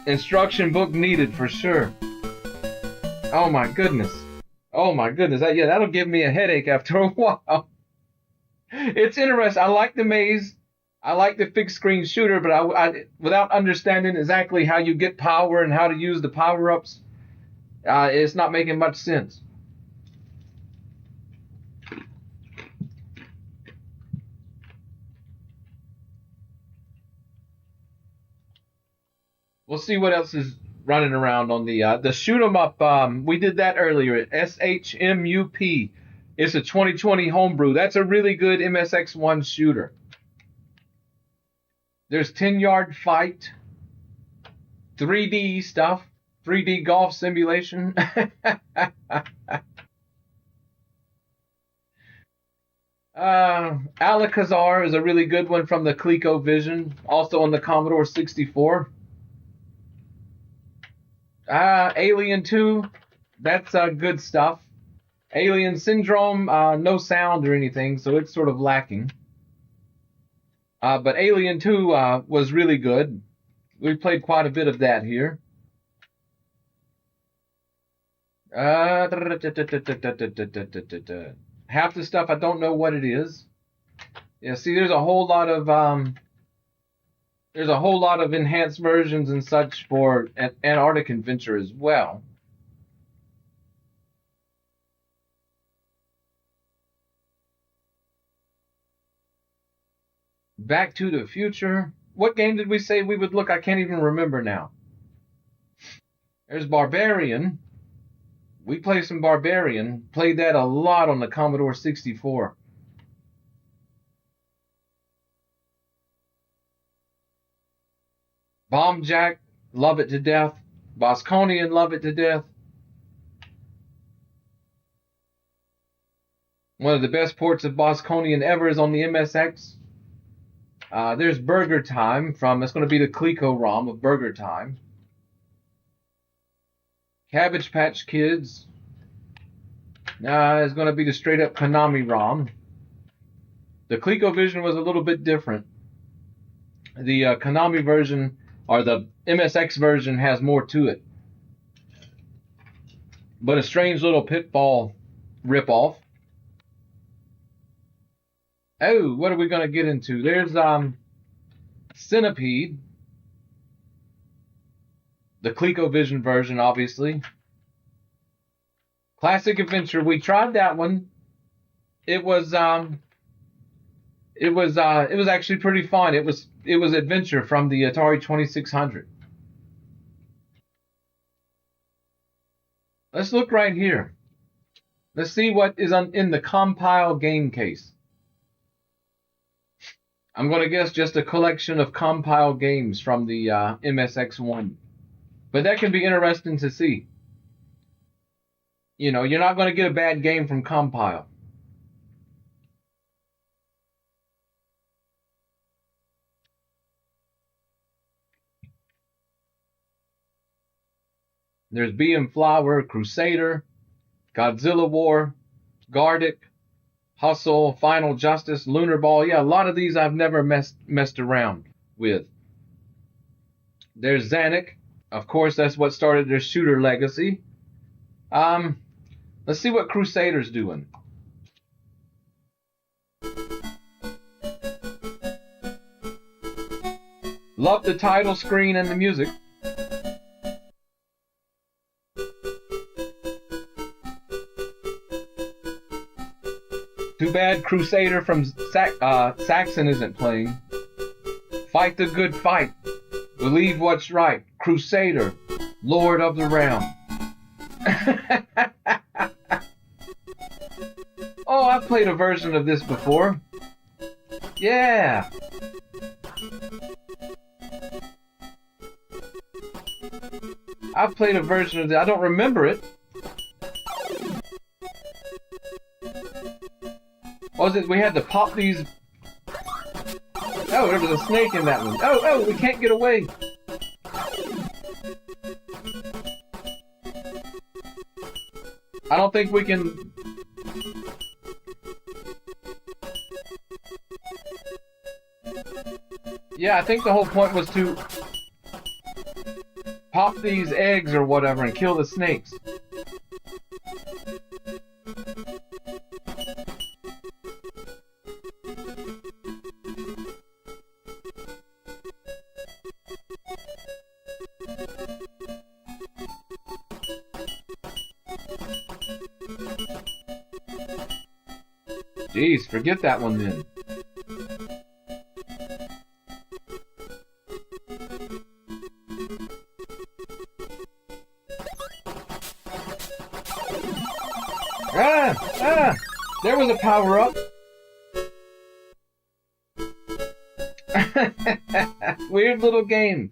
Instruction book needed for sure. Oh my goodness. Oh my goodness. Yeah, that'll give me a headache after a while. It's interesting. I like the maze. I like the fixed screen shooter, but I without understanding exactly how you get power and how to use the power-ups, it's not making much sense. We'll see what else is running around on the shoot 'em up. We did that earlier. SHMUP. It's a 2020 homebrew. That's a really good MSX1 shooter. There's 10-yard fight, 3D stuff, 3D golf simulation. Alcazar is a really good one from the ColecoVision, also on the Commodore 64. Alien 2, that's good stuff. Alien Syndrome, no sound or anything, so it's sort of lacking. But Alien 2 was really good. We played quite a bit of that here. Half the stuff I don't know what it is. Yeah, see, there's a whole lot of enhanced versions and such for Antarctic Adventure as well. Back to the Future. What game did we say we would look? I can't even remember now. There's Barbarian. We played some Barbarian. Played that a lot on the Commodore 64. Bomb Jack, love it to death. Bosconian, love it to death. One of the best ports of Bosconian ever is on the MSX. There's Burger Time from, it's going to be the Coleco ROM of Burger Time. Cabbage Patch Kids. It's going to be the straight up Konami ROM. The ColecoVision was a little bit different. The Konami version, or the MSX version, has more to it. But a strange little Pitfall ripoff. Oh, what are we going to get into? There's Centipede. The ColecoVision version, obviously. Classic Adventure. We tried that one. It was It was actually pretty fun. It was Adventure from the Atari 2600. Let's look right here. Let's see what is in the compile game case. I'm going to guess just a collection of compile games from the MSX1. But that can be interesting to see. You know, you're not going to get a bad game from compile. There's BM Flower, Crusader, Godzilla War, Gardic, Hustle, Final Justice, Lunar Ball. Yeah, a lot of these I've never messed around with. There's Zanuck. Of course, that's what started their shooter legacy. Let's see what Crusader's doing. Love the title screen and the music. Too bad Crusader from Saxon isn't playing. Fight the good fight. Believe what's right. Crusader, Lord of the Realm. Oh, I've played a version of this before. Yeah. I've played a version of this. I don't remember it. Was it we had to pop these? Oh, there was a snake in that one. Oh, we can't get away. I don't think we can. Yeah, I think the whole point was to pop these eggs or whatever and kill the snakes. Jeez, forget that one then. There was a power-up. Weird little game.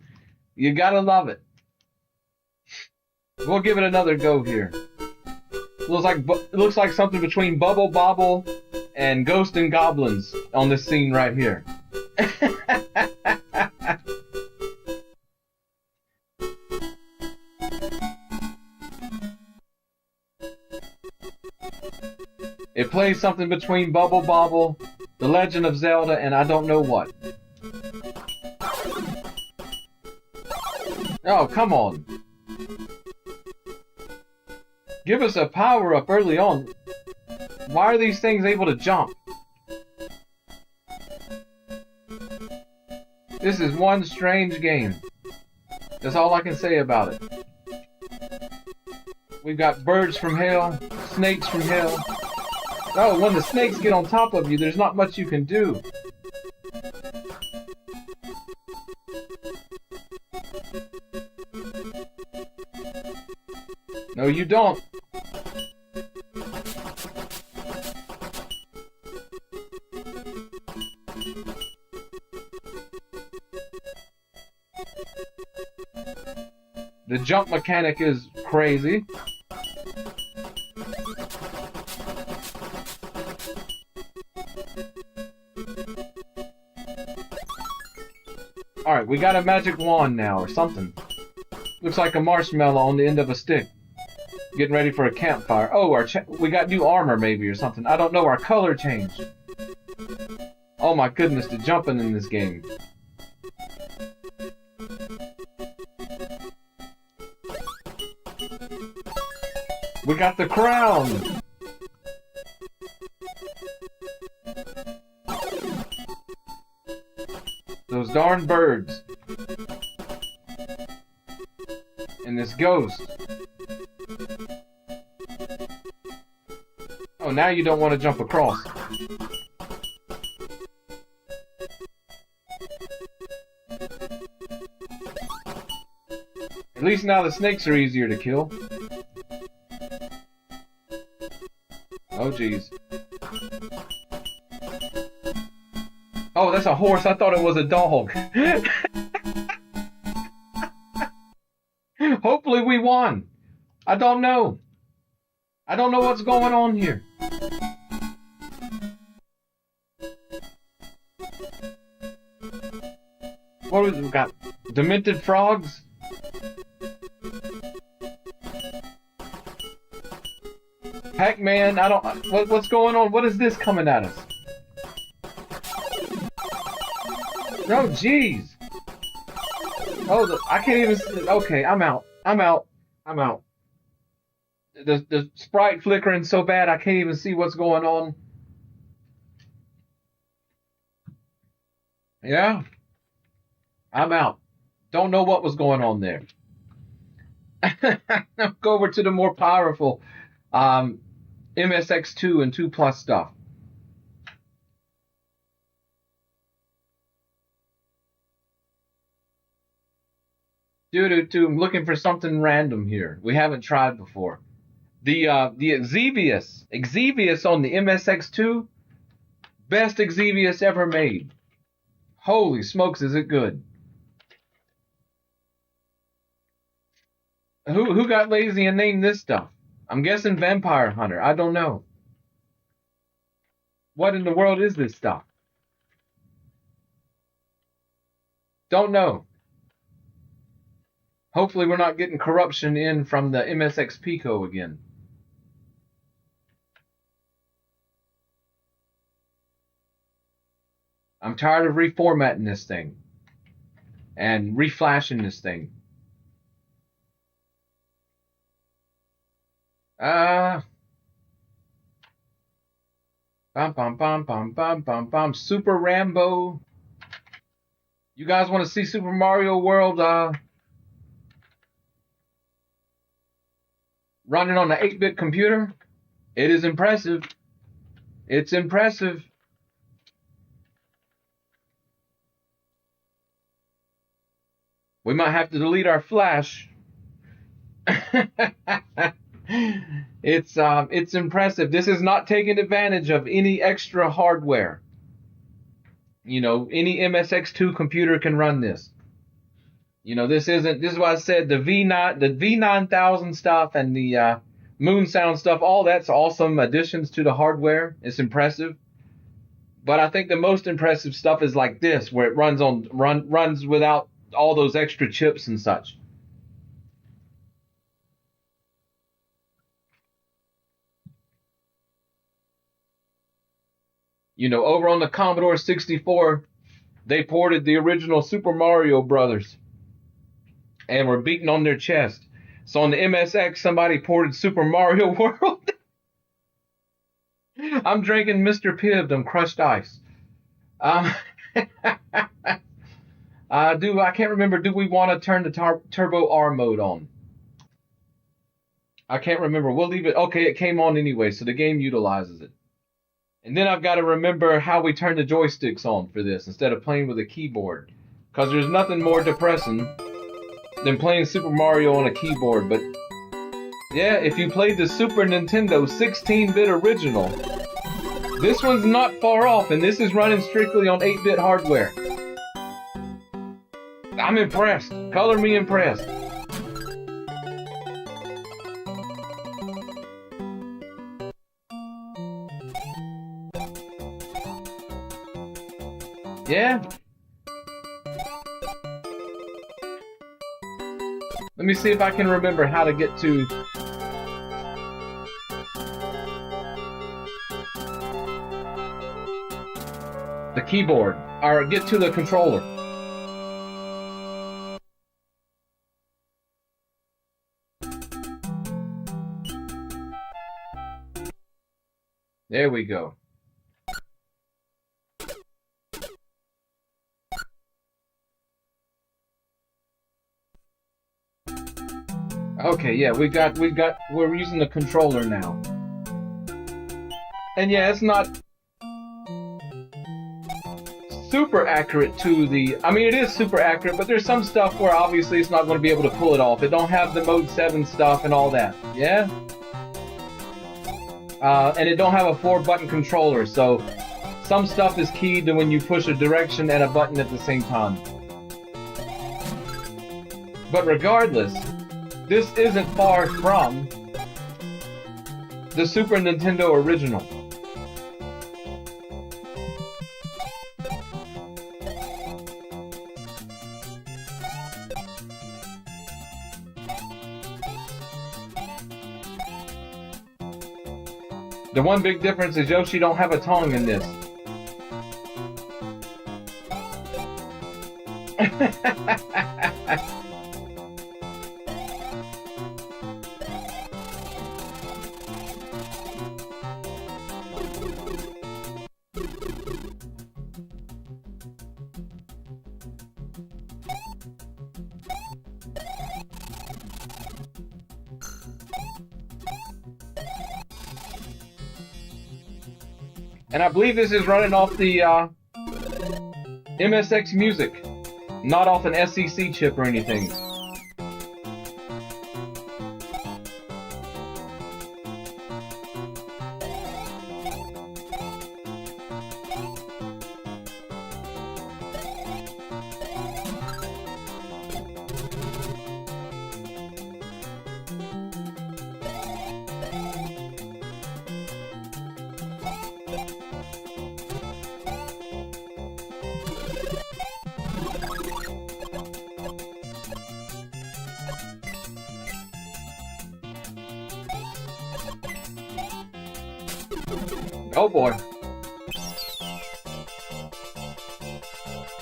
You gotta love it. We'll give it another go here. Looks like something between Bubble Bobble and Ghost and Goblins on this scene right here. It plays something between Bubble Bobble, The Legend of Zelda, and I don't know what. Oh, come on. Give us a power-up early on. Why are these things able to jump? This is one strange game. That's all I can say about it. We've got birds from hell, snakes from hell. Oh, when the snakes get on top of you, there's not much you can do. No, you don't. The jump mechanic is crazy. Alright, we got a magic wand now, or something. Looks like a marshmallow on the end of a stick. Getting ready for a campfire. Oh, we got new armor maybe, or something. I don't know, our color changed. Oh my goodness, the jumping in this game. We got the crown! Those darn birds. And this ghost. Oh, now you don't want to jump across. least now the snakes are easier to kill. Oh, jeez. Oh, that's a horse. I thought it was a dog. Hopefully we won. I don't know. I don't know what's going on here. What have we got? Demented frogs? Heck, man, I don't... What's going on? What is this coming at us? Oh, jeez. Oh, I can't even... Okay, I'm out. I'm out. I'm out. The sprite flickering so bad I can't even see what's going on. Yeah. I'm out. Don't know what was going on there. Go over to the more powerful MSX 2 and 2 Plus stuff. I'm looking for something random here. We haven't tried before. The Exevious on the MSX 2, best Exevious ever made. Holy smokes, is it good? Who got lazy and named this stuff? I'm guessing Vampire Hunter. I don't know. What in the world is this stuff? Don't know. Hopefully we're not getting corruption in from the MSX Pico again. I'm tired of reformatting this thing and reflashing this thing. Bum bum bum bum bum bum bum. Super Rambo. You guys want to see Super Mario World running on an 8-bit computer? It is impressive. It's impressive. We might have to delete our flash. It's impressive. This is not taking advantage of any extra hardware. You know, any MSX2 computer can run this. You know, this is why I said the V9000 stuff and the Moon Sound stuff, all that's awesome additions to the hardware. It's impressive. But I think the most impressive stuff is like this, where it runs without all those extra chips and such. You know, over on the Commodore 64, they ported the original Super Mario Brothers and were beating on their chest. So on the MSX, somebody ported Super Mario World. I'm drinking Mr. Pibb, them crushed ice. I can't remember, do we want to turn the TurboR mode on? I can't remember. We'll leave it. Okay, it came on anyway, so the game utilizes it. And then I've got to remember how we turn the joysticks on for this instead of playing with a keyboard. Because there's nothing more depressing than playing Super Mario on a keyboard. But yeah, if you played the Super Nintendo 16-bit original, this one's not far off, and this is running strictly on 8-bit hardware. I'm impressed. Color me impressed. Yeah. Let me see if I can remember how to get to the keyboard, or get to the controller. There we go. Okay, yeah, we're using the controller now. And yeah, it's not super accurate to the... I mean, it is super accurate, but there's some stuff where obviously it's not going to be able to pull it off. It don't have the Mode 7 stuff and all that. Yeah? And it don't have a 4-button controller, so some stuff is keyed to when you push a direction and a button at the same time. But regardless, this isn't far from the Super Nintendo original. The one big difference is Yoshi don't have a tongue in this. And I believe this is running off the MSX Music, not off an SEC chip or anything. Oh boy.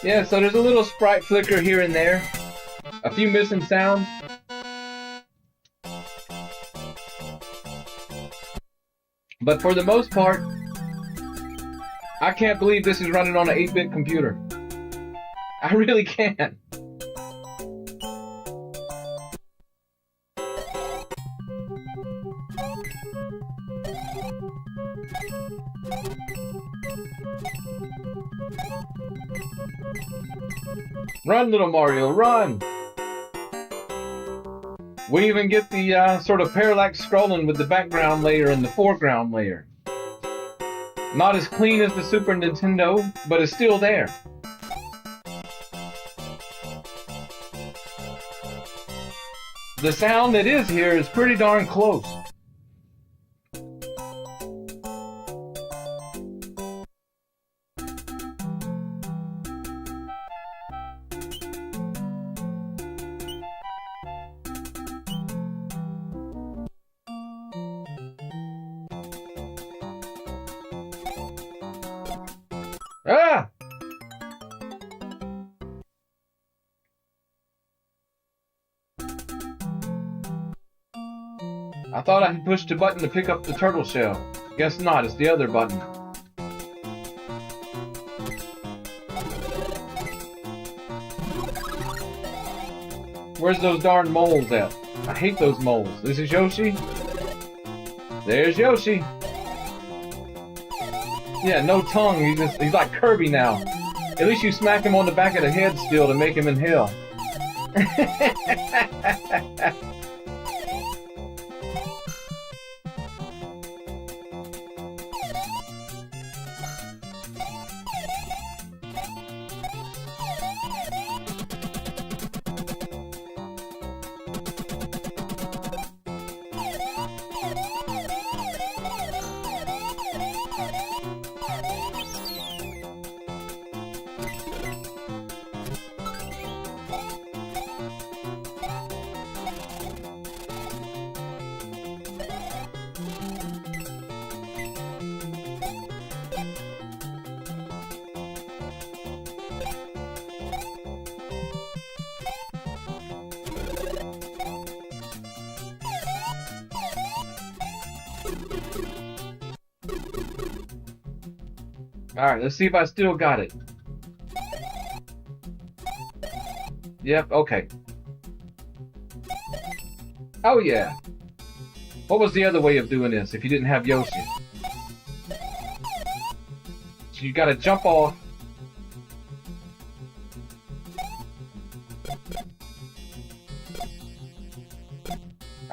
Yeah, so there's a little sprite flicker here and there. A few missing sounds. But for the most part, I can't believe this is running on an 8-bit computer. I really can't. Run, little Mario, run! We even get the sort of parallax scrolling with the background layer and the foreground layer. Not as clean as the Super Nintendo, but it's still there. The sound that is here is pretty darn close. Ah! I thought I had pushed a button to pick up the turtle shell. Guess not, it's the other button. Where's those darn moles at? I hate those moles. This is Yoshi? There's Yoshi. Yeah, no tongue. He's like Kirby now. At least you smack him on the back of the head still to make him inhale. Alright, let's see if I still got it. Yep, okay. Oh yeah. What was the other way of doing this if you didn't have Yoshi? So you gotta jump off,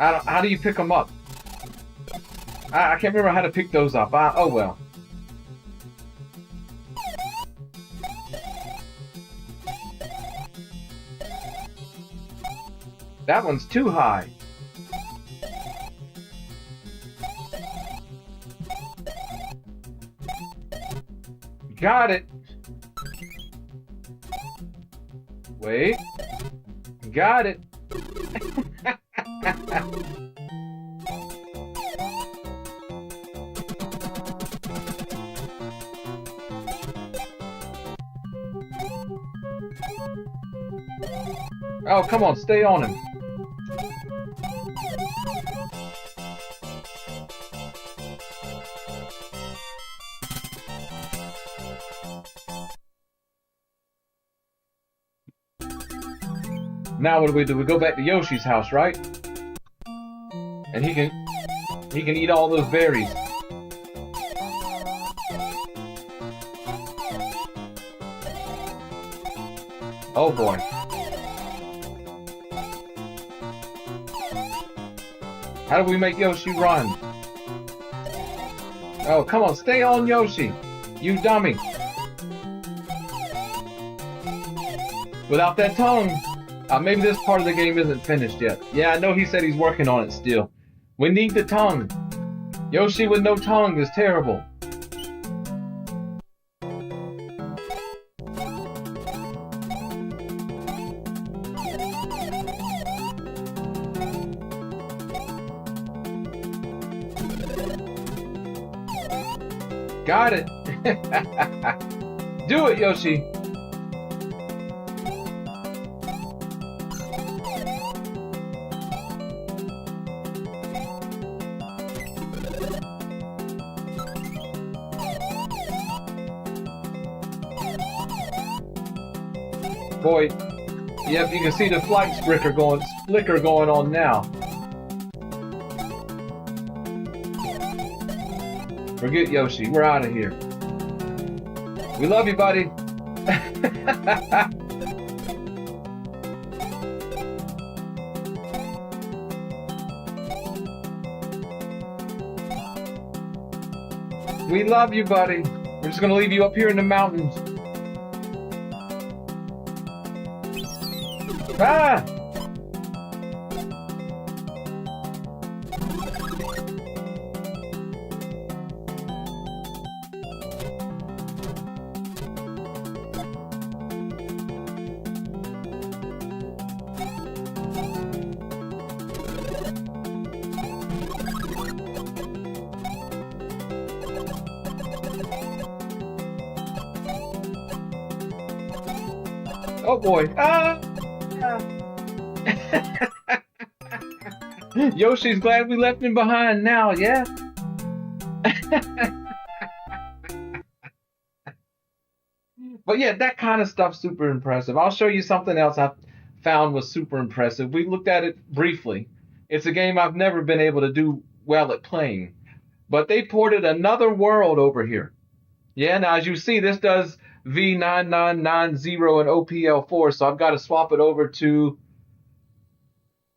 How do you pick them up? I can't remember how to pick those up. Oh well. That one's too high. Got it. Wait. Got it. Oh, come on, stay on him. Now what do? We go back to Yoshi's house, right? And he can eat all those berries. Oh boy. How do we make Yoshi run? Oh, come on, stay on Yoshi, you dummy. Without that tongue. Maybe this part of the game isn't finished yet. Yeah, I know he said he's working on it still. We need the tongue. Yoshi with no tongue is terrible. Got it. Do it, Yoshi. Boy, yep, you can see the flight flicker going on now. Forget Yoshi, we're out of here. We love you, buddy. We love you, buddy. We're just gonna leave you up here in the mountains. Ah! Oh boy. Ah! Yoshi's glad we left him behind now, yeah? But yeah, that kind of stuff's super impressive. I'll show you something else I found was super impressive. We looked at it briefly. It's a game I've never been able to do well at playing. But they ported Another World over here. Yeah, now as you see, this does V9990 and OPL4, so I've got to swap it over to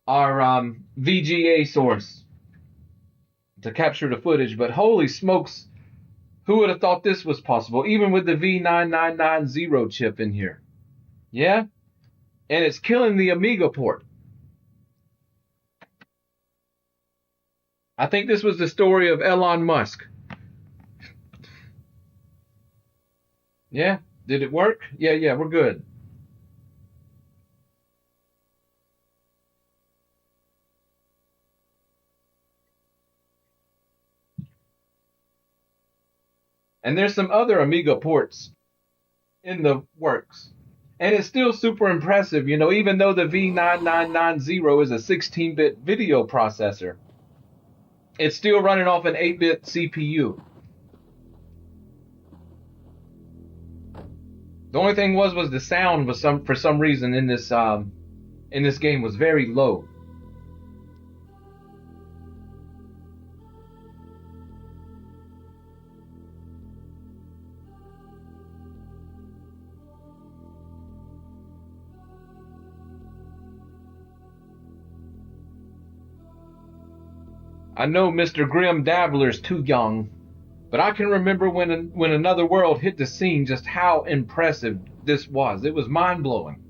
our VGA source to capture the footage. But holy smokes, who would have thought this was possible, even with the V9990 chip in here? Yeah? And it's killing the Amiga port. I think this was the story of Elon Musk. Yeah? Did it work? Yeah, we're good. And there's some other Amiga ports in the works. And it's still super impressive, even though the V9990 is a 16-bit video processor. It's still running off an 8-bit CPU. The only thing was the sound was for some reason in this game was very low. I know Mr. Grim Dabbler's too young, but I can remember when Another World hit the scene just how impressive this was. It was mind-blowing.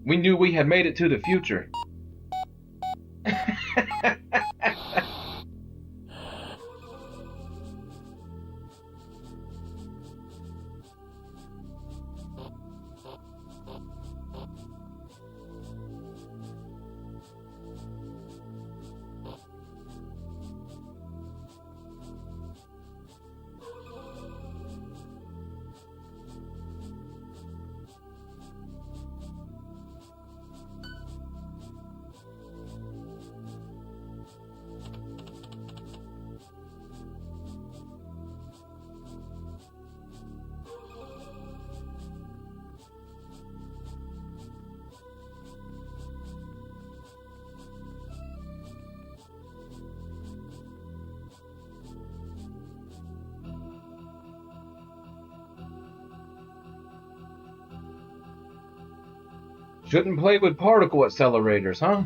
We knew we had made it to the future. Shouldn't play with particle accelerators, huh?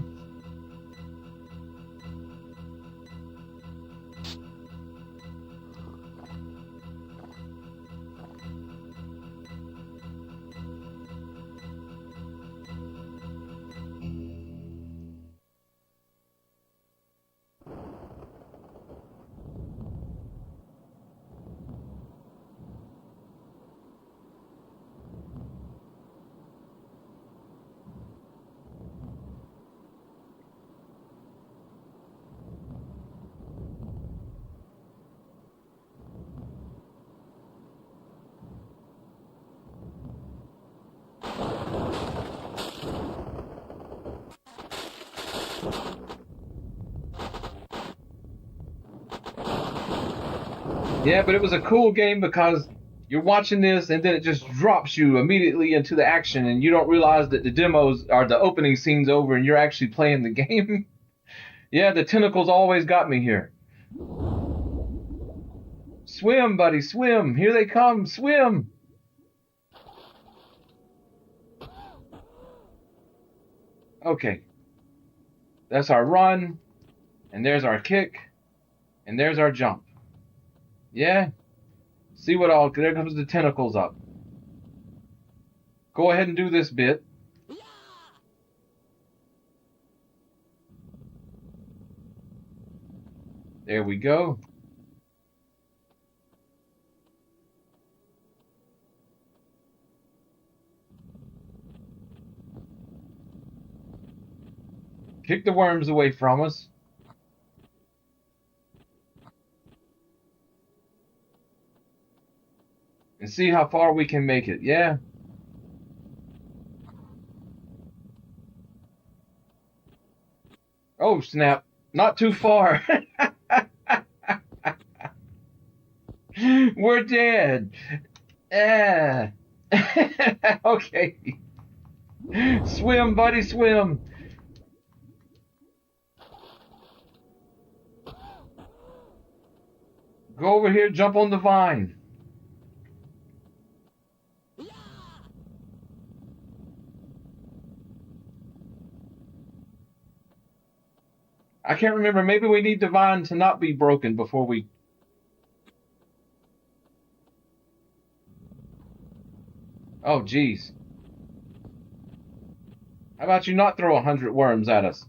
Yeah, but it was a cool game because you're watching this and then it just drops you immediately into the action and you don't realize that the demos or the opening scene's over and you're actually playing the game. Yeah, the tentacles always got me here. Swim, buddy, swim. Here they come, swim. Okay. That's our run, and there's our kick, and there's our jump. Yeah? See what all, there comes the tentacles up. Go ahead and do this bit. There we go. Kick the worms away from us. And see how far we can make it, yeah? Oh, snap. Not too far. We're dead. Yeah. Okay. Swim, buddy, swim. Go over here, jump on the vine. I can't remember. Maybe we need the vine to not be broken before we... Oh, geez. How about you not throw 100 worms at us?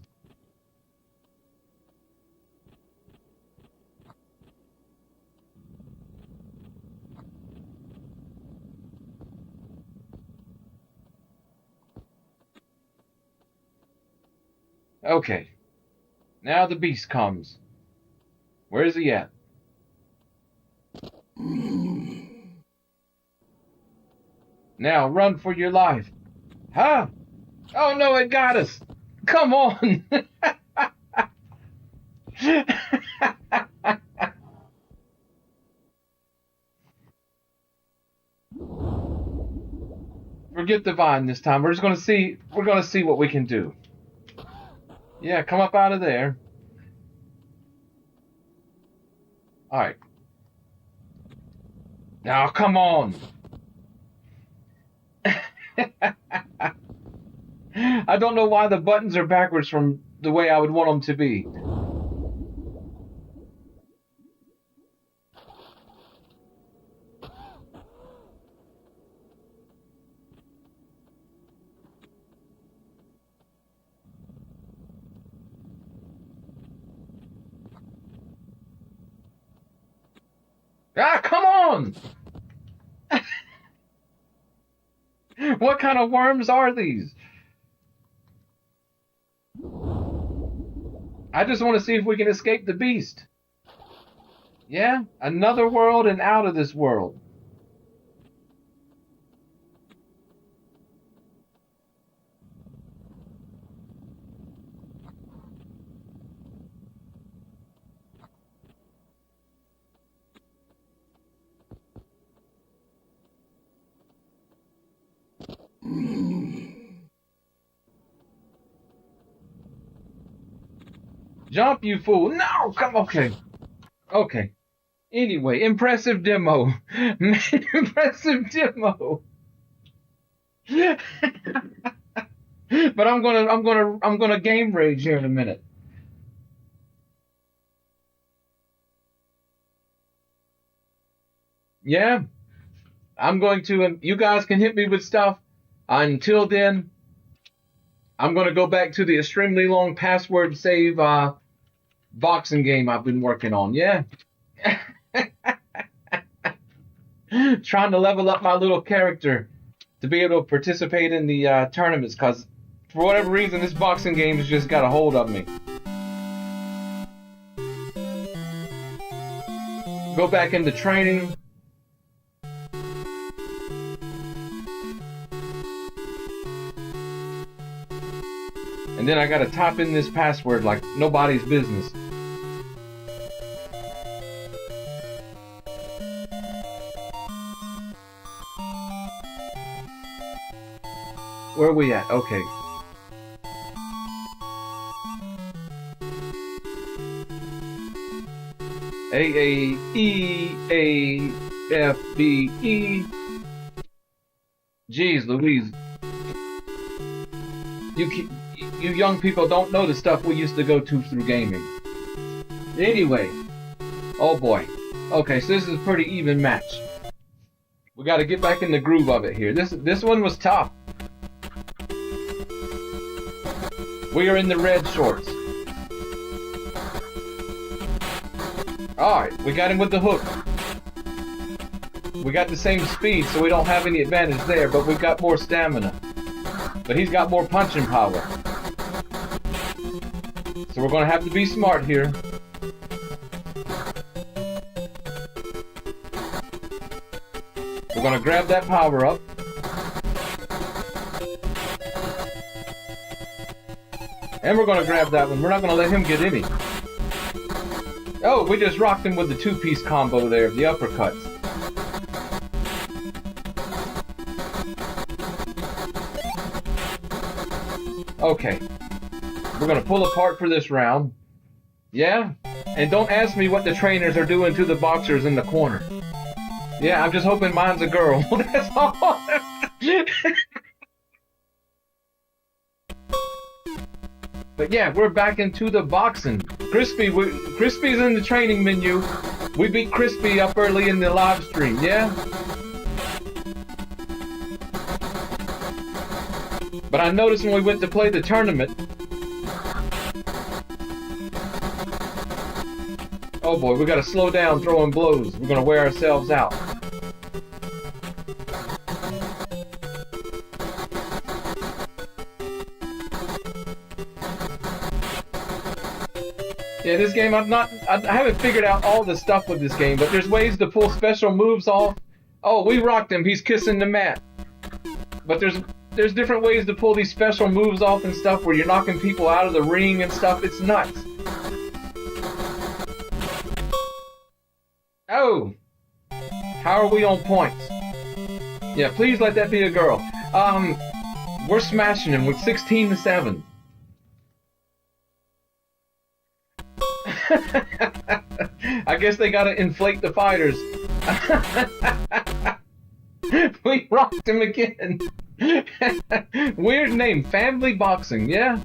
Okay. Now the beast comes. Where is he at? Now run for your life. Huh? Oh no, it got us. Come on. Forget the vine this time. We're gonna see what we can do. Yeah, come up out of there. Alright. Now come on. I don't know why the buttons are backwards from the way I would want them to be. Ah, come on! What kind of worms are these? I just want to see if we can escape the beast. Yeah, another world and out of this world. Jump, you fool. No, come, okay. Okay. Anyway, impressive demo. Impressive demo. But I'm gonna game rage here in a minute. Yeah. I'm going to, you guys can hit me with stuff. Until then, I'm going to go back to the extremely long password save boxing game I've been working on. Yeah. Trying to level up my little character to be able to participate in the tournaments, because for whatever reason, this boxing game has just got a hold of me. Go back into training. And then I gotta type in this password like nobody's business. Where are we at? Okay. A-A-E-A-F-B-E. Jeez Louise. You young people don't know the stuff we used to go to through gaming. Anyway. Oh boy. Okay, so this is a pretty even match. We gotta get back in the groove of it here. This one was tough. We are in the red shorts. Alright, we got him with the hook. We got the same speed, so we don't have any advantage there, but we've got more stamina. But he's got more punching power. So we're gonna have to be smart here. We're gonna grab that power up. And we're gonna grab that one. We're not gonna let him get any. Oh, we just rocked him with the two-piece combo there, the uppercuts. Okay. We're gonna pull apart for this round. Yeah? And don't ask me what the trainers are doing to the boxers in the corner. Yeah, I'm just hoping mine's a girl. That's all. But yeah, we're back into the boxing. Crispy's in the training menu. We beat Crispy up early in the live stream, yeah? But I noticed when we went to play the tournament. Oh boy, we gotta slow down throwing blows. We're gonna wear ourselves out. Yeah, this game, I haven't figured out all the stuff with this game, but there's ways to pull special moves off. Oh, we rocked him. He's kissing the mat. But there's different ways to pull these special moves off and stuff where you're knocking people out of the ring and stuff. It's nuts. Oh! How are we on points? Yeah, please let that be a girl. We're smashing him with 16-7. I guess they gotta inflate the fighters. We rocked him again. Weird name, Family Boxing, yeah?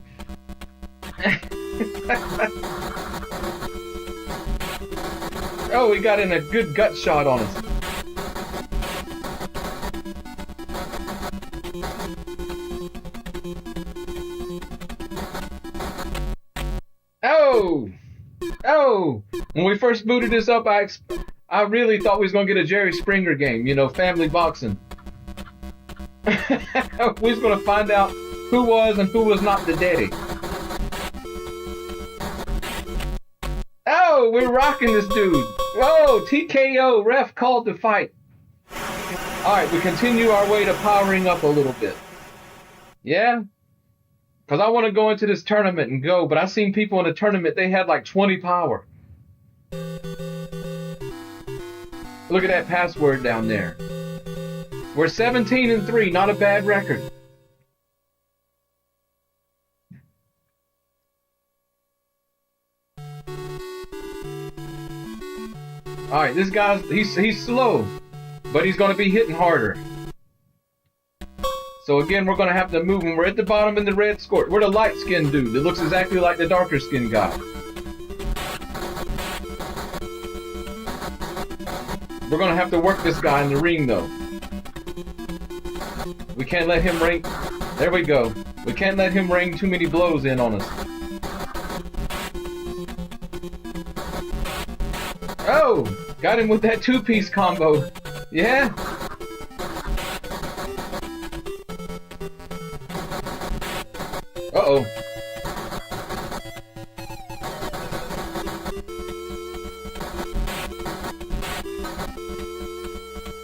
Oh, we got in a good gut shot on us. Oh! Oh! When we first booted this up, I really thought we was gonna get a Jerry Springer game, you know, Family Boxing. We was gonna find out who was and who was not the daddy. Oh, we're rocking this dude. Whoa, TKO, ref called the fight. Alright, we continue our way to powering up a little bit. Yeah? Because I want to go into this tournament and go, but I seen people in the tournament, they had like 20 power. Look at that password down there. We're 17-3, not a bad record. Alright, this guy's, he's slow, but he's going to be hitting harder. So again, we're going to have to move him. We're at the bottom in the red score. We're the light-skinned dude that looks exactly like the darker-skinned guy. We're going to have to work this guy in the ring, though. We can't let him rain. There we go. We can't let him rain too many blows in on us. Oh! Got him with that two-piece combo. Yeah? Uh-oh.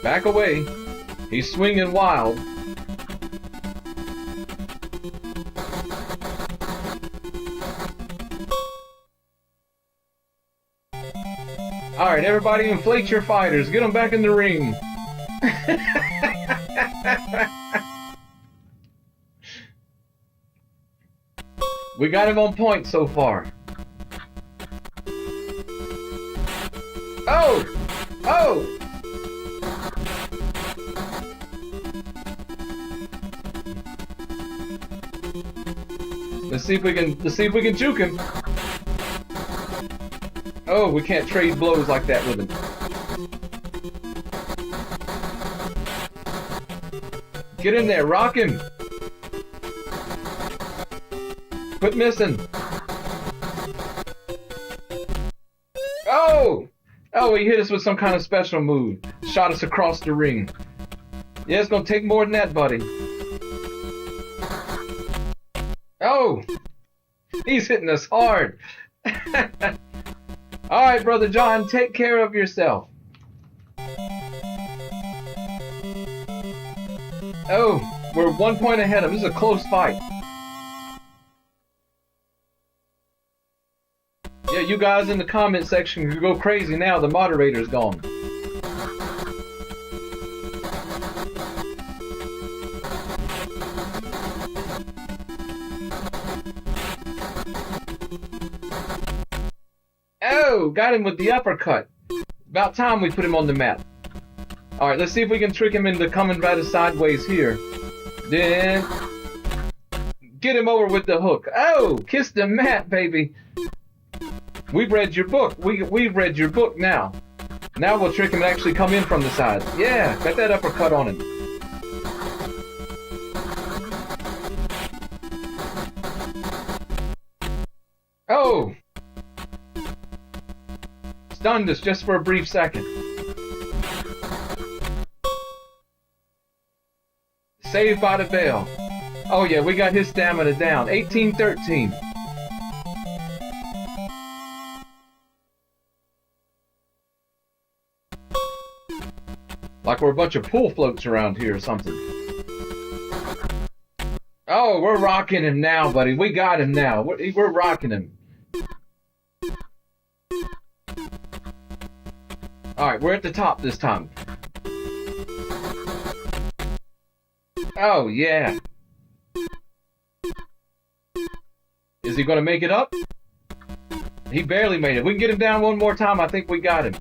Back away. He's swinging wild. Alright, everybody inflate your fighters. Get them back in the ring. We got him on point so far. Oh! Oh! Let's see if we can juke him. Oh, we can't trade blows like that with him. Get in there, rock him. Quit missing. Oh! Oh, he hit us with some kind of special move. Shot us across the ring. Yeah, it's gonna take more than that, buddy. Oh! He's hitting us hard. Alright, Brother John, take care of yourself. Oh, we're 1 point ahead of him. This is a close fight. Yeah, you guys in the comment section can go crazy now. The moderator's gone. Oh, got him with the uppercut. About time we put him on the map. Alright, let's see if we can trick him into coming rather sideways here. Then get him over with the hook. Oh, kiss the mat, baby. We've read your book. We've read your book now. Now we'll trick him to actually come in from the side. Yeah, got that uppercut on him. Oh! Stunned us just for a brief second. Saved by the bell. Oh yeah, we got his stamina down. 18-13. Like we're a bunch of pool floats around here or something. Oh, we're rocking him now, buddy. We got him now. We're rocking him. Alright, we're at the top this time. Oh, yeah. Is he going to make it up? He barely made it. We can get him down one more time. I think we got him.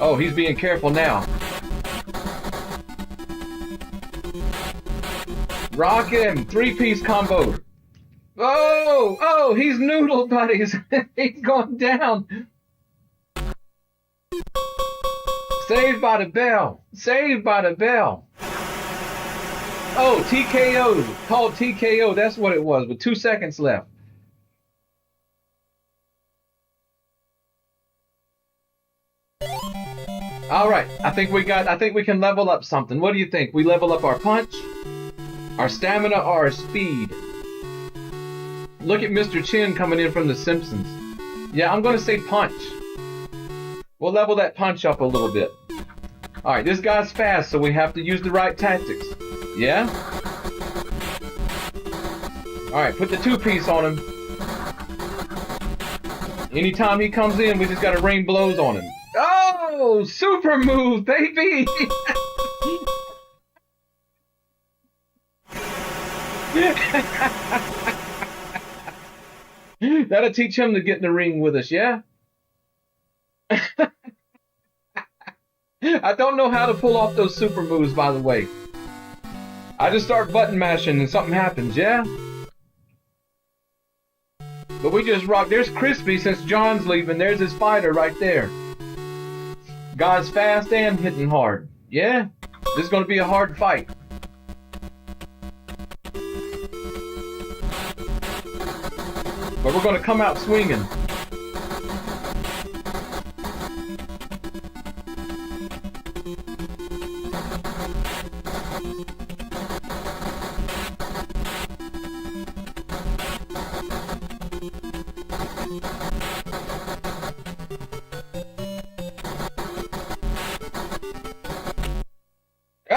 Oh, he's being careful now. Rock him. 3-piece combo. Oh, oh, he's noodle, buddies. He's going down. Saved by the bell. Saved by the bell. Oh, TKO. Called TKO. That's what it was, with 2 seconds left. All right, I think we can level up something. What do you think? We level up our punch, our stamina, or our speed? Look at Mr. Chin coming in from The Simpsons. Yeah, I'm gonna say punch. We'll level that punch up a little bit. All right, this guy's fast, so we have to use the right tactics. Yeah? All right, put the 2-piece on him. Anytime he comes in, we just gotta rain blows on him. Oh, super move, baby! That'll teach him to get in the ring with us, yeah? I don't know how to pull off those super moves, by the way. I just start button mashing and something happens, yeah? But we just rock. There's Crispy, since John's leaving. There's his fighter right there. Guy's fast and hitting hard. Yeah? This is going to be a hard fight. But we're going to come out swinging.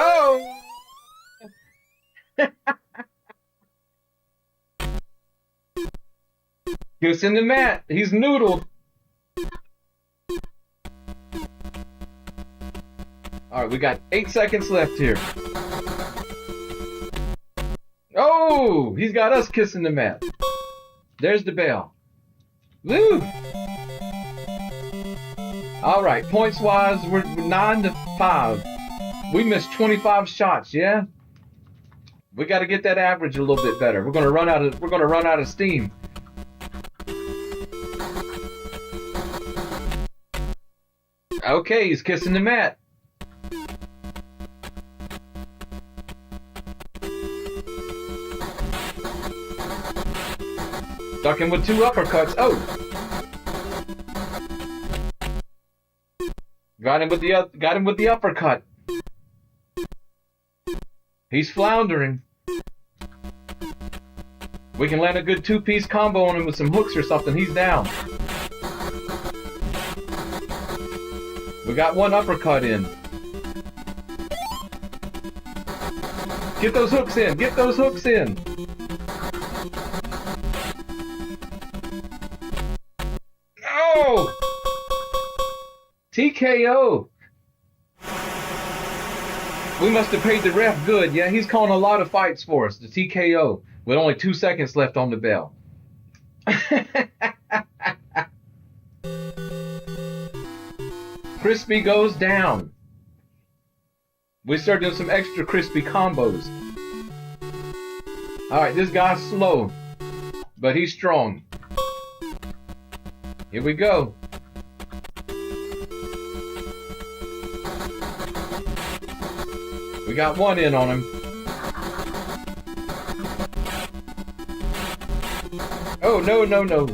Oh! Goose in the mat. He's noodled. Alright, we got 8 seconds left here. Oh! He's got us kissing the mat. There's the bell. Woo! Alright, points wise, we're 9-5. We missed 25 shots, yeah? We got to get that average a little bit better. We're gonna run out of steam. Okay, he's kissing the mat. Stuck him with 2 uppercuts. Oh! Got him with the uppercut. He's floundering. We can land a good 2-piece combo on him with some hooks or something. He's down. We got 1 uppercut in. Get those hooks in. Get those hooks in. No! TKO. We must have paid the ref good. Yeah, he's calling a lot of fights for us. The TKO. With only 2 seconds left on the bell. Crispy goes down. We start doing some extra crispy combos. Alright, this guy's slow. But he's strong. Here we go. We got 1 in on him. Oh, no, no, no.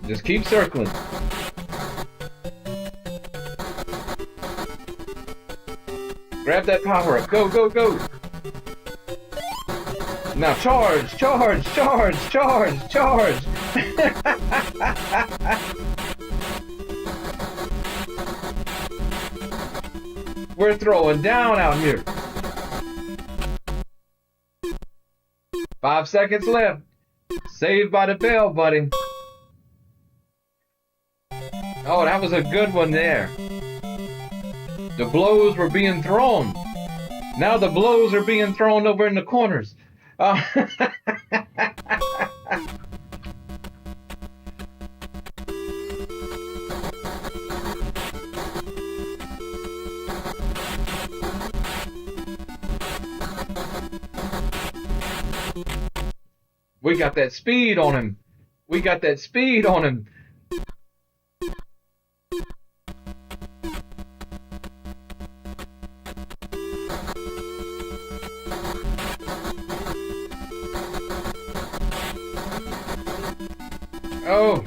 Just keep circling. Grab that power up. Go, go, go. Now charge, charge, charge, charge, charge. We're throwing down out here. 5 seconds left. Saved by the bell, buddy. Oh, that was a good one there. The blows were being thrown. Now the blows are being thrown over in the corners. Oh. We got that speed on him. We got that speed on him. Oh,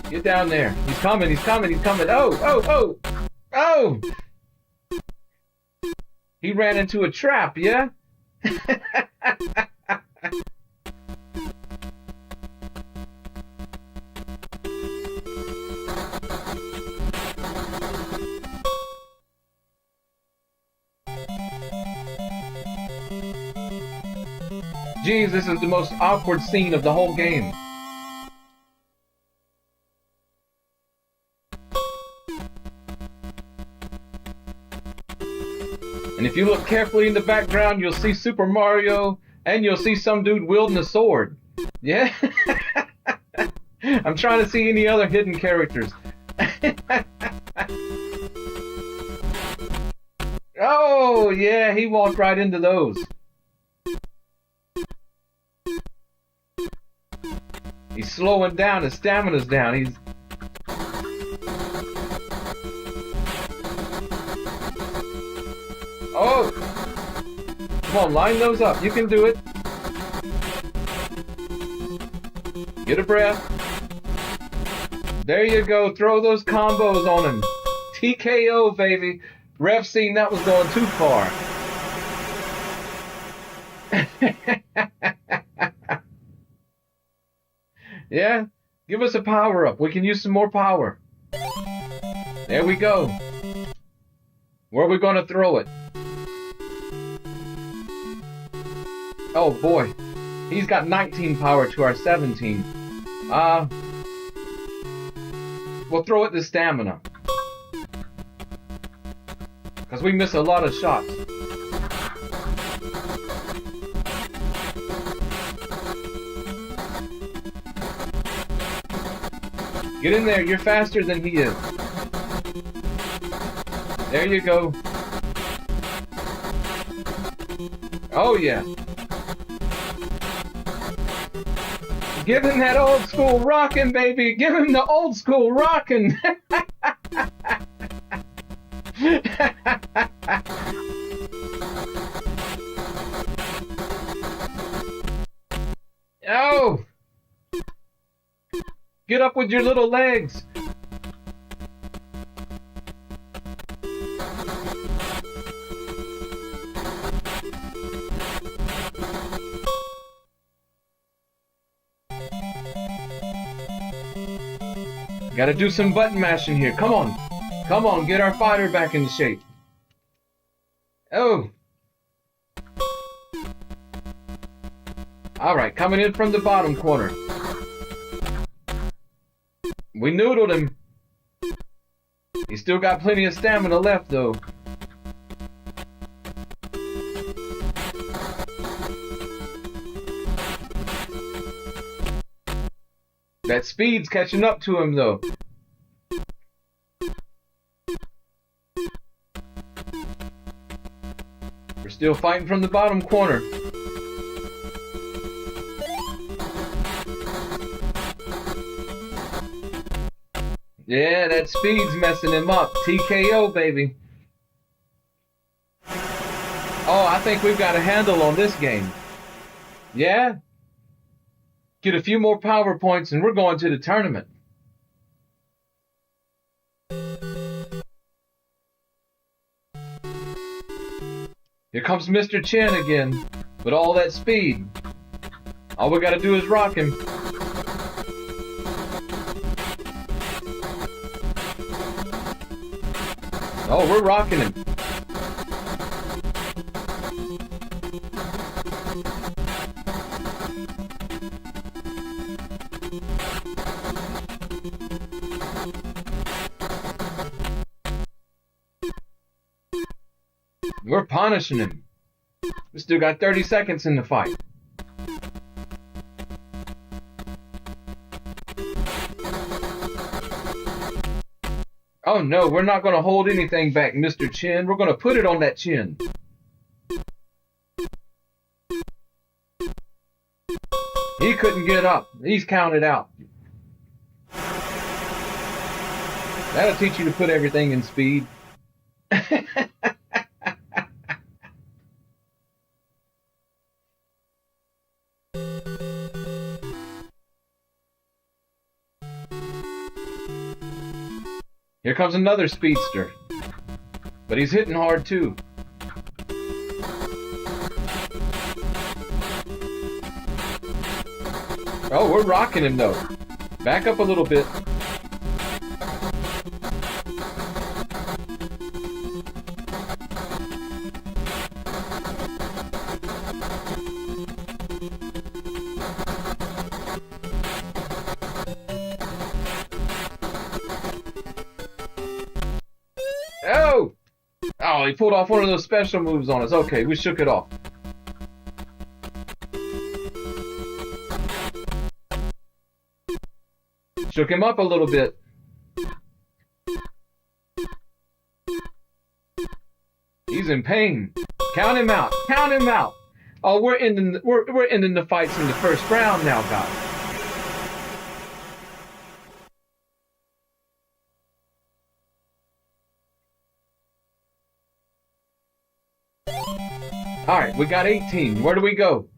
get down there. He's coming, he's coming, he's coming. Oh, oh, oh, oh. He ran into a trap, yeah? Jeez, this is the most awkward scene of the whole game. And if you look carefully in the background, you'll see Super Mario, and you'll see some dude wielding a sword. Yeah? I'm trying to see any other hidden characters. Oh, yeah, he walked right into those. He's slowing down, his stamina's down. He's... Oh! Come on, line those up. You can do it. Get a breath. There you go. Throw those combos on him. TKO, baby. Ref seen that was going too far. Yeah? Give us a power up. We can use some more power. There we go. Where are we going to throw it? Oh boy. He's got 19 power to our 17. We'll throw it to stamina. Because we miss a lot of shots. Get in there, you're faster than he is. There you go. Oh yeah. Give him that old school rockin', baby. Give him the old school rockin'. Oh! Get up with your little legs. Gotta do some button mashing here. Come on. Come on, get our fighter back into shape. Oh. Alright, coming in from the bottom corner. We noodled him. He's still got plenty of stamina left, though. That speed's catching up to him, though. We're still fighting from the bottom corner. Yeah, that speed's messing him up. TKO, baby. Oh, I think we've got a handle on this game. Yeah? Get a few more power points and we're going to the tournament. Here comes Mr. Chin again, with all that speed. All we gotta do is rock him. Oh, we're rocking him. We're punishing him. We still got 30 seconds in the fight. Oh no, we're not going to hold anything back, Mr. Chin. We're going to put it on that chin. He couldn't get up. He's counted out. That'll teach you to put everything in speed. Here comes another speedster. But he's hitting hard too. Oh, we're rocking him though. Back up a little bit. Oh! Oh, he pulled off one of those special moves on us. Okay, we shook it off. Shook him up a little bit. He's in pain. Count him out. Count him out. Oh, we're ending the fights in the first round now, guys. All right, we got 18. Where do we go?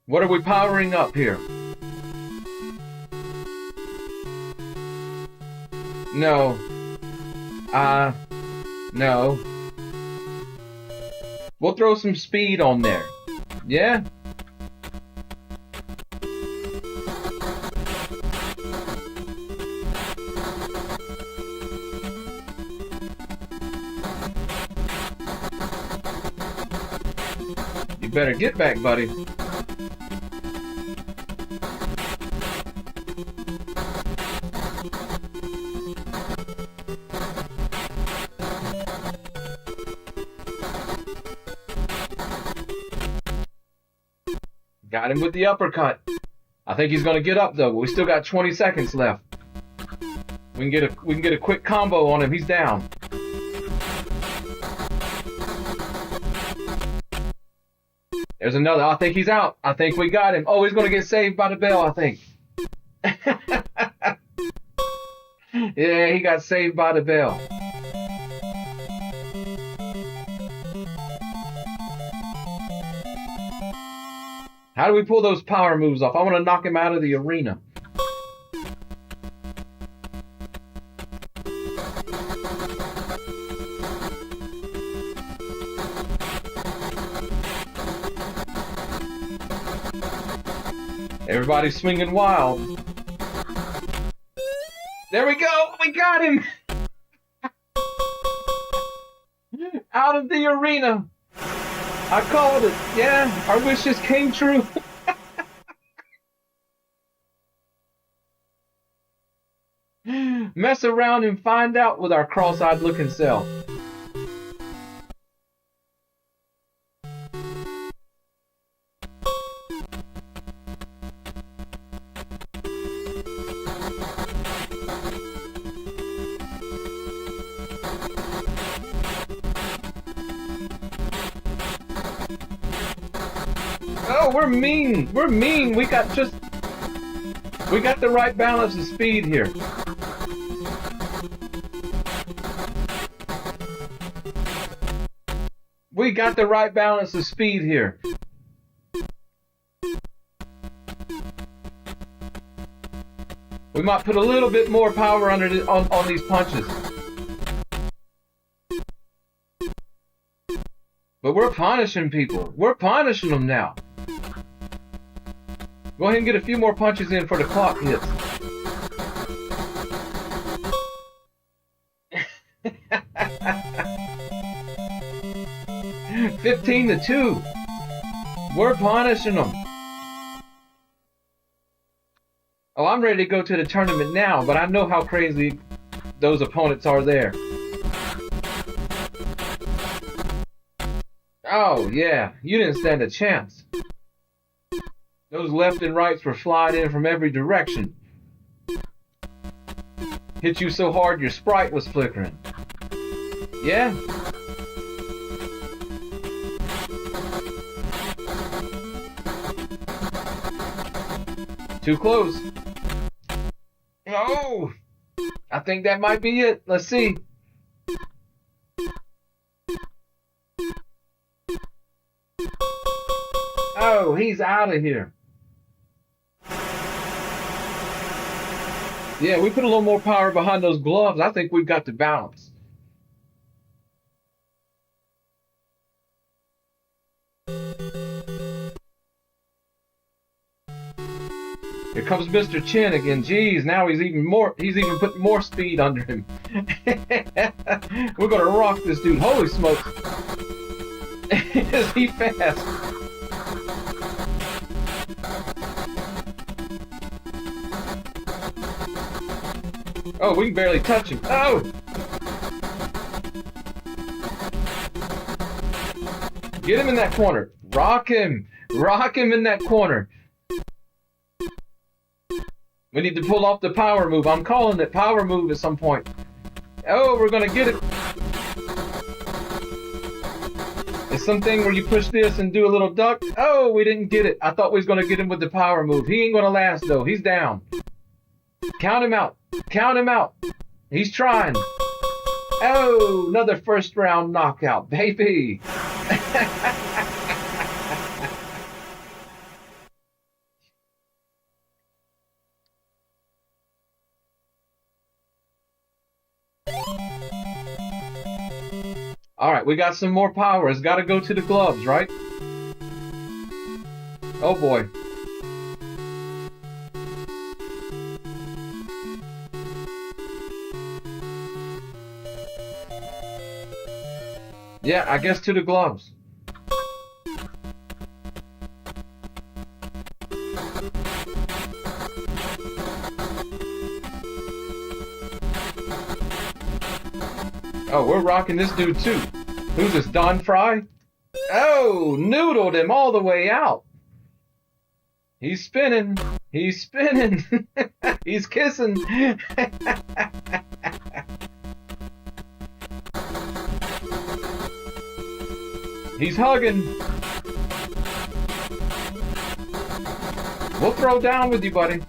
What are we powering up here? No. No. We'll throw some speed on there. Yeah? You better get back, buddy. Got him with the uppercut. I think he's gonna get up though. We still got 20 seconds left. We can get a quick combo on him. He's down. There's another. I think he's out. I think we got him. Oh, he's gonna get saved by the bell, I think. Yeah, he got saved by the bell. How do we pull those power moves off? I want to knock him out of the arena. Everybody's swinging wild. There we go! We got him! Out of the arena! I called it. Yeah, our wishes came true. Mess around and find out with our cross-eyed looking self. Oh, we're mean. We're mean. We got the right balance of speed here. We got the right balance of speed here. We might put a little bit more power on these punches. But we're punishing people. We're punishing them now. Go ahead and get a few more punches in for the clock hits. $15-2. We're punishing them. Oh, I'm ready to go to the tournament now, but I know how crazy those opponents are there. Oh, yeah. You didn't stand a chance. Those left and rights were flying in from every direction. Hit you so hard your sprite was flickering. Yeah? Too close. Oh! I think that might be it. Let's see. Oh, he's out of here. Yeah, we put a little more power behind those gloves. I think we've got the balance. Here comes Mr. Chin again. Jeez, now he's even putting more speed under him. We're gonna rock this dude. Holy smokes. Is he fast? Oh, we can barely touch him. Oh! Get him in that corner. Rock him. Rock him in that corner. We need to pull off the power move. I'm calling it power move at some point. Oh, we're gonna get it. It's something where you push this and do a little duck. Oh, we didn't get it. I thought we was gonna get him with the power move. He ain't gonna last though. He's down. Count him out. Count him out. He's trying. Oh, another first round knockout, baby. All right, we got some more power. It's got to go to the gloves, right? Oh boy. Yeah, I guess to the gloves. Oh, we're rocking this dude too. Who's this, Don Fry? Oh, noodled him all the way out. He's spinning. He's spinning. He's kissing. He's hugging. We'll throw down with you, buddy.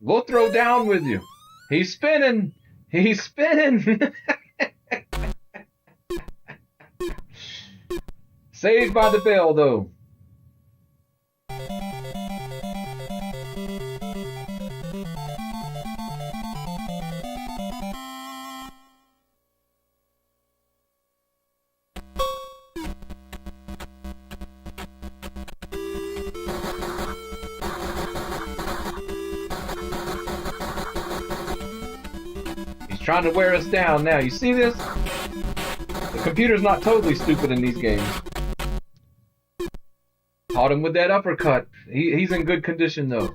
We'll throw down with you. He's spinning. He's spinning. Saved by the bell, though. Trying to wear us down now. You see this? The computer's not totally stupid in these games. Caught him with that uppercut. He's in good condition though.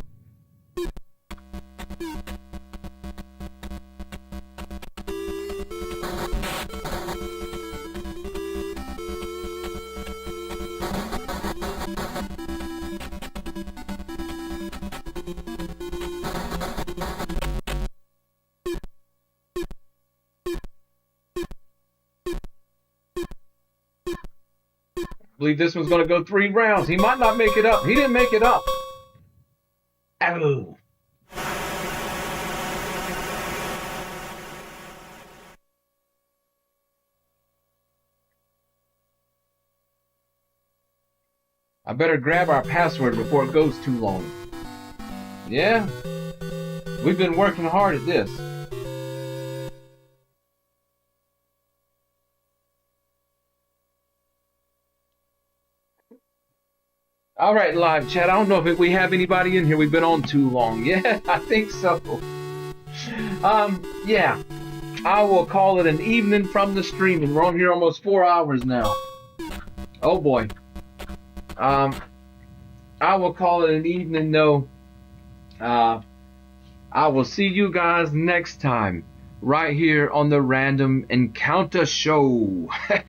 I believe this one's going to go 3 rounds. He might not make it up. He didn't make it up. Ow. I better grab our password before it goes too long. Yeah, we've been working hard at this. All right, live chat. I don't know if we have anybody in here. We've been on too long. Yeah, I think so. Yeah. I will call it an evening from the streaming. We're on here almost 4 hours now. Oh boy. I will call it an evening though. I will see you guys next time right here on the Random Encounter Show.